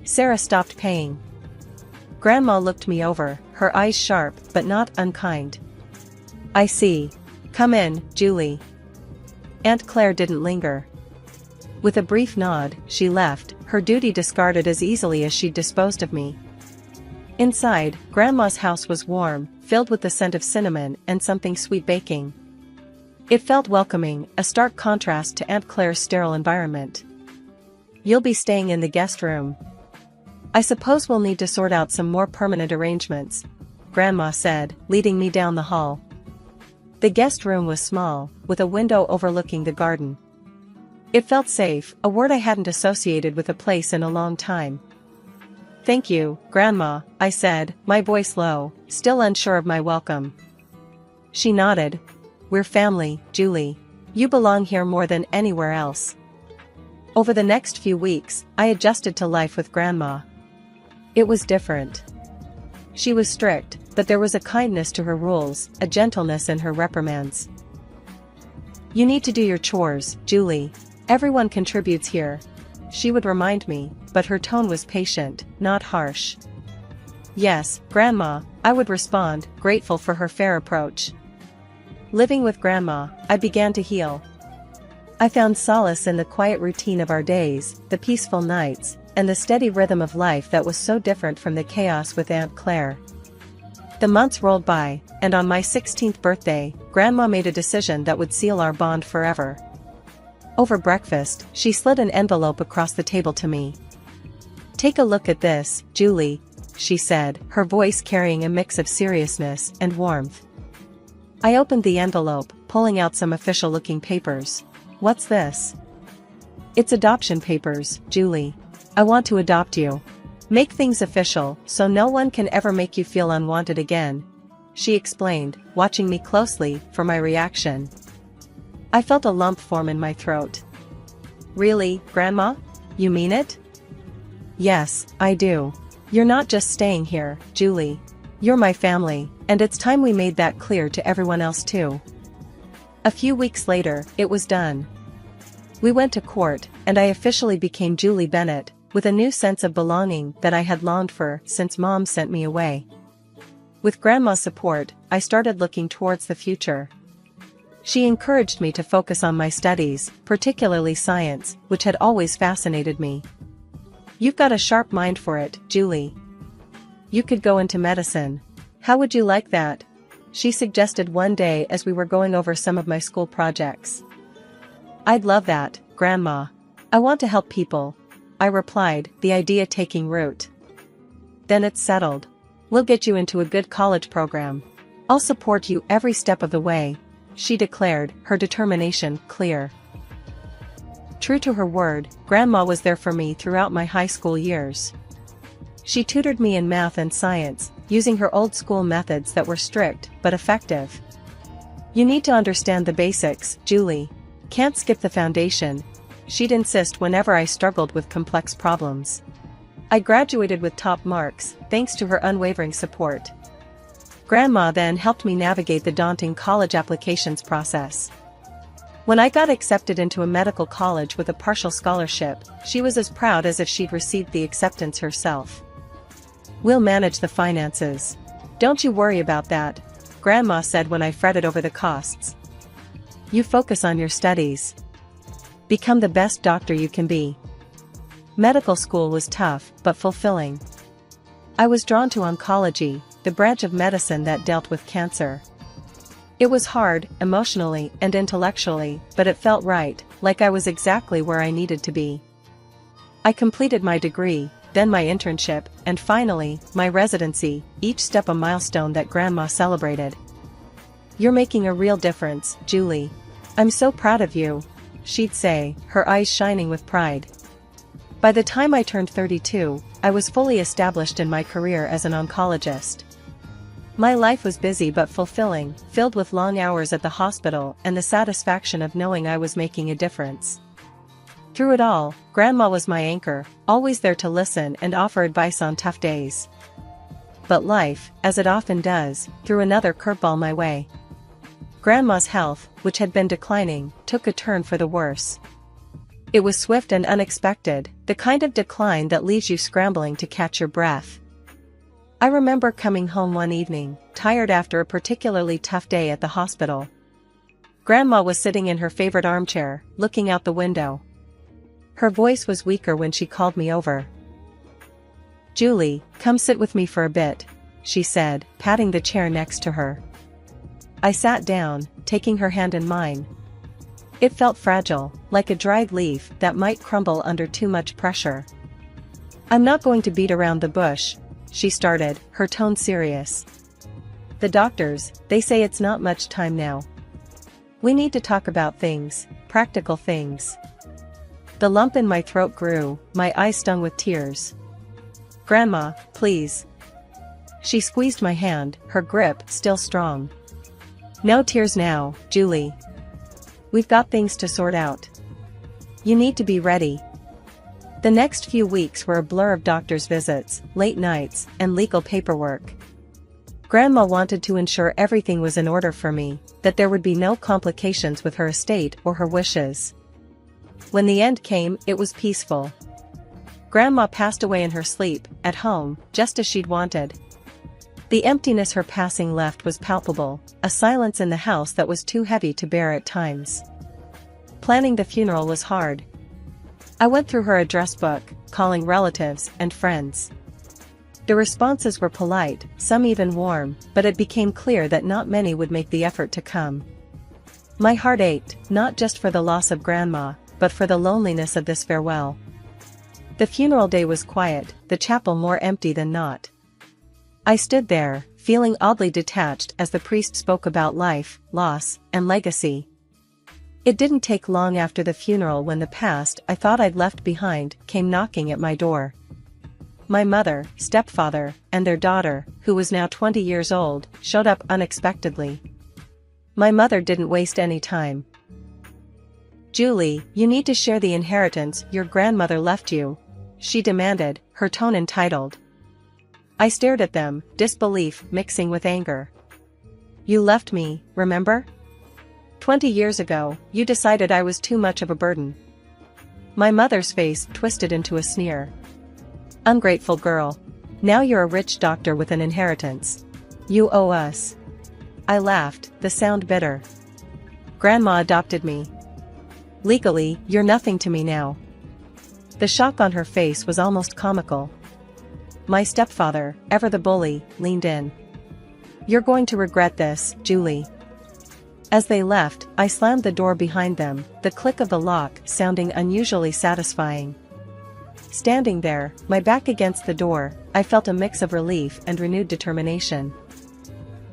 Sarah stopped paying." Grandma looked me over, her eyes sharp but not unkind. "I see. Come in, Julie." Aunt Claire didn't linger. With a brief nod, she left, her duty discarded as easily as she'd disposed of me. Inside, Grandma's house was warm, filled with the scent of cinnamon and something sweet baking. It felt welcoming, a stark contrast to Aunt Claire's sterile environment. "You'll be staying in the guest room. I suppose we'll need to sort out some more permanent arrangements," Grandma said, leading me down the hall. The guest room was small, with a window overlooking the garden. It felt safe, a word I hadn't associated with a place in a long time. "Thank you, Grandma," I said, my voice low, still unsure of my welcome. She nodded. "We're family, Julie. You belong here more than anywhere else." Over the next few weeks, I adjusted to life with Grandma. It was different. She was strict, but there was a kindness to her rules, a gentleness in her reprimands. "You need to do your chores, Julie. Everyone contributes here," she would remind me, but her tone was patient, not harsh. "Yes, Grandma," I would respond, grateful for her fair approach. Living with Grandma, I began to heal. I found solace in the quiet routine of our days, the peaceful nights, and the steady rhythm of life that was so different from the chaos with Aunt Claire. The months rolled by, and on my 16th birthday, Grandma made a decision that would seal our bond forever. Over breakfast, she slid an envelope across the table to me. "Take a look at this, Julie," she said, her voice carrying a mix of seriousness and warmth. I opened the envelope, pulling out some official-looking papers. What's this? It's adoption papers, Julie. I want to adopt you. Make things official, so no one can ever make you feel unwanted again, she explained, watching me closely for my reaction. I felt a lump form in my throat. Really, Grandma? You mean it? Yes, I do. You're not just staying here, Julie. You're my family, and it's time we made that clear to everyone else too. A few weeks later, it was done. We went to court, and I officially became Julie Bennett, with a new sense of belonging that I had longed for since Mom sent me away. With Grandma's support, I started looking towards the future. She encouraged me to focus on my studies, particularly science, which had always fascinated me. You've got a sharp mind for it, Julie. You could go into medicine. How would you like that? She suggested one day as we were going over some of my school projects. I'd love that, Grandma. I want to help people, I replied, the idea taking root. Then it's settled. We'll get you into a good college program. I'll support you every step of the way, she declared, her determination clear. True to her word, Grandma was there for me throughout my high school years. She tutored me in math and science, using her old-school methods that were strict but effective. You need to understand the basics, Julie. Can't skip the foundation, she'd insist whenever I struggled with complex problems. I graduated with top marks, thanks to her unwavering support. Grandma then helped me navigate the daunting college applications process. When I got accepted into a medical college with a partial scholarship, she was as proud as if she'd received the acceptance herself. We'll manage the finances. Don't you worry about that, Grandma said when I fretted over the costs. You focus on your studies. Become the best doctor you can be. Medical school was tough, but fulfilling. I was drawn to oncology, the branch of medicine that dealt with cancer. It was hard, emotionally and intellectually, but it felt right, like I was exactly where I needed to be. I completed my degree, then my internship, and finally, my residency, each step a milestone that Grandma celebrated. You're making a real difference, Julie. I'm so proud of you, she'd say, her eyes shining with pride. By the time I turned 32, I was fully established in my career as an oncologist. My life was busy but fulfilling, filled with long hours at the hospital and the satisfaction of knowing I was making a difference. Through it all, Grandma was my anchor, always there to listen and offer advice on tough days. But life, as it often does, threw another curveball my way. Grandma's health, which had been declining, took a turn for the worse. It was swift and unexpected, the kind of decline that leaves you scrambling to catch your breath. I remember coming home one evening, tired after a particularly tough day at the hospital. Grandma was sitting in her favorite armchair, looking out the window. Her voice was weaker when she called me over. Julie, come sit with me for a bit, she said, patting the chair next to her. I sat down, taking her hand in mine. It felt fragile, like a dried leaf that might crumble under too much pressure. I'm not going to beat around the bush, she started, her tone serious. The doctors, they say it's not much time now. We need to talk about things, practical things. The lump in my throat grew, my eyes stung with tears. Grandma, please. She squeezed my hand, her grip still strong. No tears now, Julie. We've got things to sort out. You need to be ready. The next few weeks were a blur of doctor's visits, late nights, and legal paperwork. Grandma wanted to ensure everything was in order for me, that there would be no complications with her estate or her wishes. When the end came, it was peaceful. Grandma passed away in her sleep, at home, just as she'd wanted. The emptiness her passing left was palpable, a silence in the house that was too heavy to bear at times. Planning the funeral was hard. I went through her address book, calling relatives and friends. The responses were polite, some even warm, but it became clear that not many would make the effort to come. My heart ached, not just for the loss of Grandma, but for the loneliness of this farewell. The funeral day was quiet, the chapel more empty than not. I stood there, feeling oddly detached as the priest spoke about life, loss, and legacy. It didn't take long after the funeral when the past I thought I'd left behind came knocking at my door. My mother, stepfather, and their daughter, who was now 20 years old, showed up unexpectedly. My mother didn't waste any time. "Julie, you need to share the inheritance your grandmother left you," she demanded, her tone entitled. I stared at them, disbelief mixing with anger. "You left me, remember? 20 years ago, you decided I was too much of a burden." My mother's face twisted into a sneer. "Ungrateful girl. Now you're a rich doctor with an inheritance. You owe us." I laughed, the sound bitter. "Grandma adopted me. Legally, you're nothing to me now." The shock on her face was almost comical. My stepfather, ever the bully, leaned in. "You're going to regret this, Julie." As they left, I slammed the door behind them, the click of the lock sounding unusually satisfying. Standing there, my back against the door, I felt a mix of relief and renewed determination.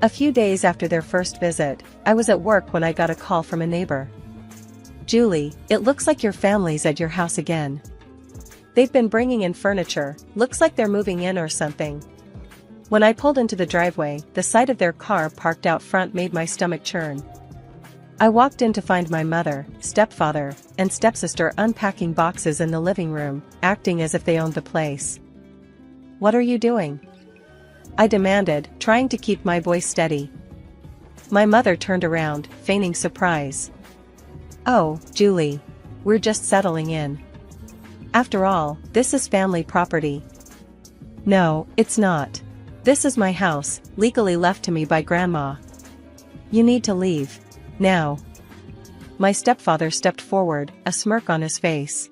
A few days after their first visit, I was at work when I got a call from a neighbor. "Julie, it looks like your family's at your house again. They've been bringing in furniture, looks like they're moving in or something." When I pulled into the driveway, the sight of their car parked out front made my stomach churn. I walked in to find my mother, stepfather, and stepsister unpacking boxes in the living room, acting as if they owned the place. "What are you doing?" I demanded, trying to keep my voice steady. My mother turned around, feigning surprise. "Oh, Julie. We're just settling in. After all, this is family property." "No, it's not. This is my house, legally left to me by Grandma. You need to leave. Now." My stepfather stepped forward, a smirk on his face.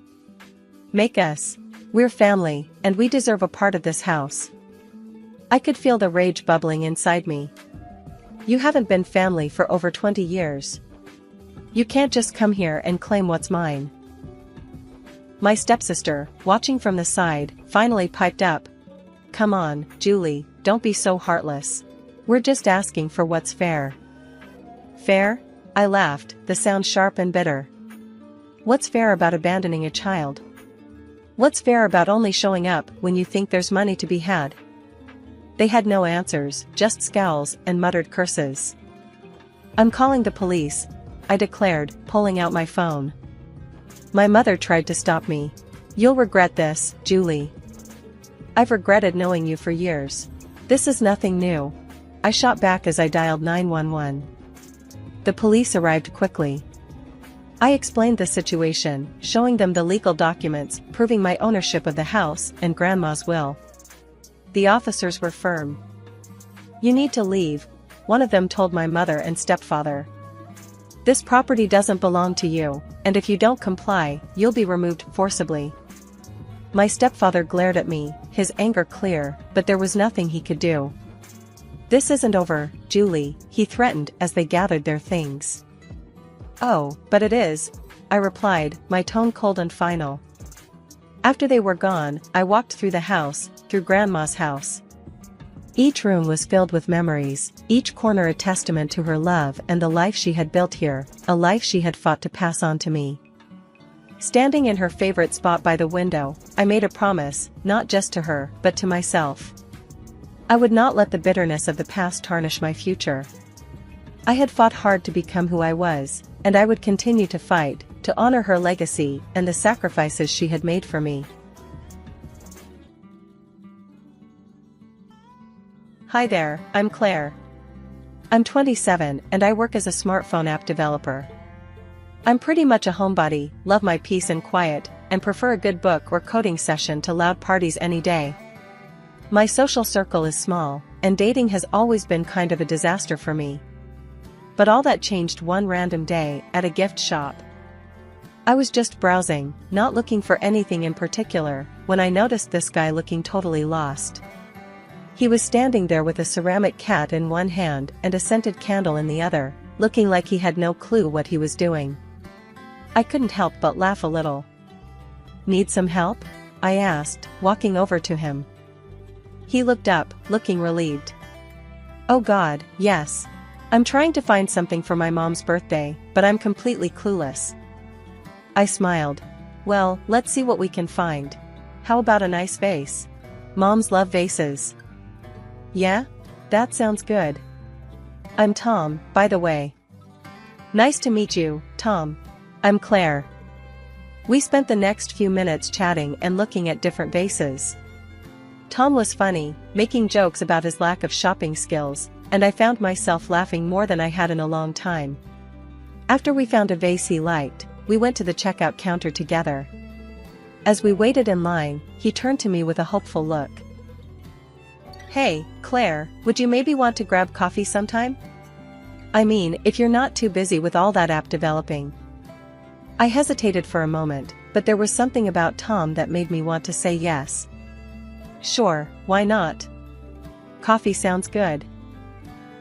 "Make us. We're family, and we deserve a part of this house." I could feel the rage bubbling inside me. "You haven't been family for over 20 years. You can't just come here and claim what's mine." My stepsister, watching from the side, finally piped up. "Come on, Julie, don't be so heartless. We're just asking for what's fair." "Fair?" I laughed, the sound sharp and bitter. "What's fair about abandoning a child? What's fair about only showing up when you think there's money to be had?" They had no answers, just scowls and muttered curses. "I'm calling the police," I declared, pulling out my phone. My mother tried to stop me. "You'll regret this, Julie. I've regretted knowing you for years. This is nothing new." I shot back as I dialed 911. The police arrived quickly. I explained the situation, showing them the legal documents proving my ownership of the house and Grandma's will. The officers were firm. "You need to leave," one of them told my mother and stepfather. "This property doesn't belong to you, and if you don't comply, you'll be removed forcibly." My stepfather glared at me, his anger clear, but there was nothing he could do. "This isn't over, Julie," he threatened as they gathered their things. "Oh, but it is," I replied, my tone cold and final. After they were gone, I walked through the house, through Grandma's house. Each room was filled with memories, each corner a testament to her love and the life she had built here, a life she had fought to pass on to me. Standing in her favorite spot by the window, I made a promise, not just to her, but to myself. I would not let the bitterness of the past tarnish my future. I had fought hard to become who I was, and I would continue to fight, to honor her legacy and the sacrifices she had made for me. Hi there, I'm Claire. I'm 27 and I work as a smartphone app developer. I'm pretty much a homebody, love my peace and quiet, and prefer a good book or coding session to loud parties any day. My social circle is small, and dating has always been kind of a disaster for me. But all that changed one random day at a gift shop. I was just browsing, not looking for anything in particular, when I noticed this guy looking totally lost. He was standing there with a ceramic cat in one hand and a scented candle in the other, looking like he had no clue what he was doing. I couldn't help but laugh a little. "Need some help?" I asked, walking over to him. He looked up, looking relieved. Oh God, yes. I'm trying to find something for my mom's birthday, but I'm completely clueless. I smiled. Well, let's see what we can find. How about a nice vase? Moms love vases. Yeah? That sounds good. I'm Tom, by the way. Nice to meet you, Tom. I'm Claire. We spent the next few minutes chatting and looking at different vases. Tom was funny, making jokes about his lack of shopping skills, and I found myself laughing more than I had in a long time. After we found a vase he liked, we went to the checkout counter together. As we waited in line, he turned to me with a hopeful look. Hey, Claire, would you maybe want to grab coffee sometime? I mean, if you're not too busy with all that app developing. I hesitated for a moment, but there was something about Tom that made me want to say yes. Sure, why not? Coffee sounds good.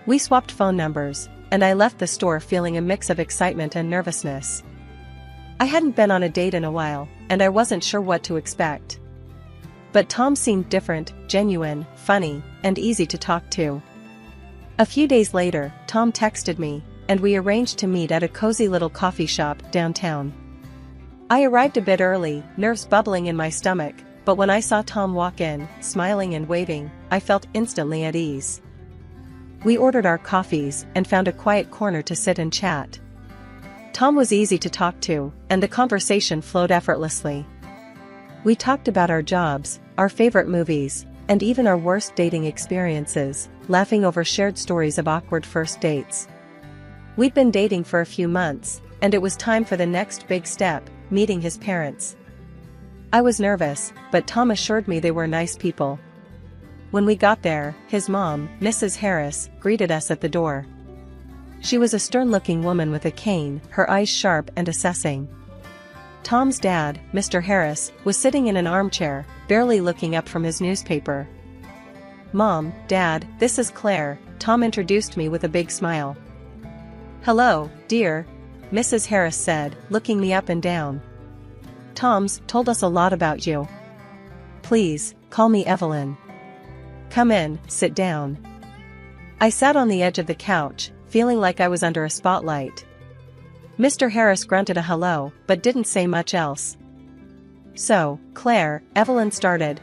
We swapped phone numbers, and I left the store feeling a mix of excitement and nervousness. I hadn't been on a date in a while, and I wasn't sure what to expect. But Tom seemed different, genuine, funny, and easy to talk to. A few days later, Tom texted me, and we arranged to meet at a cozy little coffee shop downtown. I arrived a bit early, nerves bubbling in my stomach, but when I saw Tom walk in, smiling and waving, I felt instantly at ease. We ordered our coffees and found a quiet corner to sit and chat. Tom was easy to talk to, and the conversation flowed effortlessly. We talked about our jobs, our favorite movies, and even our worst dating experiences, laughing over shared stories of awkward first dates. We'd been dating for a few months, and it was time for the next big step, meeting his parents. I was nervous, but Tom assured me they were nice people. When we got there, his mom, Mrs. Harris, greeted us at the door. She was a stern-looking woman with a cane, her eyes sharp and assessing. Tom's dad, Mr. Harris, was sitting in an armchair, barely looking up from his newspaper. Mom, Dad, this is Claire, Tom introduced me with a big smile. Hello, dear, Mrs. Harris said, looking me up and down. Tom's told us a lot about you. Please, call me Evelyn. Come in, sit down. I sat on the edge of the couch, feeling like I was under a spotlight. Mr. Harris grunted a hello, but didn't say much else. So, Claire, Evelyn started.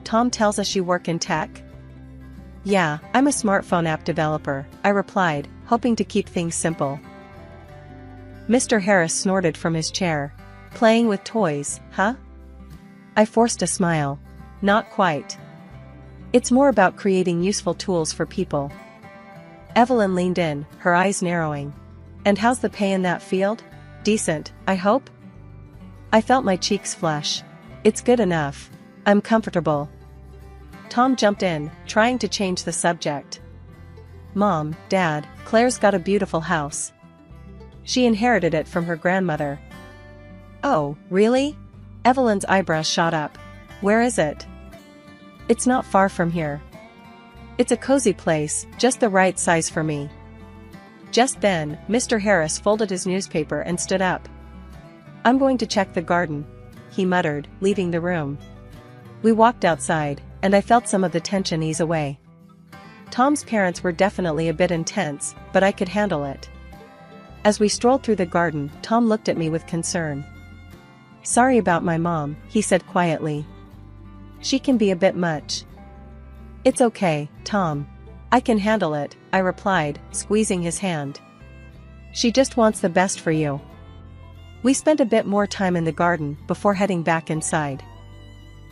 Tom tells us you work in tech? Yeah, I'm a smartphone app developer, I replied, hoping to keep things simple. Mr. Harris snorted from his chair. Playing with toys, huh? I forced a smile. Not quite. It's more about creating useful tools for people. Evelyn leaned in, her eyes narrowing. And how's the pay in that field? Decent, I hope? I felt my cheeks flush. It's good enough. I'm comfortable. Tom jumped in, trying to change the subject. Mom, Dad, Claire's got a beautiful house. She inherited it from her grandmother. Oh, really? Evelyn's eyebrows shot up. Where is it? It's not far from here. It's a cozy place, just the right size for me. Just then, Mr. Harris folded his newspaper and stood up. I'm going to check the garden, he muttered, leaving the room. We walked outside, and I felt some of the tension ease away. Tom's parents were definitely a bit intense, but I could handle it. As we strolled through the garden, Tom looked at me with concern. Sorry about my mom, he said quietly. She can be a bit much. It's okay, Tom. I can handle it, I replied, squeezing his hand. She just wants the best for you. We spent a bit more time in the garden before heading back inside.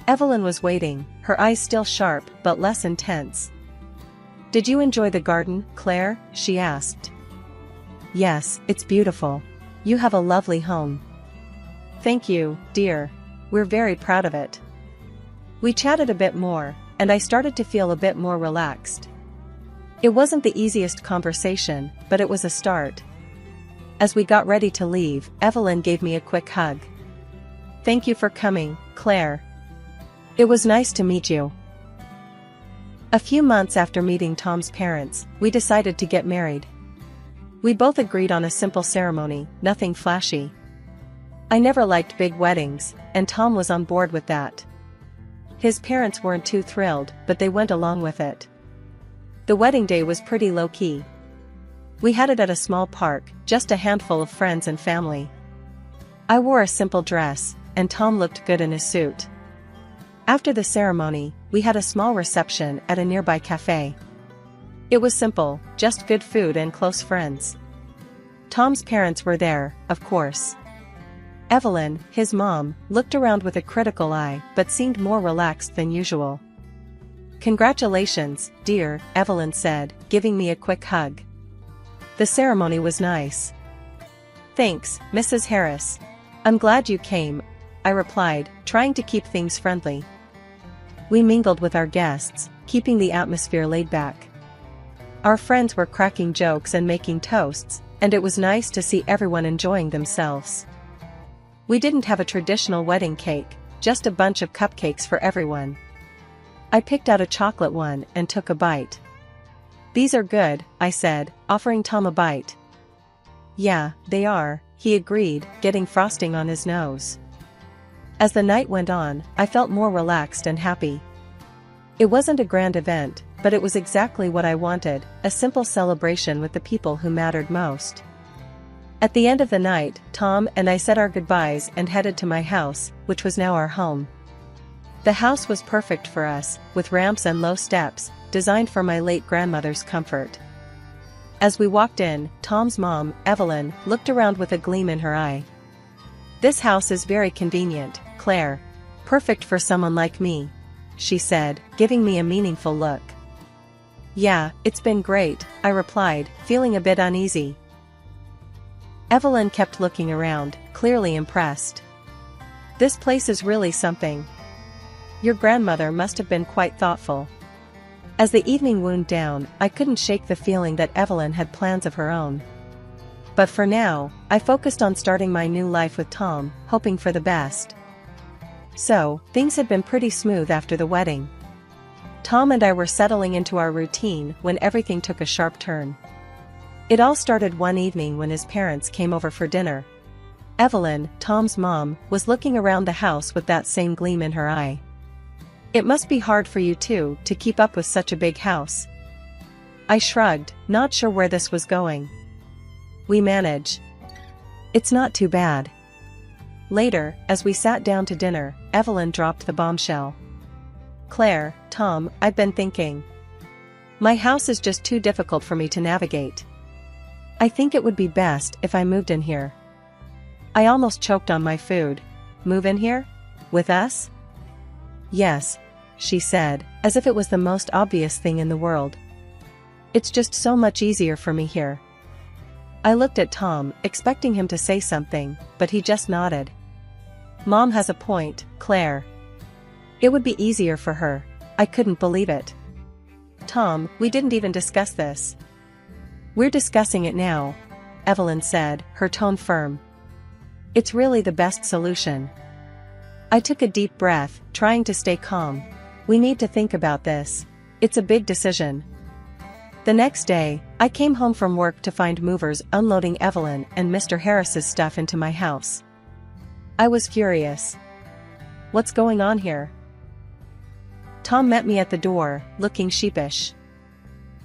Evelyn was waiting, her eyes still sharp but less intense. Did you enjoy the garden, Claire? She asked. Yes, it's beautiful. You have a lovely home. Thank you, dear. We're very proud of it. We chatted a bit more, and I started to feel a bit more relaxed. It wasn't the easiest conversation, but it was a start. As we got ready to leave, Evelyn gave me a quick hug. Thank you for coming, Claire. It was nice to meet you. A few months after meeting Tom's parents, we decided to get married. We both agreed on a simple ceremony, nothing flashy. I never liked big weddings, and Tom was on board with that. His parents weren't too thrilled, but they went along with it. The wedding day was pretty low-key. We had it at a small park, just a handful of friends and family. I wore a simple dress, and Tom looked good in his suit. After the ceremony, we had a small reception at a nearby cafe. It was simple, just good food and close friends. Tom's parents were there, of course. Evelyn, his mom, looked around with a critical eye but seemed more relaxed than usual. "Congratulations, dear," Evelyn said, giving me a quick hug. "The ceremony was nice." "Thanks, Mrs. Harris. I'm glad you came," I replied, trying to keep things friendly. We mingled with our guests, keeping the atmosphere laid back. Our friends were cracking jokes and making toasts, and it was nice to see everyone enjoying themselves. We didn't have a traditional wedding cake, just a bunch of cupcakes for everyone. I picked out a chocolate one and took a bite. "These are good," I said, offering Tom a bite. "Yeah, they are," he agreed, getting frosting on his nose. As the night went on, I felt more relaxed and happy. It wasn't a grand event, but it was exactly what I wanted, a simple celebration with the people who mattered most. At the end of the night, Tom and I said our goodbyes and headed to my house, which was now our home. The house was perfect for us, with ramps and low steps, designed for my late grandmother's comfort. As we walked in, Tom's mom, Evelyn, looked around with a gleam in her eye. "This house is very convenient, Claire. Perfect for someone like me," she said, giving me a meaningful look. "Yeah, it's been great," I replied, feeling a bit uneasy. Evelyn kept looking around, clearly impressed. "This place is really something. Your grandmother must have been quite thoughtful." As the evening wound down, I couldn't shake the feeling that Evelyn had plans of her own. But for now, I focused on starting my new life with Tom, hoping for the best. So, things had been pretty smooth after the wedding. Tom and I were settling into our routine when everything took a sharp turn. It all started one evening when his parents came over for dinner. Evelyn, Tom's mom, was looking around the house with that same gleam in her eye. "It must be hard for you two to keep up with such a big house." I shrugged, not sure where this was going. "We manage. It's not too bad." Later, as we sat down to dinner, Evelyn dropped the bombshell. "Claire, Tom, I've been thinking. My house is just too difficult for me to navigate. I think it would be best if I moved in here." I almost choked on my food. "Move in here? With us?" "Yes," she said, as if it was the most obvious thing in the world. "It's just so much easier for me here." I looked at Tom, expecting him to say something, but he just nodded. "Mom has a point, Claire. It would be easier for her." I couldn't believe it. "Tom, we didn't even discuss this." "We're discussing it now," Evelyn said, her tone firm. "It's really the best solution." I took a deep breath, trying to stay calm. "We need to think about this. It's a big decision." The next day, I came home from work to find movers unloading Evelyn and Mr. Harris's stuff into my house. I was furious. "What's going on here?" Tom met me at the door, looking sheepish.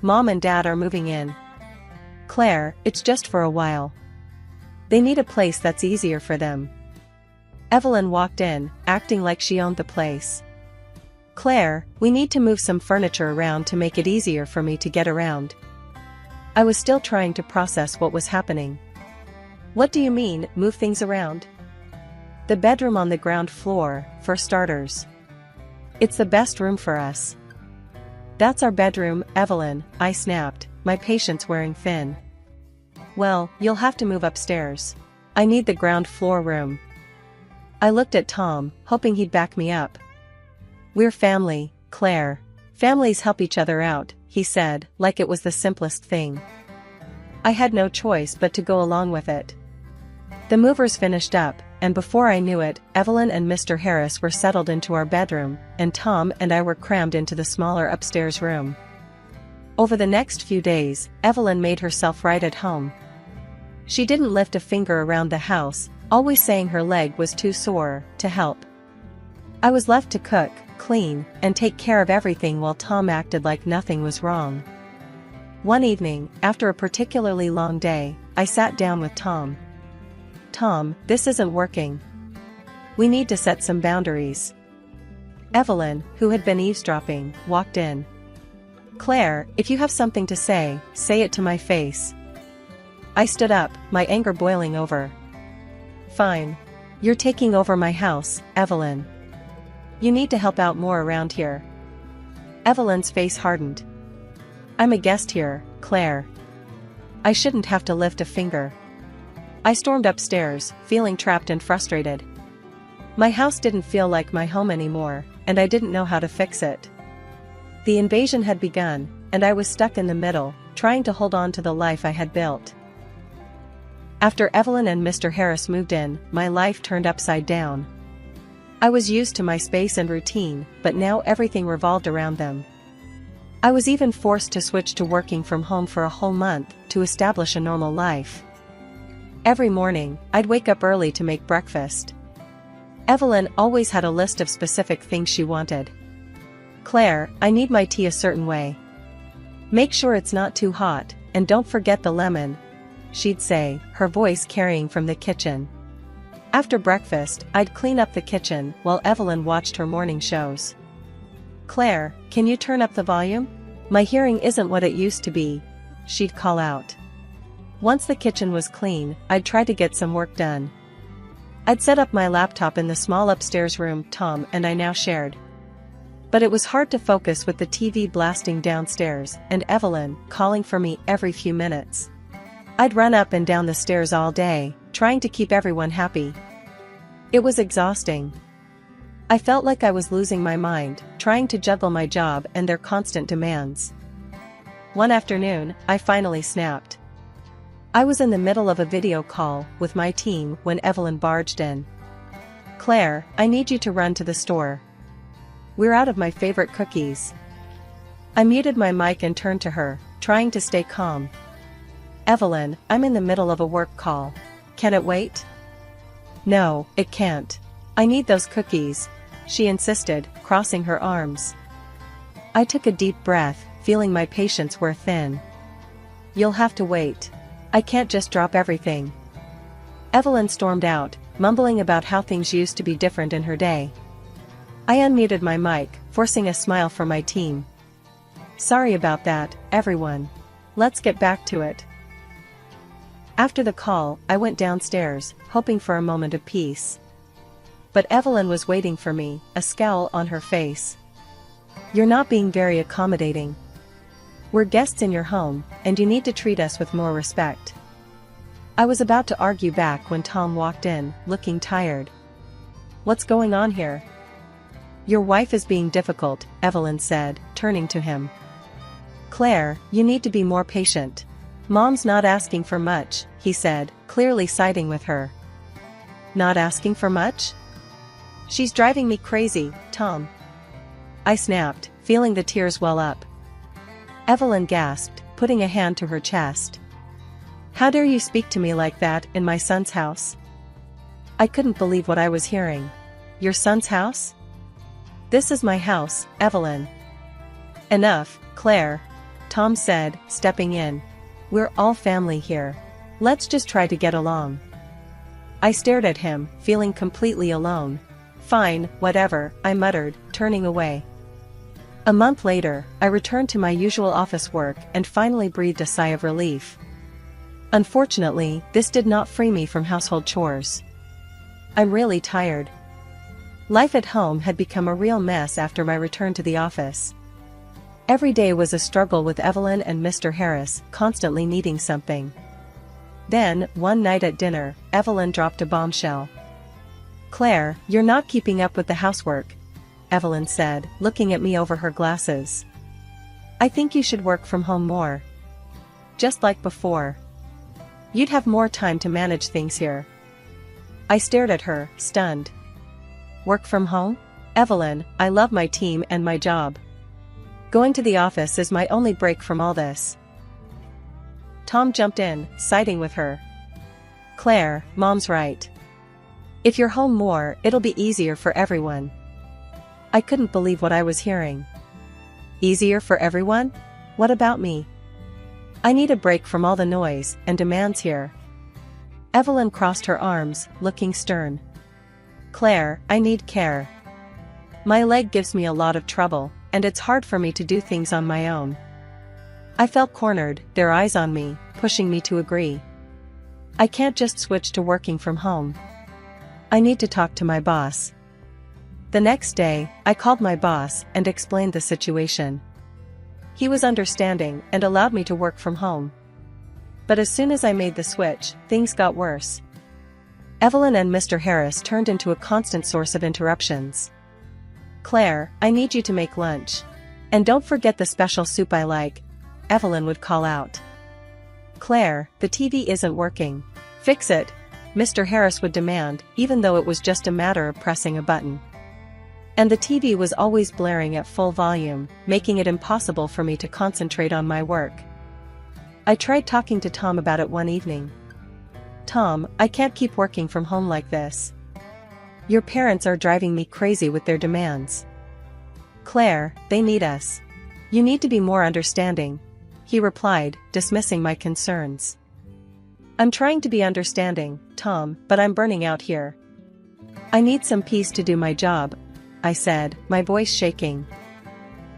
"Mom and Dad are moving in. Claire, it's just for a while. They need a place that's easier for them." Evelyn walked in, acting like she owned the place. "Claire, we need to move some furniture around to make it easier for me to get around." I was still trying to process what was happening. "What do you mean, move things around?" "The bedroom on the ground floor, for starters. It's the best room for us." "That's our bedroom, Evelyn," I snapped, my patience wearing thin. "Well, you'll have to move upstairs. I need the ground floor room." I looked at Tom, hoping he'd back me up. "We're family, Claire. Families help each other out," he said, like it was the simplest thing. I had no choice but to go along with it. The movers finished up, and before I knew it, Evelyn and Mr. Harris were settled into our bedroom, and Tom and I were crammed into the smaller upstairs room. Over the next few days, Evelyn made herself right at home. She didn't lift a finger around the house, always saying her leg was too sore to help. I was left to cook, clean, and take care of everything while Tom acted like nothing was wrong. One evening, after a particularly long day, I sat down with Tom. "Tom, this isn't working. We need to set some boundaries." Evelyn, who had been eavesdropping, walked in. "Claire, if you have something to say it to my face." I stood up, my anger boiling over. "Fine. You're taking over my house, Evelyn. You need to help out more around here." Evelyn's face hardened. "I'm a guest here, Claire. I shouldn't have to lift a finger." I stormed upstairs, feeling trapped and frustrated. My house didn't feel like my home anymore, and I didn't know how to fix it. The invasion had begun, and I was stuck in the middle, trying to hold on to the life I had built. After Evelyn and Mr. Harris moved in, my life turned upside down. I was used to my space and routine, but now everything revolved around them. I was even forced to switch to working from home for a whole month to establish a normal life. Every morning, I'd wake up early to make breakfast. Evelyn always had a list of specific things she wanted. "Claire, I need my tea a certain way. Make sure it's not too hot, and don't forget the lemon," she'd say, her voice carrying from the kitchen. After breakfast, I'd clean up the kitchen while Evelyn watched her morning shows. "Claire, can you turn up the volume? My hearing isn't what it used to be," she'd call out. Once the kitchen was clean, I'd try to get some work done. I'd set up my laptop in the small upstairs room Tom and I now shared. But it was hard to focus with the TV blasting downstairs and Evelyn calling for me every few minutes. I'd run up and down the stairs all day, trying to keep everyone happy. It was exhausting. I felt like I was losing my mind, trying to juggle my job and their constant demands. One afternoon, I finally snapped. I was in the middle of a video call with my team when Evelyn barged in. "Claire, I need you to run to the store. We're out of my favorite cookies." I muted my mic and turned to her, trying to stay calm. "Evelyn, I'm in the middle of a work call. Can it wait?" "No, it can't. I need those cookies," she insisted, crossing her arms. I took a deep breath, feeling my patience wear thin. "You'll have to wait. I can't just drop everything." Evelyn stormed out, mumbling about how things used to be different in her day. I unmuted my mic, forcing a smile from my team. "Sorry about that, everyone. Let's get back to it." After the call, I went downstairs, hoping for a moment of peace. But Evelyn was waiting for me, a scowl on her face. "You're not being very accommodating. We're guests in your home, and you need to treat us with more respect." I was about to argue back when Tom walked in, looking tired. "What's going on here?" "Your wife is being difficult," Evelyn said, turning to him. "Claire, you need to be more patient. Mom's not asking for much," he said, clearly siding with her. "Not asking for much? She's driving me crazy, Tom." I snapped, feeling the tears well up. Evelyn gasped, putting a hand to her chest. "How dare you speak to me like that in my son's house?" I couldn't believe what I was hearing. "Your son's house?" "This is my house, Evelyn." "Enough, Claire," Tom said, stepping in. "We're all family here. Let's just try to get along." I stared at him, feeling completely alone. "Fine, whatever," I muttered, turning away. A month later, I returned to my usual office work and finally breathed a sigh of relief. Unfortunately, this did not free me from household chores. I'm really tired. Life at home had become a real mess after my return to the office. Every day was a struggle with Evelyn and Mr. Harris, constantly needing something. Then, one night at dinner, Evelyn dropped a bombshell. "Claire, you're not keeping up with the housework," Evelyn said, looking at me over her glasses. "I think you should work from home more. Just like before. You'd have more time to manage things here." I stared at her, stunned. "Work from home? Evelyn, I love my team and my job. Going to the office is my only break from all this." Tom jumped in, siding with her. "Claire, Mom's right. If you're home more, it'll be easier for everyone." I couldn't believe what I was hearing. Easier for everyone? What about me? I need a break from all the noise and demands here. Evelyn crossed her arms, looking stern. Claire, I need care. My leg gives me a lot of trouble, and it's hard for me to do things on my own. I felt cornered, their eyes on me, pushing me to agree. I can't just switch to working from home. I need to talk to my boss. The next day, I called my boss and explained the situation. He was understanding and allowed me to work from home. But as soon as I made the switch, things got worse. Evelyn and Mr. Harris turned into a constant source of interruptions. Claire, I need you to make lunch. And don't forget the special soup I like, Evelyn would call out. Claire, the TV isn't working. Fix it, Mr. Harris would demand, even though it was just a matter of pressing a button. And the TV was always blaring at full volume, making it impossible for me to concentrate on my work. I tried talking to Tom about it one evening. Tom, I can't keep working from home like this. Your parents are driving me crazy with their demands. Claire, they need us. You need to be more understanding, he replied, dismissing my concerns. I'm trying to be understanding, Tom, but I'm burning out here. I need some peace to do my job, I said, my voice shaking.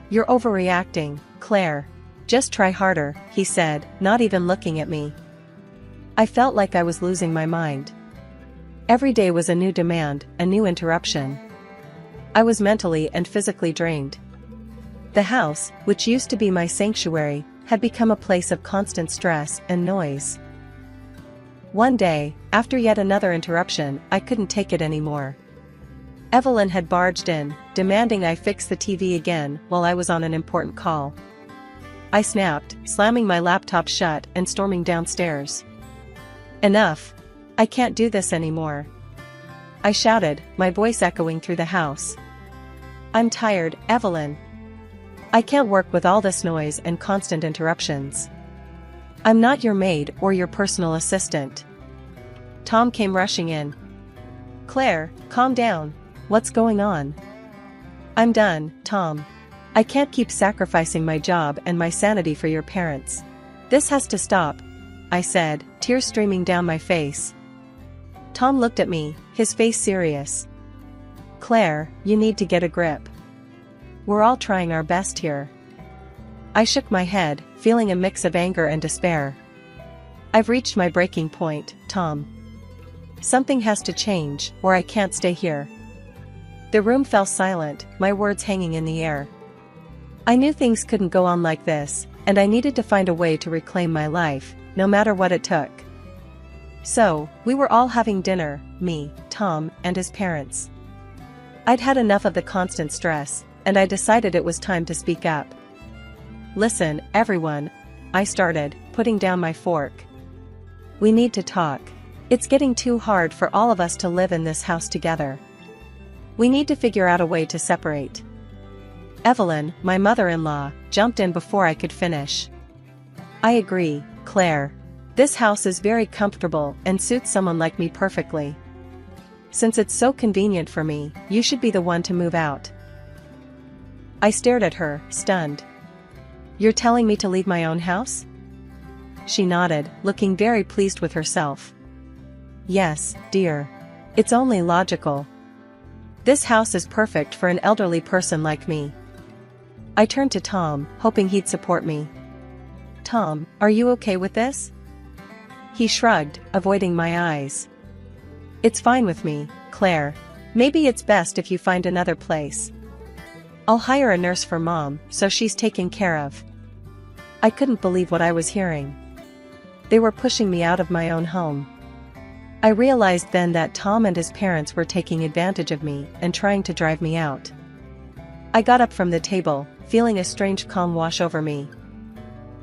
You're overreacting, Claire. Just try harder, he said, not even looking at me. I felt like I was losing my mind. Every day was a new demand, a new interruption. I was mentally and physically drained. The house, which used to be my sanctuary, had become a place of constant stress and noise. One day, after yet another interruption, I couldn't take it anymore. Evelyn had barged in, demanding I fix the TV again while I was on an important call. I snapped, slamming my laptop shut and storming downstairs. Enough. I can't do this anymore. I shouted, my voice echoing through the house. I'm tired, Evelyn. I can't work with all this noise and constant interruptions. I'm not your maid or your personal assistant. Tom came rushing in. Claire, calm down. What's going on? I'm done, Tom. I can't keep sacrificing my job and my sanity for your parents. This has to stop, I said, tears streaming down my face. Tom looked at me, his face serious. Claire, you need to get a grip. We're all trying our best here. I shook my head, feeling a mix of anger and despair. I've reached my breaking point, Tom. Something has to change, or I can't stay here. The room fell silent, my words hanging in the air. I knew things couldn't go on like this, and I needed to find a way to reclaim my life, no matter what it took. So, we were all having dinner, me, Tom, and his parents. I'd had enough of the constant stress, and I decided it was time to speak up. Listen, everyone, I started, putting down my fork. We need to talk. It's getting too hard for all of us to live in this house together. We need to figure out a way to separate. Evelyn, my mother-in-law, jumped in before I could finish. I agree, Claire. This house is very comfortable and suits someone like me perfectly. Since it's so convenient for me, you should be the one to move out. I stared at her, stunned. You're telling me to leave my own house? She nodded, looking very pleased with herself. Yes, dear. It's only logical. This house is perfect for an elderly person like me. I turned to Tom, hoping he'd support me. Tom, are you okay with this? He shrugged, avoiding my eyes. It's fine with me, Claire. Maybe it's best if you find another place. I'll hire a nurse for Mom, so she's taken care of. I couldn't believe what I was hearing. They were pushing me out of my own home. I realized then that Tom and his parents were taking advantage of me and trying to drive me out. I got up from the table, feeling a strange calm wash over me.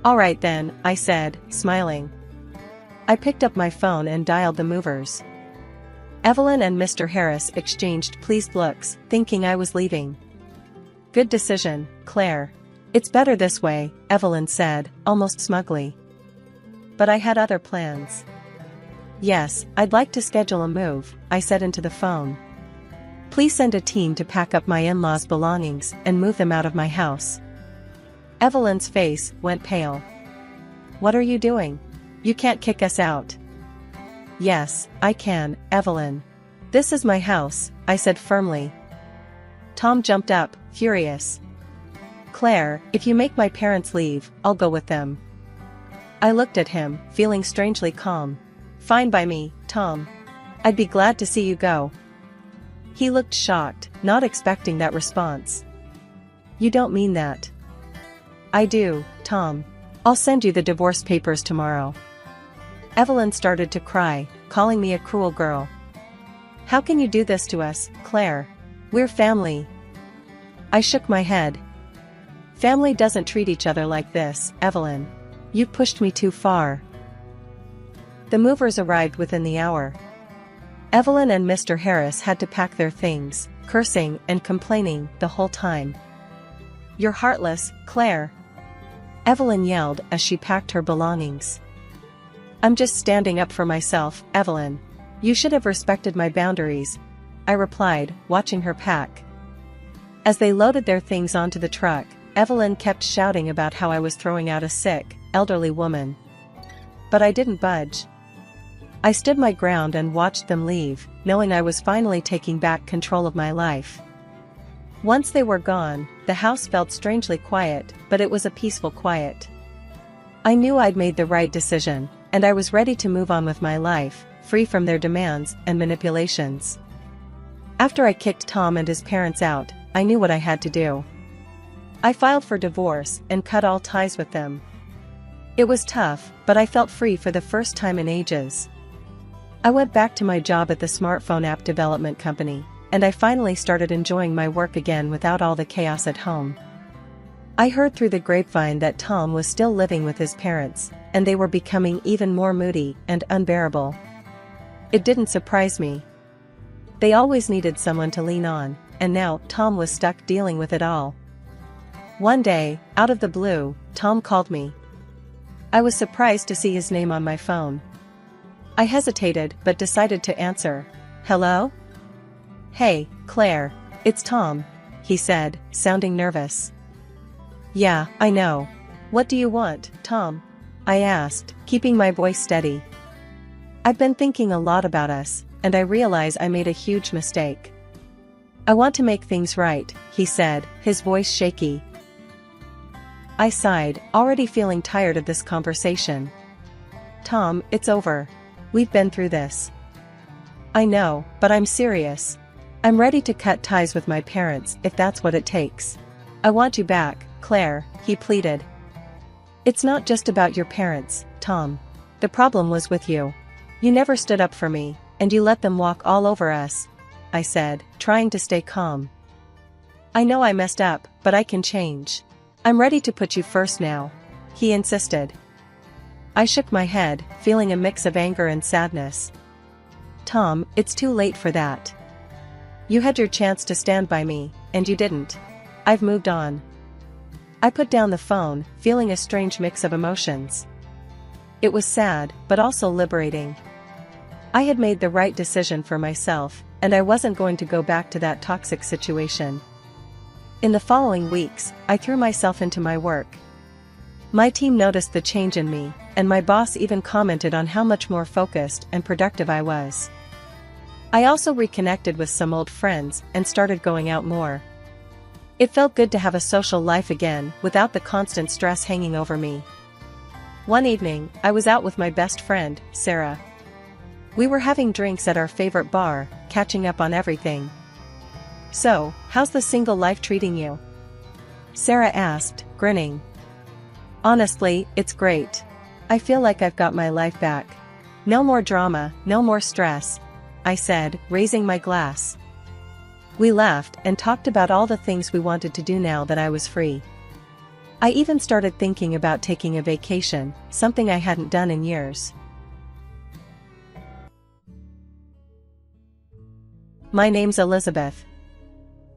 All right then, I said, smiling. I picked up my phone and dialed the movers. Evelyn and Mr. Harris exchanged pleased looks, thinking I was leaving. Good decision, Claire. It's better this way, Evelyn said, almost smugly. But I had other plans. Yes, I'd like to schedule a move, I said into the phone. Please send a team to pack up my in-laws' belongings and move them out of my house. Evelyn's face went pale. What are you doing? You can't kick us out. Yes, I can, Evelyn. This is my house, I said firmly. Tom jumped up, furious. Claire, if you make my parents leave, I'll go with them. I looked at him, feeling strangely calm. Fine by me, Tom. I'd be glad to see you go. He looked shocked, not expecting that response. You don't mean that. I do, Tom. I'll send you the divorce papers tomorrow. Evelyn started to cry, calling me a cruel girl. How can you do this to us, Claire? We're family. I shook my head. Family doesn't treat each other like this, Evelyn. You pushed me too far. The movers arrived within the hour. Evelyn and Mr. Harris had to pack their things, cursing and complaining the whole time. You're heartless, Claire. Evelyn yelled as she packed her belongings. I'm just standing up for myself, Evelyn. You should have respected my boundaries, I replied, watching her pack. As they loaded their things onto the truck, Evelyn kept shouting about how I was throwing out a sick, elderly woman. But I didn't budge. I stood my ground and watched them leave, knowing I was finally taking back control of my life. Once they were gone, the house felt strangely quiet, but it was a peaceful quiet. I knew I'd made the right decision, and I was ready to move on with my life, free from their demands and manipulations. After I kicked Tom and his parents out, I knew what I had to do. I filed for divorce and cut all ties with them. It was tough, but I felt free for the first time in ages. I went back to my job at the smartphone app development company, and I finally started enjoying my work again without all the chaos at home. I heard through the grapevine that Tom was still living with his parents, and they were becoming even more moody and unbearable. It didn't surprise me. They always needed someone to lean on, and now Tom was stuck dealing with it all. One day, out of the blue, Tom called me. I was surprised to see his name on my phone. I hesitated but decided to answer. Hello? Hey, Claire, it's Tom, he said, sounding nervous. Yeah, I know. What do you want, Tom? I asked, keeping my voice steady. I've been thinking a lot about us, and I realize I made a huge mistake. I want to make things right, he said, his voice shaky. I sighed, already feeling tired of this conversation. Tom, it's over. We've been through this. I know, but I'm serious. I'm ready to cut ties with my parents if that's what it takes. I want you back, Claire, he pleaded. It's not just about your parents, Tom. The problem was with you. You never stood up for me, and you let them walk all over us, I said, trying to stay calm. I know I messed up, but I can change. I'm ready to put you first now, he insisted. I shook my head, feeling a mix of anger and sadness. Tom, it's too late for that. You had your chance to stand by me, and you didn't. I've moved on. I put down the phone, feeling a strange mix of emotions. It was sad, but also liberating. I had made the right decision for myself, and I wasn't going to go back to that toxic situation. In the following weeks, I threw myself into my work. My team noticed the change in me, and my boss even commented on how much more focused and productive I was. I also reconnected with some old friends and started going out more. It felt good to have a social life again without the constant stress hanging over me. One evening, I was out with my best friend, Sarah. We were having drinks at our favorite bar, catching up on everything. So, how's the single life treating you? Sarah asked, grinning. Honestly, it's great. I feel like I've got my life back. No more drama, no more stress, I said, raising my glass. We laughed and talked about all the things we wanted to do now that I was free. I even started thinking about taking a vacation, something I hadn't done in years. My name's Elizabeth.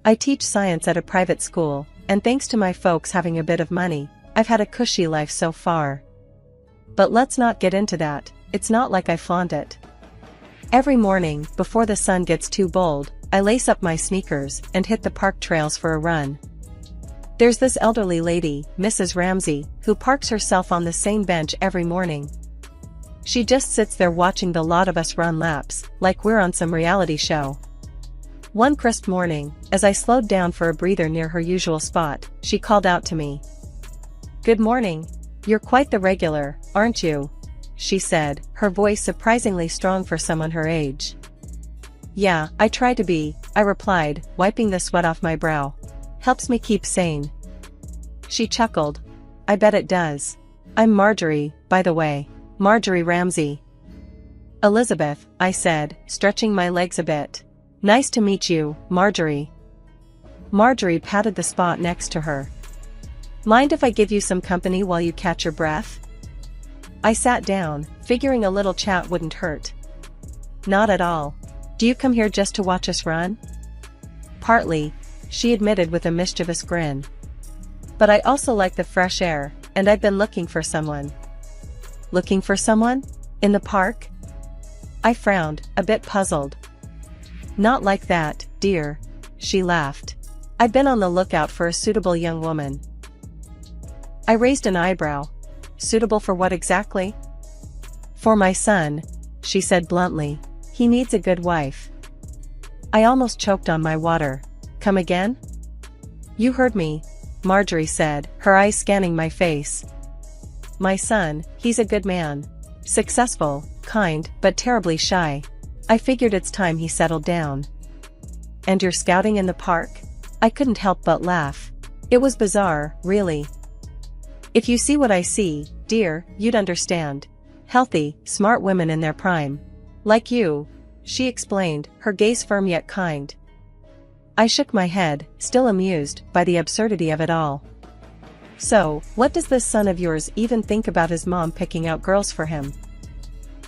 I teach science at a private school, and thanks to my folks having a bit of money, I've had a cushy life so far. But let's not get into that, it's not like I flaunt it. Every morning, before the sun gets too bold, I lace up my sneakers and hit the park trails for a run. There's this elderly lady, Mrs. Ramsey, who parks herself on the same bench every morning. She just sits there watching the lot of us run laps, like we're on some reality show. One crisp morning, as I slowed down for a breather near her usual spot, she called out to me. "Good morning. You're quite the regular, aren't you?" she said, her voice surprisingly strong for someone her age. "Yeah, I try to be," I replied, wiping the sweat off my brow. "Helps me keep sane." She chuckled. "I bet it does. I'm Marjorie, by the way. Marjorie Ramsey." "Elizabeth," I said, stretching my legs a bit. "Nice to meet you, Marjorie." Marjorie patted the spot next to her. "Mind if I give you some company while you catch your breath?" I sat down, figuring a little chat wouldn't hurt. "Not at all. Do you come here just to watch us run?" "Partly," she admitted with a mischievous grin. "But I also like the fresh air, and I've been looking for someone." "Looking for someone? In the park?" I frowned, a bit puzzled. "Not like that, dear," she laughed. "I've been on the lookout for a suitable young woman." I raised an eyebrow. "Suitable for what exactly?" "For my son," she said bluntly. "He needs a good wife." I almost choked on my water. "Come again?" "You heard me," Marjorie said, her eyes scanning my face. "My son, he's a good man. Successful, kind, but terribly shy. I figured it's time he settled down." "And you're scouting in the park?" I couldn't help but laugh. It was bizarre, really. "If you see what I see, dear, you'd understand. Healthy, smart women in their prime. Like you," she explained, her gaze firm yet kind. I shook my head, still amused by the absurdity of it all. "So, what does this son of yours even think about his mom picking out girls for him?"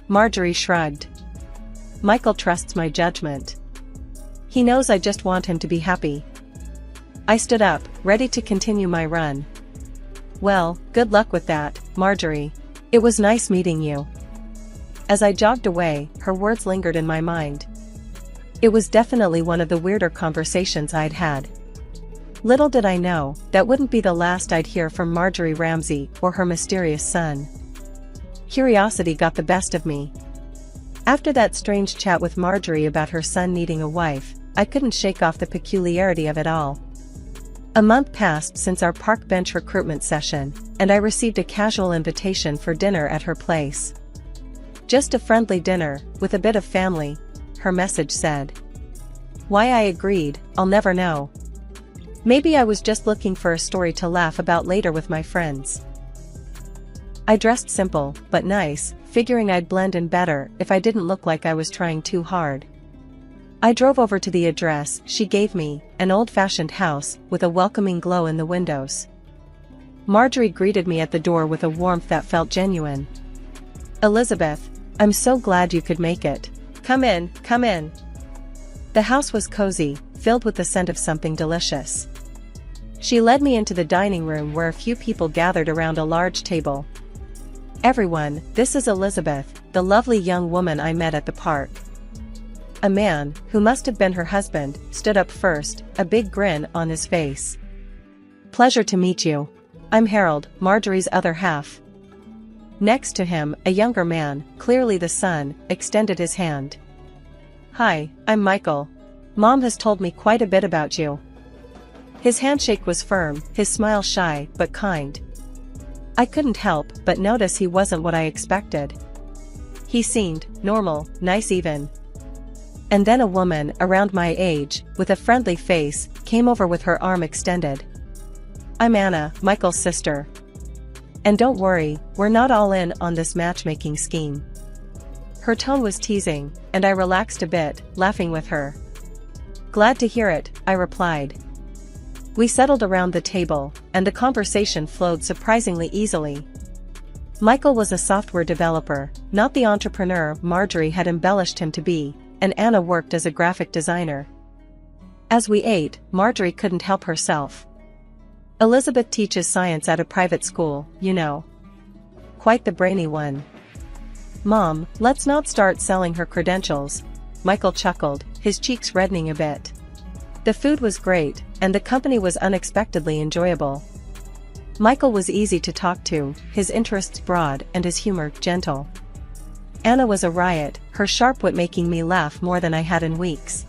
Marjorie shrugged. "Michael trusts my judgment. He knows I just want him to be happy." I stood up, ready to continue my run. "Well, good luck with that, Marjorie. It was nice meeting you." As I jogged away, her words lingered in my mind. It was definitely one of the weirder conversations I'd had. Little did I know, that wouldn't be the last I'd hear from Marjorie Ramsey or her mysterious son. Curiosity got the best of me. After that strange chat with Marjorie about her son needing a wife, I couldn't shake off the peculiarity of it all. A month passed since our park bench recruitment session, and I received a casual invitation for dinner at her place. "Just a friendly dinner, with a bit of family," her message said. Why I agreed, I'll never know. Maybe I was just looking for a story to laugh about later with my friends. I dressed simple, but nice, figuring I'd blend in better if I didn't look like I was trying too hard. I drove over to the address she gave me, an old-fashioned house with a welcoming glow in the windows. Marjorie greeted me at the door with a warmth that felt genuine. "Elizabeth, I'm so glad you could make it. Come in, come in." The house was cozy, filled with the scent of something delicious. She led me into the dining room where a few people gathered around a large table. "Everyone, this is Elizabeth, the lovely young woman I met at the park." A man, who must have been her husband, stood up first, a big grin on his face. "Pleasure to meet you. I'm Harold, Marjorie's other half." Next to him, a younger man, clearly the son, extended his hand. "Hi, I'm Michael. Mom has told me quite a bit about you." His handshake was firm, his smile shy but kind. I couldn't help but notice he wasn't what I expected. He seemed normal, nice even. And then a woman around my age, with a friendly face, came over with her arm extended. "I'm Anna, Michael's sister. And don't worry, we're not all in on this matchmaking scheme." Her tone was teasing, and I relaxed a bit, laughing with her. "Glad to hear it," I replied. We settled around the table, and the conversation flowed surprisingly easily. Michael was a software developer, not the entrepreneur Marjorie had embellished him to be, and Anna worked as a graphic designer. As we ate, Marjorie couldn't help herself. "Elizabeth teaches science at a private school, you know. Quite the brainy one." "Mom, let's not start selling her credentials," Michael chuckled, his cheeks reddening a bit. The food was great, and the company was unexpectedly enjoyable. Michael was easy to talk to, his interests broad and his humor gentle. Anna was a riot, her sharp wit making me laugh more than I had in weeks.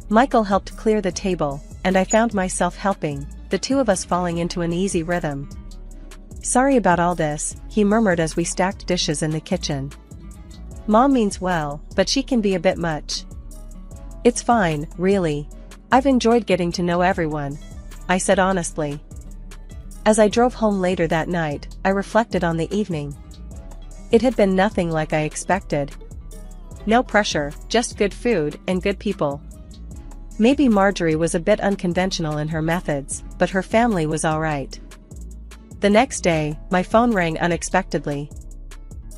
Michael helped clear the table, and I found myself helping, the two of us falling into an easy rhythm. "Sorry about all this," he murmured as we stacked dishes in the kitchen. "Mom means well, but she can be a bit much." "It's fine, really. I've enjoyed getting to know everyone," I said honestly. As I drove home later that night, I reflected on the evening. It had been nothing like I expected. No pressure, just good food and good people. Maybe Marjorie was a bit unconventional in her methods, but her family was alright. The next day, my phone rang unexpectedly.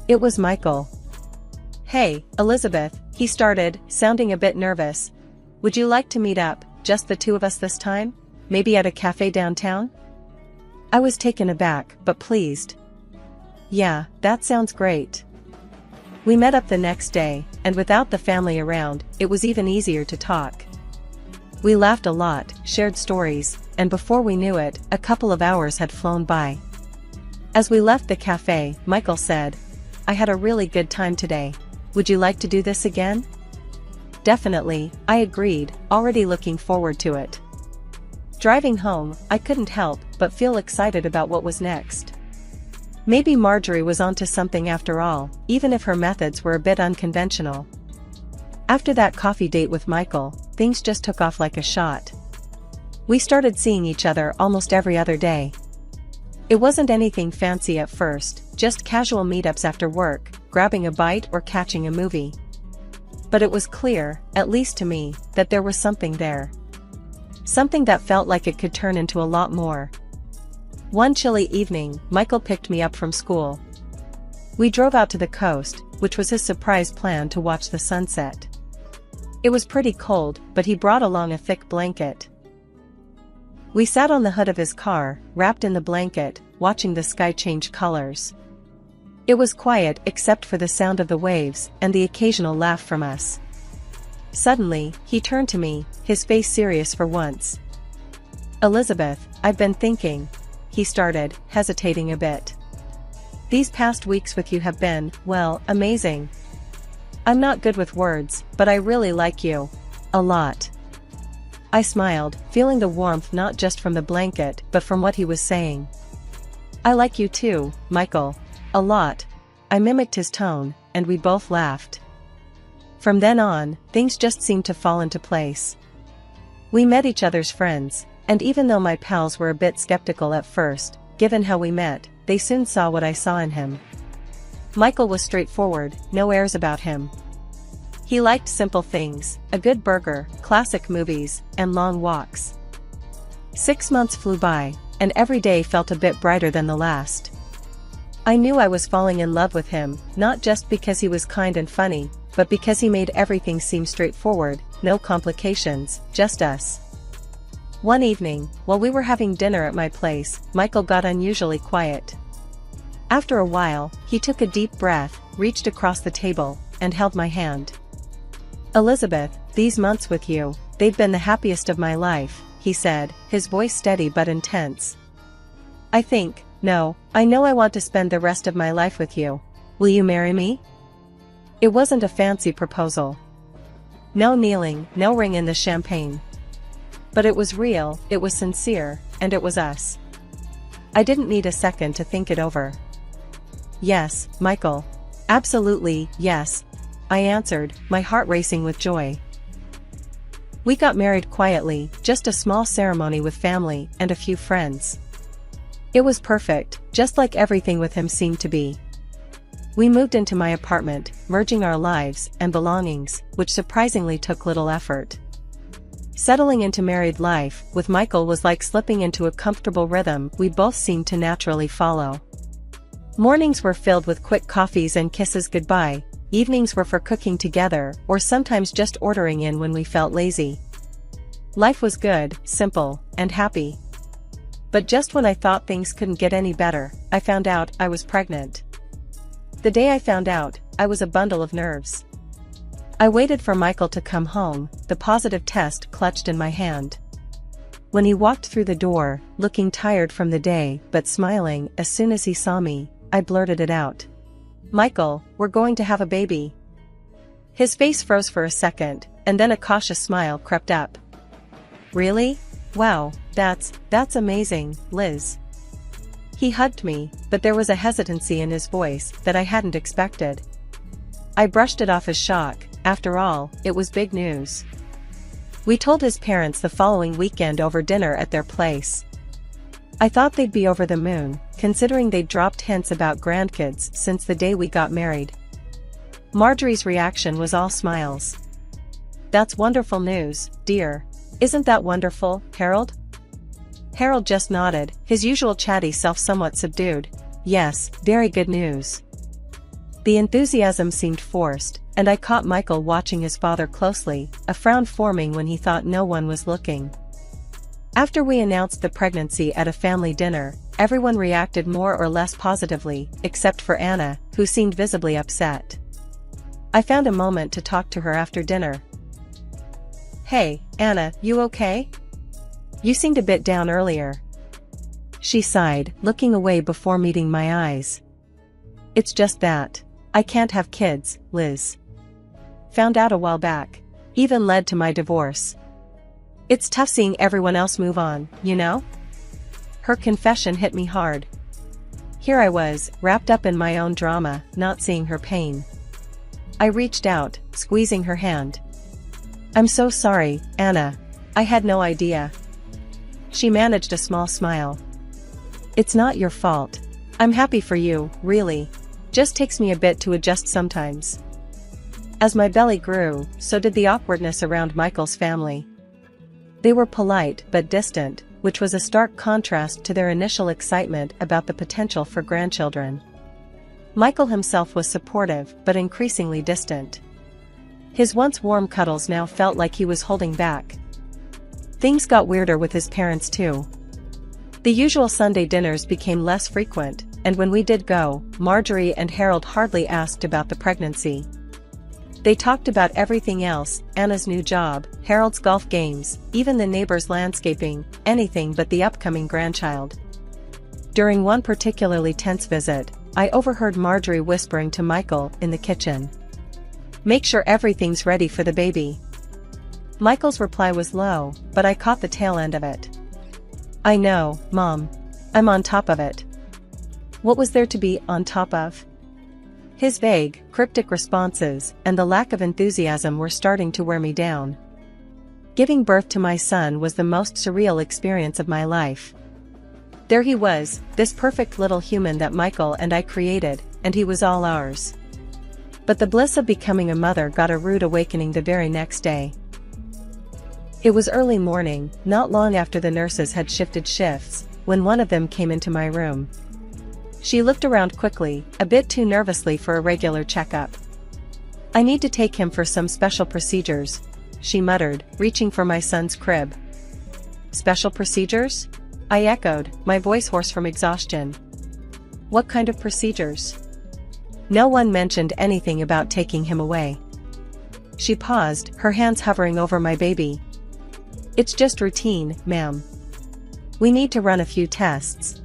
It was Michael. "Hey, Elizabeth," he started, sounding a bit nervous. "Would you like to meet up, just the two of us this time? Maybe at a cafe downtown?" I was taken aback, but pleased. "Yeah, that sounds great." We met up the next day, and without the family around, it was even easier to talk. We laughed a lot, shared stories, and before we knew it, a couple of hours had flown by. As we left the cafe, Michael said, "I had a really good time today. Would you like to do this again?" "Definitely," I agreed, already looking forward to it. Driving home, I couldn't help but feel excited about what was next. Maybe Marjorie was onto something after all, even if her methods were a bit unconventional. After that coffee date with Michael, things just took off like a shot. We started seeing each other almost every other day. It wasn't anything fancy at first, just casual meetups after work, grabbing a bite or catching a movie. But it was clear, at least to me, that there was something there. Something that felt like it could turn into a lot more. One chilly evening, Michael picked me up from school. We drove out to the coast, which was his surprise plan to watch the sunset. It was pretty cold, but he brought along a thick blanket. We sat on the hood of his car, wrapped in the blanket, watching the sky change colors. It was quiet except for the sound of the waves and the occasional laugh from us. Suddenly, he turned to me, his face serious for once. "Elizabeth, I've been thinking," he started, hesitating a bit. "These past weeks with you have been, well, amazing. I'm not good with words, but I really like you. A lot." I smiled, feeling the warmth not just from the blanket but from what he was saying. "I like you too, Michael. A lot." I mimicked his tone, and we both laughed. From then on, things just seemed to fall into place. We met each other's friends, and even though my pals were a bit skeptical at first, given how we met, they soon saw what I saw in him. Michael was straightforward, no airs about him. He liked simple things, a good burger, classic movies, and long walks. 6 months flew by, and every day felt a bit brighter than the last. I knew I was falling in love with him, not just because he was kind and funny, but because he made everything seem straightforward, no complications, just us. One evening, while we were having dinner at my place, Michael got unusually quiet. After a while, he took a deep breath, reached across the table, and held my hand. "Elizabeth, these months with you, they've been the happiest of my life," he said, his voice steady but intense. I know I want to spend the rest of my life with you. Will you marry me?" It wasn't a fancy proposal. No kneeling, no ring in the champagne. But it was real, it was sincere, and it was us. I didn't need a second to think it over. "Yes, Michael. Absolutely, yes," I answered, my heart racing with joy. We got married quietly, just a small ceremony with family and a few friends. It was perfect, just like everything with him seemed to be. We moved into my apartment, merging our lives and belongings, which surprisingly took little effort. Settling into married life with Michael was like slipping into a comfortable rhythm we both seemed to naturally follow. Mornings were filled with quick coffees and kisses goodbye, evenings were for cooking together or sometimes just ordering in when we felt lazy. Life was good, simple, and happy. But just when I thought things couldn't get any better, I found out I was pregnant. The day I found out, I was a bundle of nerves. I waited for Michael to come home, the positive test clutched in my hand. When he walked through the door, looking tired from the day but smiling as soon as he saw me, I blurted it out. "Michael, we're going to have a baby." His face froze for a second, and then a cautious smile crept up. "Really? Wow, that's amazing, Liz." He hugged me, but there was a hesitancy in his voice that I hadn't expected. I brushed it off as shock. After all, it was big news. We told his parents the following weekend over dinner at their place. I thought they'd be over the moon, considering they'd dropped hints about grandkids since the day we got married. Marjorie's reaction was all smiles. "That's wonderful news, dear. Isn't that wonderful, Harold?" Harold just nodded, his usual chatty self somewhat subdued. "Yes, very good news." The enthusiasm seemed forced, and I caught Michael watching his father closely, a frown forming when he thought no one was looking. After we announced the pregnancy at a family dinner, everyone reacted more or less positively, except for Anna, who seemed visibly upset. I found a moment to talk to her after dinner. "Hey, Anna, you okay? You seemed a bit down earlier." She sighed, looking away before meeting my eyes. "It's just that. I can't have kids, Liz. Found out a while back. Even led to my divorce. It's tough seeing everyone else move on, you know?" Her confession hit me hard. Here I was, wrapped up in my own drama, not seeing her pain. I reached out, squeezing her hand. "I'm so sorry, Anna. I had no idea." She managed a small smile. "It's not your fault. I'm happy for you, really. Just takes me a bit to adjust sometimes." As my belly grew, so did the awkwardness around Michael's family. They were polite but distant, which was a stark contrast to their initial excitement about the potential for grandchildren. Michael himself was supportive but increasingly distant. His once warm cuddles now felt like he was holding back. Things got weirder with his parents too. The usual Sunday dinners became less frequent, and when we did go, Marjorie and Harold hardly asked about the pregnancy. They talked about everything else, Anna's new job, Harold's golf games, even the neighbor's landscaping, anything but the upcoming grandchild. During one particularly tense visit, I overheard Marjorie whispering to Michael in the kitchen. "Make sure everything's ready for the baby." Michael's reply was low, but I caught the tail end of it. "I know, Mom. I'm on top of it." What was there to be on top of? His vague, cryptic responses and the lack of enthusiasm were starting to wear me down. Giving birth to my son was the most surreal experience of my life. There he was, this perfect little human that Michael and I created, and he was all ours. But the bliss of becoming a mother got a rude awakening the very next day. It was early morning, not long after the nurses had shifted shifts, when one of them came into my room. She looked around quickly, a bit too nervously for a regular checkup. "I need to take him for some special procedures," she muttered, reaching for my son's crib. "Special procedures?" I echoed, my voice hoarse from exhaustion. "What kind of procedures?" No one mentioned anything about taking him away. She paused, her hands hovering over my baby. "It's just routine, ma'am. We need to run a few tests."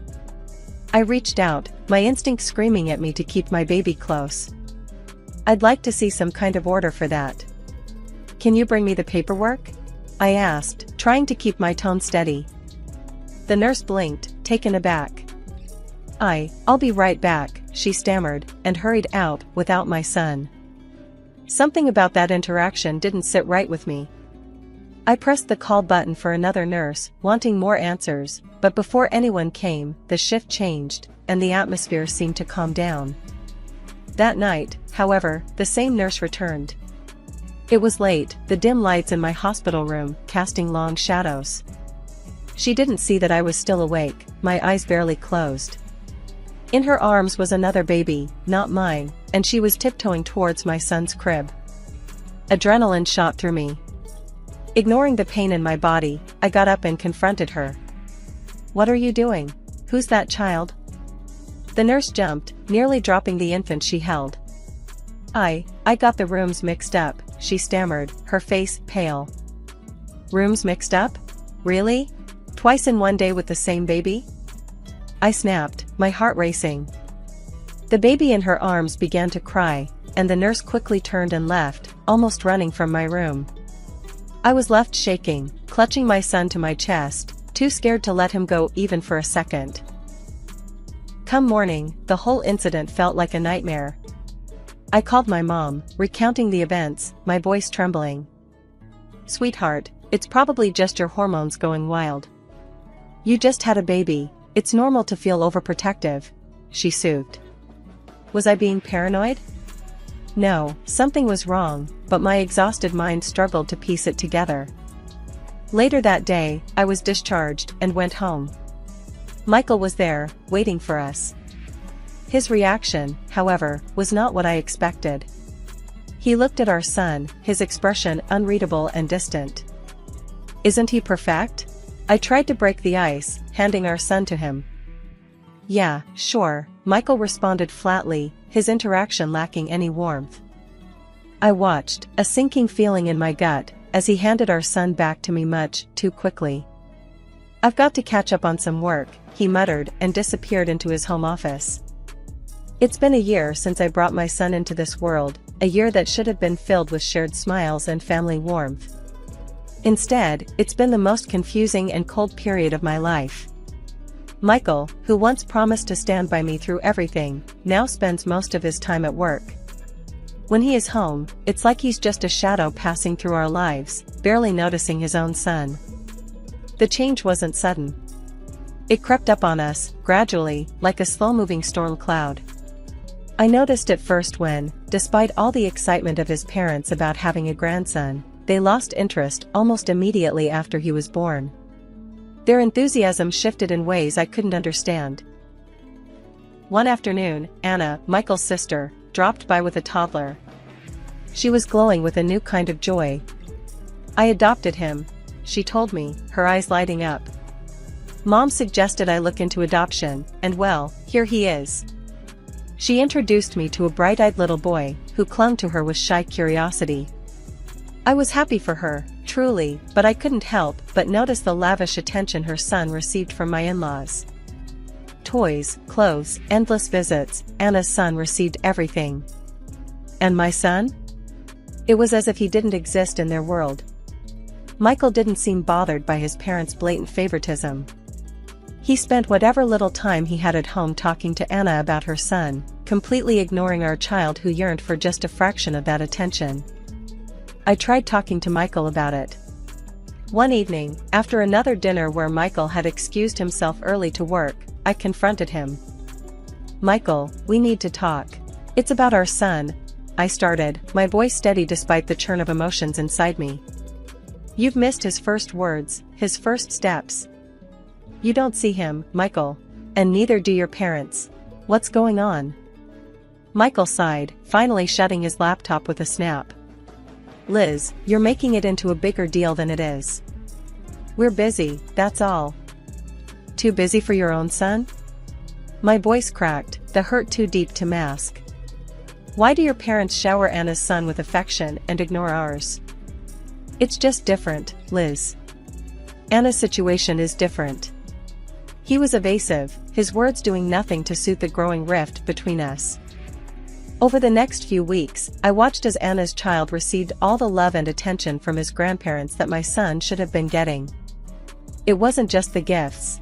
I reached out, my instinct screaming at me to keep my baby close. "I'd like to see some kind of order for that." "Can you bring me the paperwork?" I asked, trying to keep my tone steady. The nurse blinked, taken aback. I'll be right back," she stammered, and hurried out, without my son. Something about that interaction didn't sit right with me. I pressed the call button for another nurse, wanting more answers, but before anyone came, the shift changed, and the atmosphere seemed to calm down. That night, however, the same nurse returned. It was late, the dim lights in my hospital room casting long shadows. She didn't see that I was still awake, my eyes barely closed. In her arms was another baby, not mine, and she was tiptoeing towards my son's crib. Adrenaline shot through me. Ignoring the pain in my body, I got up and confronted her. "What are you doing? Who's that child?" The nurse jumped, nearly dropping the infant she held. I got the rooms mixed up," she stammered, her face pale. Rooms mixed up? Really? Twice in one day with the same baby? I snapped, my heart racing. The baby in her arms began to cry, and the nurse quickly turned and left, almost running from my room. I was left shaking, clutching my son to my chest, too scared to let him go even for a second. Come morning, the whole incident felt like a nightmare. I called my mom, recounting the events, my voice trembling. Sweetheart, it's probably just your hormones going wild. You just had a baby, it's normal to feel overprotective, she soothed. Was I being paranoid? No, something was wrong, but my exhausted mind struggled to piece it together. Later that day, I was discharged and went home. Michael was there, waiting for us. His reaction, however, was not what I expected. He looked at our son, his expression unreadable and distant. Isn't he perfect? I tried to break the ice, handing our son to him. Yeah, sure, Michael responded flatly, his interaction lacking any warmth. I watched, a sinking feeling in my gut, as he handed our son back to me much too quickly. I've got to catch up on some work, he muttered and disappeared into his home office. It's been a year since I brought my son into this world, a year that should have been filled with shared smiles and family warmth. Instead, it's been the most confusing and cold period of my life. Michael, who once promised to stand by me through everything, now spends most of his time at work. When he is home, it's like he's just a shadow passing through our lives, barely noticing his own son. The change wasn't sudden. It crept up on us, gradually, like a slow-moving storm cloud. I noticed it first when, despite all the excitement of his parents about having a grandson, they lost interest almost immediately after he was born. Their enthusiasm shifted in ways I couldn't understand. One afternoon, Anna, Michael's sister, dropped by with a toddler. She was glowing with a new kind of joy. I adopted him, she told me, her eyes lighting up. Mom suggested I look into adoption, and well, here he is. She introduced me to a bright-eyed little boy, who clung to her with shy curiosity. I was happy for her, truly, but I couldn't help but notice the lavish attention her son received from my in-laws. Toys, clothes, endless visits, Anna's son received everything. And my son? It was as if he didn't exist in their world. Michael didn't seem bothered by his parents' blatant favoritism. He spent whatever little time he had at home talking to Anna about her son, completely ignoring our child who yearned for just a fraction of that attention. I tried talking to Michael about it. One evening, after another dinner where Michael had excused himself early to work, I confronted him. Michael, we need to talk. It's about our son, I started, my voice steady despite the churn of emotions inside me. You've missed his first words, his first steps. You don't see him, Michael. And neither do your parents. What's going on? Michael sighed, finally shutting his laptop with a snap. Liz, you're making it into a bigger deal than it is. We're busy, that's all. Too busy for your own son? My voice cracked, the hurt too deep to mask. Why do your parents shower Anna's son with affection and ignore ours? It's just different, Liz. Anna's situation is different. He was evasive, his words doing nothing to soothe the growing rift between us. Over the next few weeks, I watched as Anna's child received all the love and attention from his grandparents that my son should have been getting. It wasn't just the gifts.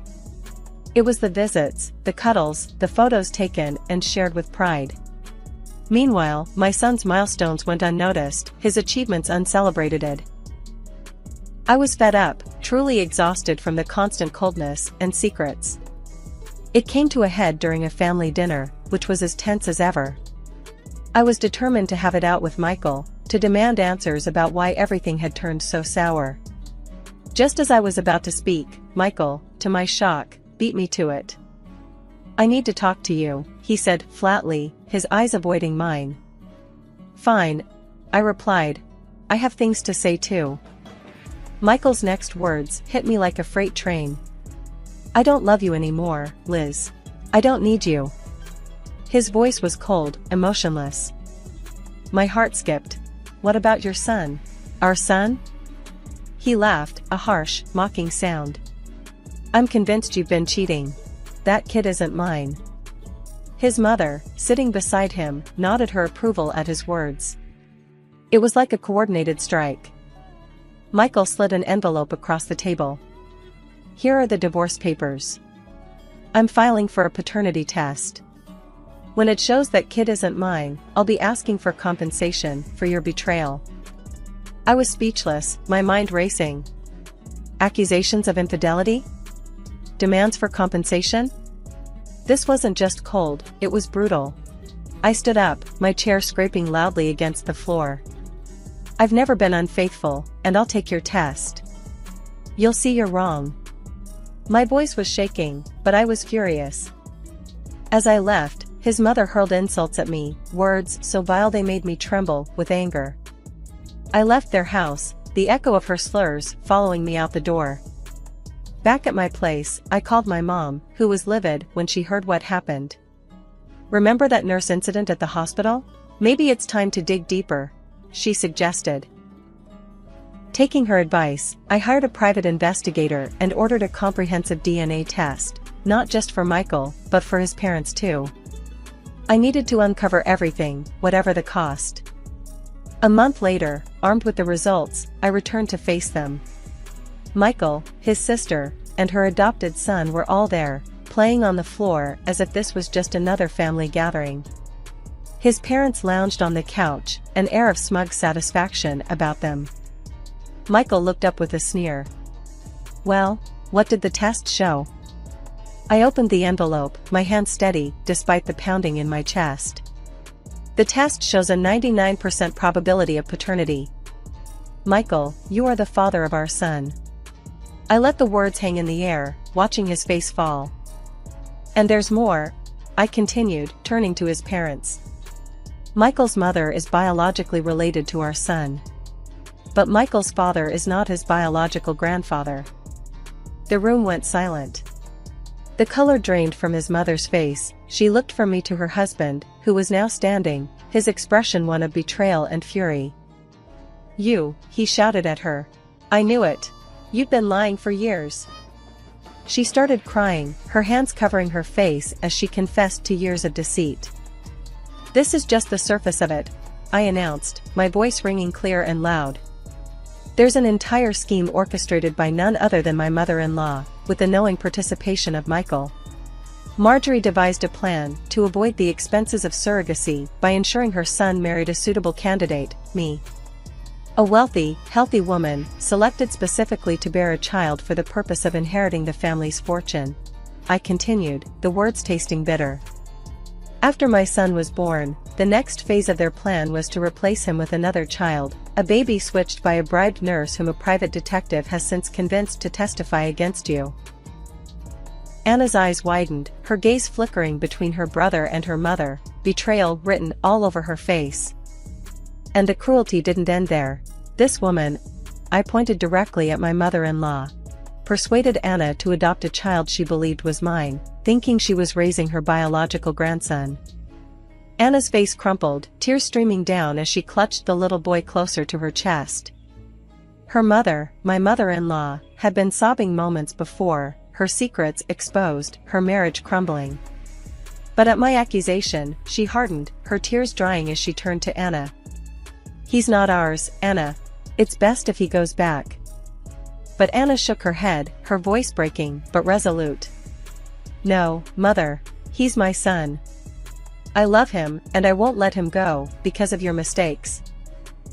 It was the visits, the cuddles, the photos taken and shared with pride. Meanwhile, my son's milestones went unnoticed, his achievements uncelebrated. I was fed up, truly exhausted from the constant coldness and secrets. It came to a head during a family dinner, which was as tense as ever. I was determined to have it out with Michael, to demand answers about why everything had turned so sour. Just as I was about to speak, Michael, to my shock, beat me to it. I need to talk to you, he said flatly, his eyes avoiding mine. Fine, I replied. I have things to say too. Michael's next words hit me like a freight train. I don't love you anymore, Liz. I don't need you. His voice was cold, emotionless. My heart skipped. what about your son? Our son? He laughed, a harsh, mocking sound. I'm convinced you've been cheating. That kid isn't mine. His mother, sitting beside him, nodded her approval at his words. It was like a coordinated strike. Michael slid an envelope across the table. Here are the divorce papers. I'm filing for a paternity test. When it shows that kid isn't mine, I'll be asking for compensation for your betrayal. I was speechless, my mind racing. Accusations of infidelity? Demands for compensation? This wasn't just cold, it was brutal. I stood up, my chair scraping loudly against the floor. I've never been unfaithful, and I'll take your test. You'll see you're wrong. My voice was shaking, but I was furious. As I left, his mother hurled insults at me, words so vile they made me tremble with anger. I left their house, the echo of her slurs following me out the door. Back at my place, I called my mom, who was livid when she heard what happened. Remember that nurse incident at the hospital? Maybe it's time to dig deeper, she suggested. Taking her advice, I hired a private investigator and ordered a comprehensive DNA test, not just for Michael, but for his parents too. I needed to uncover everything, whatever the cost. A month later, armed with the results, I returned to face them. Michael, his sister, and her adopted son were all there, playing on the floor as if this was just another family gathering. His parents lounged on the couch, an air of smug satisfaction about them. Michael looked up with a sneer. Well, what did the test show? I opened the envelope, my hand steady, despite the pounding in my chest. The test shows a 99% probability of paternity. Michael, you are the father of our son. I let the words hang in the air, watching his face fall. And there's more, I continued, turning to his parents. Michael's mother is biologically related to our son. But Michael's father is not his biological grandfather. The room went silent. The color drained from his mother's face, she looked from me to her husband, who was now standing, his expression one of betrayal and fury. You, he shouted at her. I knew it. You've been lying for years. She started crying, her hands covering her face as she confessed to years of deceit. This is just the surface of it, I announced, my voice ringing clear and loud. There's an entire scheme orchestrated by none other than my mother-in-law, with the knowing participation of Michael. Marjorie devised a plan to avoid the expenses of surrogacy by ensuring her son married a suitable candidate, me. A wealthy, healthy woman, selected specifically to bear a child for the purpose of inheriting the family's fortune. I continued, the words tasting bitter. After my son was born, the next phase of their plan was to replace him with another child, a baby switched by a bribed nurse whom a private detective has since convinced to testify against you. Anna's eyes widened, her gaze flickering between her brother and her mother, betrayal written all over her face. And the cruelty didn't end there. This woman, I pointed directly at my mother-in-law, persuaded Anna to adopt a child she believed was mine, thinking she was raising her biological grandson. Anna's face crumpled, tears streaming down as she clutched the little boy closer to her chest. Her mother, my mother-in-law, had been sobbing moments before, her secrets exposed, her marriage crumbling. But at my accusation, she hardened, her tears drying as she turned to Anna. He's not ours, Anna. It's best if he goes back. But Anna shook her head, her voice breaking, but resolute. No, mother. He's my son. I love him, and I won't let him go, because of your mistakes.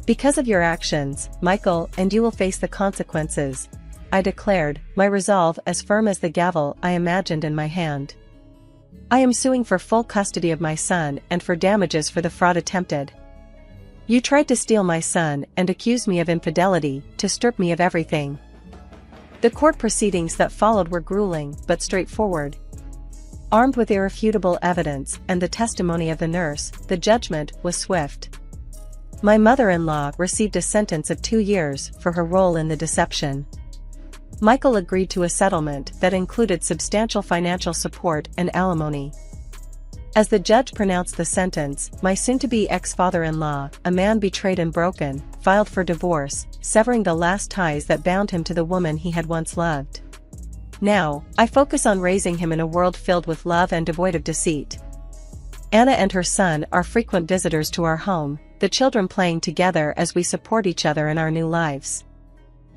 Because of your actions, Michael, and you will face the consequences, I declared, my resolve as firm as the gavel I imagined in my hand. I am suing for full custody of my son and for damages for the fraud attempted. You tried to steal my son and accuse me of infidelity, to strip me of everything. The court proceedings that followed were grueling but straightforward. Armed with irrefutable evidence and the testimony of the nurse, the judgment was swift. My mother-in-law received a sentence of 2 years for her role in the deception. Michael agreed to a settlement that included substantial financial support and alimony. As the judge pronounced the sentence, my soon-to-be ex-father-in-law, a man betrayed and broken, filed for divorce, severing the last ties that bound him to the woman he had once loved. Now, I focus on raising him in a world filled with love and devoid of deceit. Anna and her son are frequent visitors to our home, the children playing together as we support each other in our new lives.